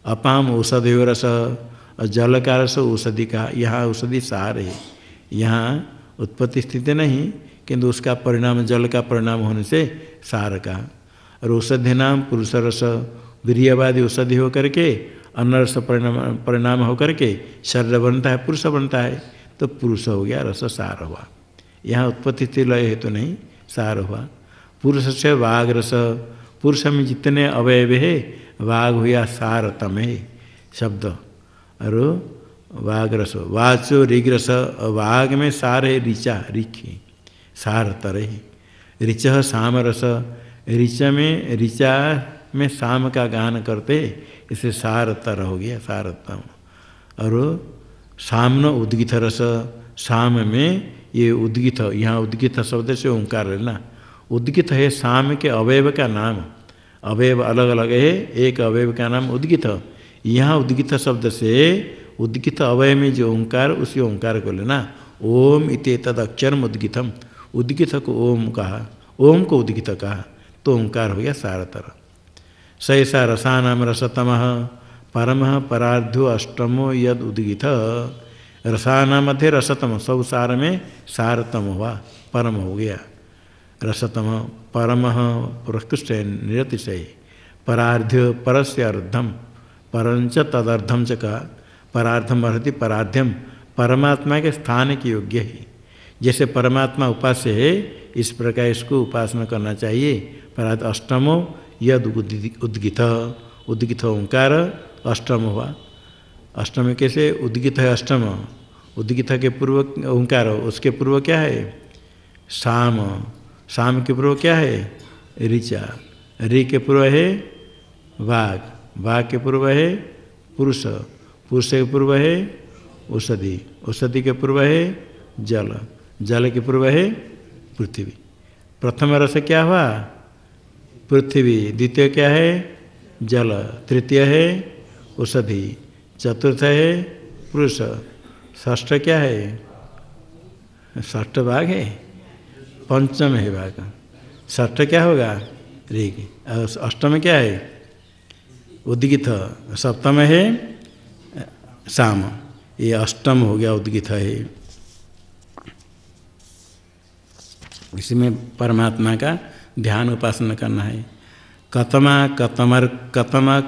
अपाम औषधयो रस, और जल का रस औषधि का, यहाँ औषधि सार है, यहाँ उत्पत्ति स्थिति नहीं, किंतु उसका परिणाम जल का परिणाम होने से सार का। और औषधि नाम पुरुष रस, वीर्यवादी औषधि हो करके अनरस परिणाम हो करके शरीर बनता है, पुरुष बनता है, तो पुरुष हो गया, रस सार हुआ। यहाँ उत्पत्ति स्थिति लय है तो नहीं, सार हुआ। पुरुष से वाग रस, पुरुष में जितने अवयव है वाग हुआ सारतम है शब्द। और वाग रस, वाचो ऋग्रस, वाग में सार है ऋचा, ऋखी सार तरह। ऋच साम रस, ऋचा में साम का गान करते, इसे सार तर हो गया, सारतम। और सामन उद्गित रस, साम में ये उद्गित, यहाँ उद्गित शब्द से ओंकार लेना। उद्गित है साम के अवयव का नाम, अवयव अलग अलग है, एक अवयव का नाम उद्गित। यहाँ उद्गित शब्द से उद्गित अवयव में जो ओंकार, उसी ओंकार को लेना। ओम इति तद अक्षरम उद्गितम, उद्गित को ओम कहा, ओम को उद्गित कहा, तो ओंकार हो गया सारतर। स ऐसा रसानाम रसतमः परमः परार्धो अष्टमो यद उद्गित। रसानाम मध्य रसतम, सब सार में सारतम हुआ, परम हो गया। रसतम परमः प्रकृष्ट निरतिशय, परार्ध्य परस्य अर्धम, परंच तदर्धम च कहा। परार्धम अर्हति परार्ध्यम, परमात्मा के स्थान के योग्य है। जैसे परमात्मा उपास्य है, इस प्रकार इसको उपासना करना चाहिए। परार्थ अष्टमो यद उद्गित, उद्गित ओंकार अष्टम हुआ। अष्टम कैसे उद्गित है, अष्टम उद्गित के पूर्व ओंकार, उसके पूर्व क्या है साम, साम के पूर्व क्या है ऋचा, ऋ के पूर्व है वाग, वाग के पूर्व है पुरुष, पुरुष के पूर्व है औषधि, औषधि के पूर्व है जल, जल के पूर्व है पृथ्वी। प्रथम रस क्या हुआ? पृथ्वी। द्वितीय क्या है? जल। तृतीय है औषधि। चतुर्थ है पुरुष। षष्ठ क्या है? षष्ठ भाग है, पंचम है भाग। षष्ठ क्या होगा? ऋग। अष्टम क्या है? उद्गीत। सप्तम है साम। ये अष्टम हो गया, उद्गीत है। इसमें परमात्मा का ध्यान उपासना करना है। कतमा कतमर कतमा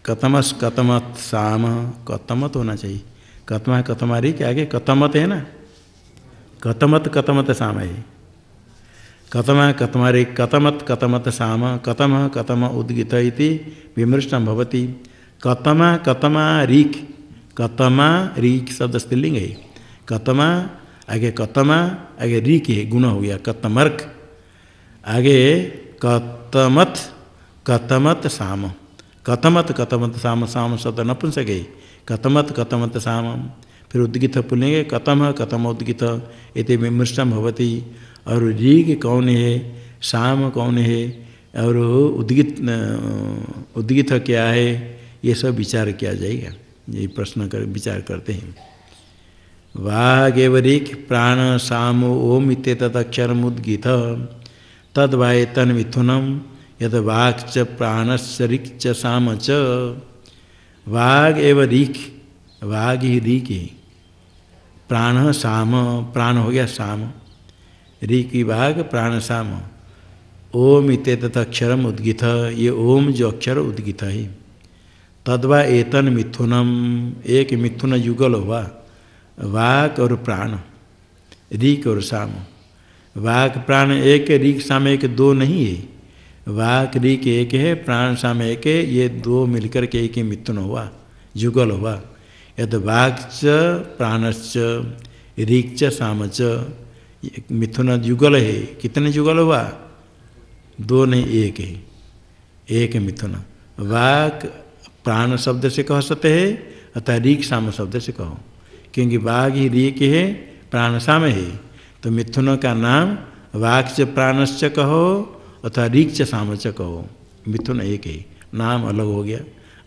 कतमस कतमत साम, कतमत होना चाहिए। कतमा कतमारी के आगे कतमत है ना, कतमत कतमत साम है। कतमा कतमारी कतमत कतमत साम, कतम कतम उद्गीत इति विमृष्टं भवति। कतमा कतमा रीक, कतमा रीक शब्द स्त्रीलिंग है। कतमा आगे कतमा आगे रीक है, गुण हो गया कतमर्क। आगे कतमत कतमत साम, कतमत कतमत साम, साम शब्द नपुंसक है। कतमत कतमत साम, फिर उद्गीत पुल्लिंग कतम कतम उद्गीत इति विमृष्टं भवति। और रीग कौन है, साम कौन है, और उद्गीत क्या है, ये सब विचार किया जाएगा। ये प्रश्न कर विचार करते हैं। वाग एव ऋक् प्राण साम ओम इत्येतदक्षरमुद्गीत तद्वायतन मिथुनम यद वाक् च प्राणस्य ऋक् च साम च। वाग एव ऋक्, वाग ही ऋक् है। प्राण साम, प्राण हो गया साम। ऋक् की वाग, प्राण साम। ओम इत्येतदक्षरम उद्गीत, ये ओम जो अक्षर उद्गीत है। तद्वा एतन मिथुनम, एक मिथुन युगल हुआ। वाक और प्राण, ऋक् और साम। वाक प्राण एक, ऋक् साम एक, दो नहीं है। वाक ऋक् एक है, प्राण साम एक है, ये दो मिलकर के एक ही मिथुन हुआ, युगल हुआ। यद वाक्च प्राणश्च ऋक् च साम च, मिथुन युगल है। कितने युगल हुआ? दो नहीं, एक है, एक मिथुन। वाक प्राण शब्द से कह सकते हैं अतः ऋक् साम शब्द से कहो, क्योंकि वाग ही ऋक् है, प्राण साम है। तो मिथुन का नाम वाक्च प्राणश्च कहो अथवा ऋक् च साम च कहो। मिथुन एक है, नाम अलग हो गया।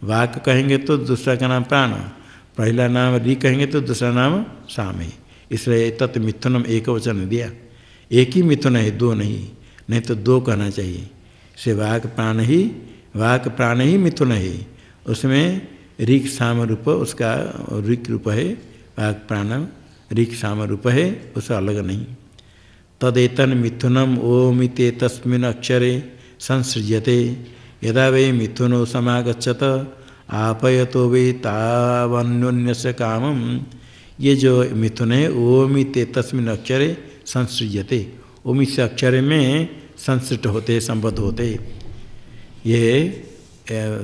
वाक कहेंगे तो दूसरा का नाम प्राण, पहला नाम ऋक् कहेंगे तो दूसरा नाम साम है। इसलिए तत् मिथुनम एक वचन दिया। एक ही मिथुन है, दो नहीं, नहीं तो दो कहना चाहिए। से वाक प्राण ही मिथुन है। उसमें ऋक् साम रूप, उसका ऋक् रूप है। वाक प्राण ऋक् साम रूप है, उसका अलग नहीं। तदेतन मिथुनम ओमिते तस्मिन् अक्षरे संसृज्यते। यदा वे मिथुनो समागच्छत आपयतो वे तावन्योन्यस्य कामम। ये जो मिथुन है ओमिते तस्मिन् अक्षरे संसृज्यते, ओम इस अक्षर में संसृष्ट होते, संबद्ध होते। ये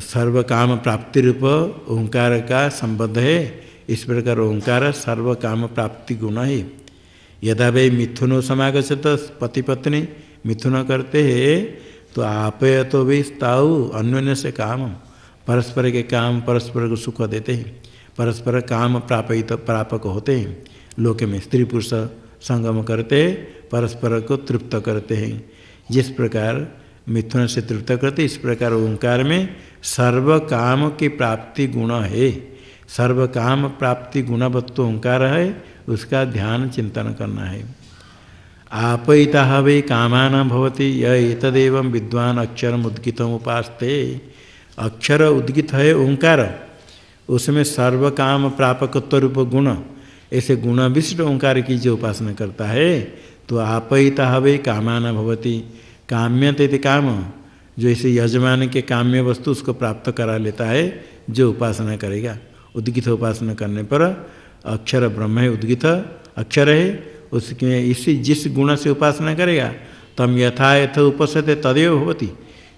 सर्व काम प्राप्ति रूप ओंकार का संबद्ध है। इस प्रकार ओंकार सर्व काम प्राप्ति गुण है। यदा वे मिथुनो समागच्छत, पति पत्नी मिथुन करते हैं तो आपयतो वे ताऊ अन्योन्य से काम, परस्पर के काम परस्पर को सुख देते हैं, परस्पर काम प्रापक होते हैं। लोक में स्त्री पुरुष संगम करते हैं, परस्पर को तृप्त करते हैं। जिस प्रकार मिथुन से तृप्त करते, इस प्रकार ओंकार में सर्व काम की प्राप्ति गुण है। सर्व काम प्राप्ति गुणवत्व ओंकार है, उसका ध्यान चिंतन करना है। आपयिता वे कामाना भवति एतदेवं विद्वान अक्षरम उद्गीतम उपास्ते। अक्षर उद्गीत है ओंकार, उसमें सर्व काम प्रापकत्व रूप गुण, ऐसे गुण विशिष्ट ओंकार की जो उपासना करता है तो आपयिता वे कामाना भवति। काम्यते काम, जो ऐसे यजमान के काम्य वस्तु उसको प्राप्त करा लेता है जो उपासना करेगा। उद्गीत उपासना करने पर अक्षर ब्रह्म है, उद्गीत अक्षर है, उसके इसी जिस गुण से उपासना करेगा तम यथा यथ उपसते तदेव भवति।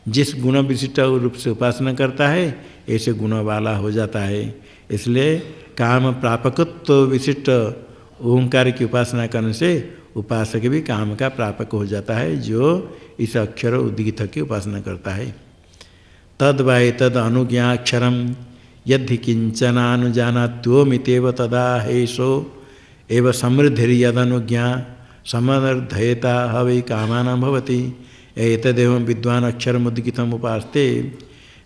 जिस गुण विशिष्ट रूप से उपासना करता है ऐसे गुण वाला हो जाता है। इसलिए काम प्रापकत्व विशिष्ट ओंकार की उपासना करने से उपासक भी काम का प्रापक हो जाता है, जो इस अक्षर उद्गीत की उपासना करता है। तद वाय तद अनुज्ञाक्षरम, यदि किंचनानुजानात्योमितेव तदा हेशो एव समृद्धिर्यदनुज्ञा समर्थयता हवै कामानां भवति एतदेवं विद्वान अक्षरमुद्गितम् उपास्ते।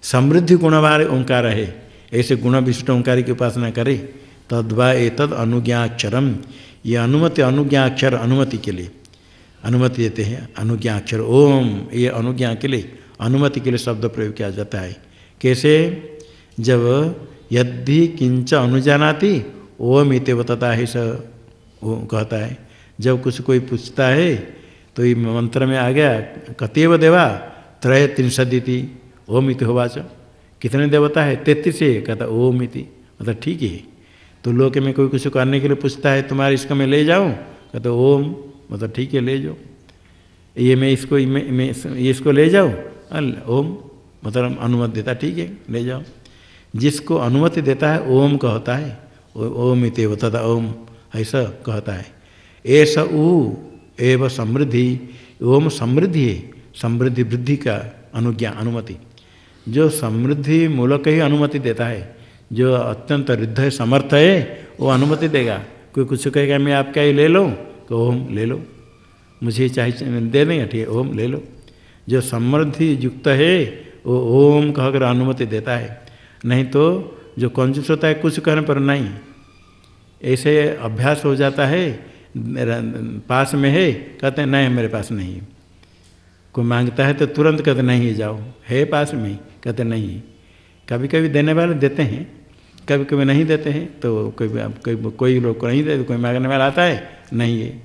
समृद्धि गुण वाले ओंकार है, ऐसे गुण विशिष्ट ओंकार की उपासना करे। तद्वा एतद अनुज्ञाक्षरम, ये अनुमति अनुज्ञाक्षर अनुमति के लिए अनुमति देते हैं। अनुज्ञाक्षर ओम, ये अनुज्ञा के लिए अनुमति के लिए शब्द प्रयोग किया जाता है। कैसे? जब यदि किंच अनुजानाति ओम इत्येव तथा है स कहता है। जब कुछ कोई पूछता है तो ये मंत्र में आ गया कतेव देवा त्रय त्रिंशदिति ओम इति होवाच। कितने देवता है? 33 है। कहता ओम इति, मतलब ठीक है। तो लोक में कोई कुछ करने के लिए पूछता है तुम्हारे इसको मैं ले जाऊँ, कहते ओम, मतलब ठीक है ले जाओ। ये मैं इसको इसको ले जाऊँ, ओम मतलब अनुमति देता, ठीक है ले जाओ। जिसको अनुमति देता है ओम कहता है, ओम इत्येव तथा ओम ऐसा कहता है। ऐसा ऊ एव समृद्धि, ओम समृद्धि है, समृद्धि वृद्धि का अनुज्ञा अनुमति। जो समृद्धि मूलक ही अनुमति देता है, जो अत्यंत रिद्ध है समर्थ है वो अनुमति देगा। कोई कुछ कहेगा मैं आपका ही ले लूँ, तो ओम ले लो, मुझे चाहिए दे देंगे, ठीक है ओम ले लो। जो समृद्धि युक्त है वो ओम कहकर अनुमति देता है। नहीं तो जो कंजूस होता है कुछ कहने पर नहीं, ऐसे अभ्यास हो जाता है, पास में है कहते हैं नहीं मेरे पास नहीं। कोई मांगता है तो तुरंत कहते नहीं जाओ, है पास में कहते नहीं। कभी कभी देने वाले देते हैं, कभी कभी नहीं देते हैं। तो कोई लोग को नहीं देते, कोई मांगने वाला आता है नहीं है।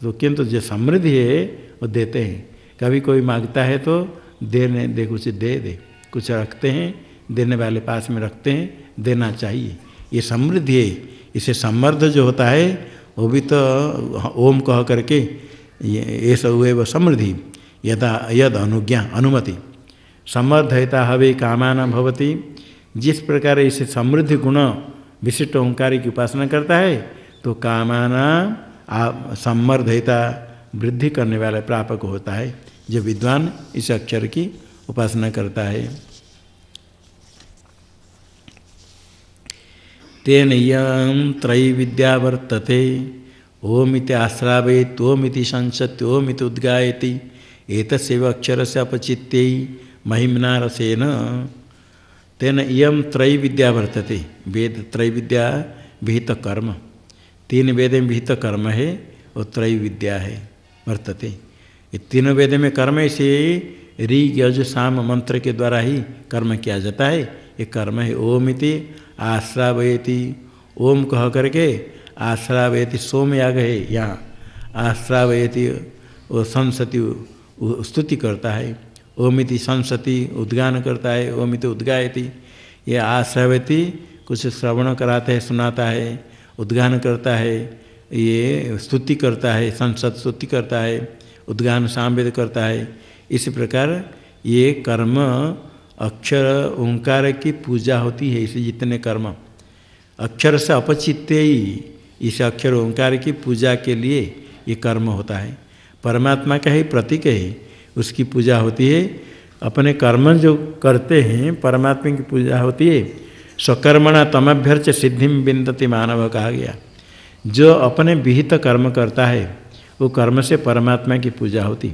तो किंतु जो समृद्धि है वो देते हैं। कभी कोई मांगता है तो दे कुछ दे कुछ रखते हैं, देने वाले पास में रखते हैं, देना चाहिए। ये समृद्धि है। इसे समर्थ जो होता है वो भी तो ओम कह करके ये सब हुए वो समृद्धि। यदा यद अनुज्ञा अनुमति समर्थयता हवे कामानां भवति। जिस प्रकार इसे समृद्धि गुण विशिष्ट ओंकार की उपासना करता है तो कामानां समर्थयता वृद्धि करने वाला प्रापक होता है। जो विद्वान इस अक्षर की उपासना करता है। तेन यं त्रैविद्या वर्तते ओमिति आश्रावेत् ओमिति संसत् ओमिति उद्गायति एतस्यैव अक्षरस्य अपचित्यै महिम्ना रसेन। तेन इयं त्रैविद्या वर्तते। वेद त्रैविद्या विहित कर्म, 3 वेद में विहित कर्म है और त्रैविद्या है वर्तते। ये तीनों वेद में कर्म से ऋग यजु साम मंत्र के द्वारा ही कर्म किया जाता है। ये कर्म है ओमिति आश्रावयति, ओम कह करके आश्रावयति सोम याग है यहाँ, आश्रावयति वो संसति स्तुति करता है, ओमिति संसति उद्गान करता है, ओमिति उद्गायति। ये आश्रावयति कुछ श्रवण कराता है सुनाता है, उद्गान करता है, ये स्तुति करता है, संसत स्तुति करता है, उद्गान सामवेद करता है। इस प्रकार ये कर्म अक्षर ओंकार की पूजा होती है। इसे जितने कर्म अक्षर से अपचित्ते ही इस अक्षर ओंकार की पूजा के लिए ये कर्म होता है। परमात्मा का ही प्रतीक है, उसकी पूजा होती है। अपने कर्म जो करते हैं परमात्मा की पूजा होती है। स्वकर्मणा तमभ्यर्च सिद्धिम विन्दति मानव कहा गया। जो अपने विहित कर्म करता है वो कर्म से परमात्मा की पूजा होती।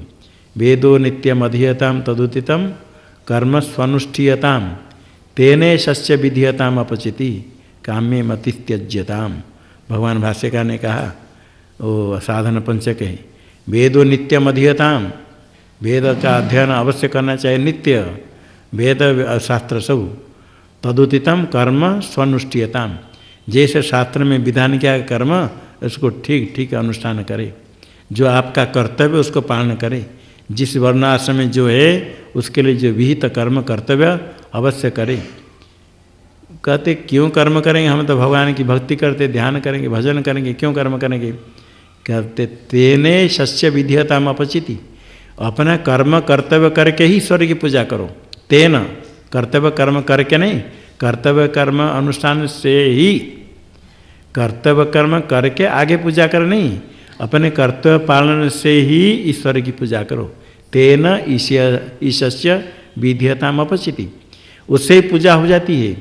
वेदो नित्यम अधीयताम तदुतितम कर्म स्वनुष्ठीयताम तेने शस्य विधीयताम अपचिति काम्ये मति त्यज्यताम। भगवान भाष्यकार ने कहा वो साधन पंचक है। वेदो नित्यम अधीयताम, वेद का अध्ययन अवश्य करना चाहिए नित्य, वेद शास्त्र सब। तदुतितम कर्म स्वनुष्ठीयताम, जैसे शास्त्र में विधान किया कर्म उसको ठीक ठीक अनुष्ठान करे। जो आपका कर्तव्य उसको पालन करे। जिस वर्ण आश्रम में जो है उसके लिए जो विहित कर्म कर्तव्य अवश्य करे। कहते क्यों कर्म करेंगे? हम तो भगवान की भक्ति करते, ध्यान करेंगे, भजन करेंगे, क्यों कर्म करेंगे? कहते तेने शस्य विधीयताम अपचिति, अपना कर्म कर्तव्य करके ही ईश्वर की पूजा करो। तेन कर्तव्य कर्म करके नहीं, कर्तव्य कर्म अनुष्ठान से ही, कर्तव्य कर्म करके आगे पूजा कर नहीं, अपने कर्तव्य पालन से ही ईश्वर की पूजा करो। तेन ईशस्य विधीयताम अपचिति, उससे ही पूजा हो जाती है।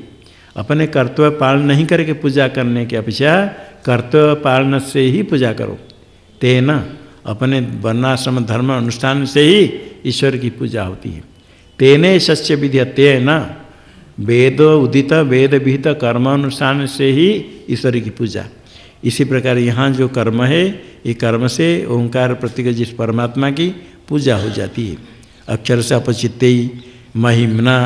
अपने कर्तव्य पालन नहीं करके पूजा करने की अपेक्षा कर्तव्य पालन से ही पूजा करो। तेन अपने वर्णाश्रम धर्म अनुष्ठान से ही ईश्वर की पूजा होती है। तेने सस्य विधि तेन वेद उदित वेद विहित कर्मानुष्ठान से ही ईश्वर की पूजा। इसी प्रकार यहाँ जो कर्म है ये कर्म से ओंकार प्रतीक जिस परमात्मा की पूजा हो जाती है। अक्षर से अपचित्ते महिमना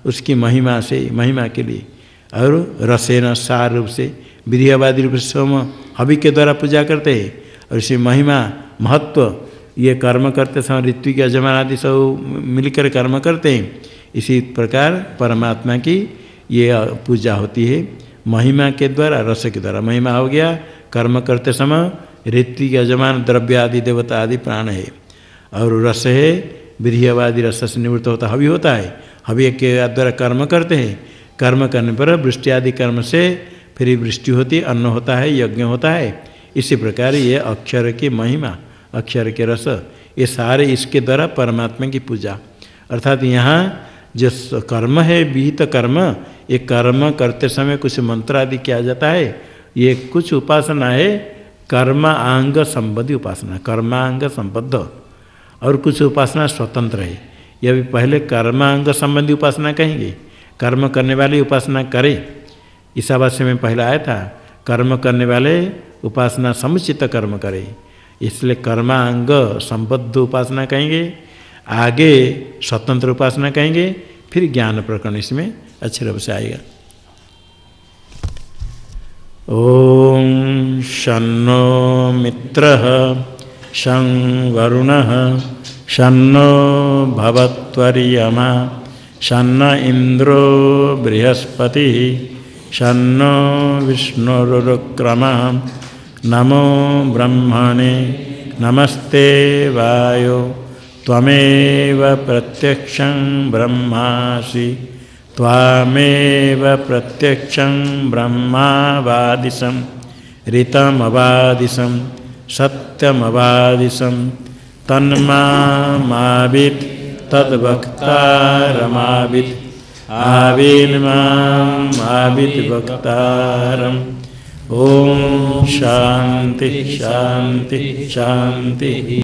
उसकी महिमा से महिमा के लिए, और रसेन सार रूप से विधिवादी रूप से सोम हवि के द्वारा पूजा करते हैं। और इसी महिमा महत्व ये कर्म करते समय ऋत्विक यजमान आदि सब मिलकर कर्म करते हैं। इसी प्रकार परमात्मा की ये पूजा होती है महिमा के द्वारा, रस के द्वारा। महिमा हो गया कर्म करते समय ऋत्विक यजमान द्रव्य आदि देवता आदि प्राण है, और रस है विधिवादी रस से निवृत्त होता हवि होता है। हवि के द्वारा कर्म करते हैं, कर्म करने पर वृष्टि आदि कर्म से फिर वृष्टि होती है, अन्न होता है, यज्ञ होता है। इसी प्रकार ये अक्षर की महिमा, अक्षर के रस, ये सारे इसके द्वारा परमात्मा की पूजा। अर्थात यहाँ जो कर्म है विहित कर्म, ये कर्म करते समय कुछ मंत्र आदि किया जाता है। ये कुछ उपासना है कर्म अंग संबंधी उपासना, कर्मांग संबद्ध, और कुछ उपासना स्वतंत्र है। ये अभी पहले कर्मांग संबंधी उपासना कहेंगे, कर्म करने वाले उपासना करे। ईसावास्य में पहला आया था कर्म करने वाले उपासना समुचित कर्म करे, इसलिए कर्मांग संबद्ध उपासना कहेंगे। आगे स्वतंत्र उपासना कहेंगे, फिर ज्ञान प्रकरण इसमें अच्छे रूप से आएगा। ओम शन्नो मित्रः शं वरुणः शन्नो भवत्वर्यमा शन्न इंद्रो बृहस्पतिः शन्नो विष्णुरुक्रमः नमो ब्रह्मणे नमस्ते वायो त्वमेव प्रत्यक्षं ब्रह्मासि त्वामेव प्रत्यक्षं ब्रह्मावादिशं ऋतमवादिशं सत्यमवादिशं तन्मामावित् तद्वक्तारमावित् आविर्मामावित् वक्तारम्। ओम शांति शांति शांति।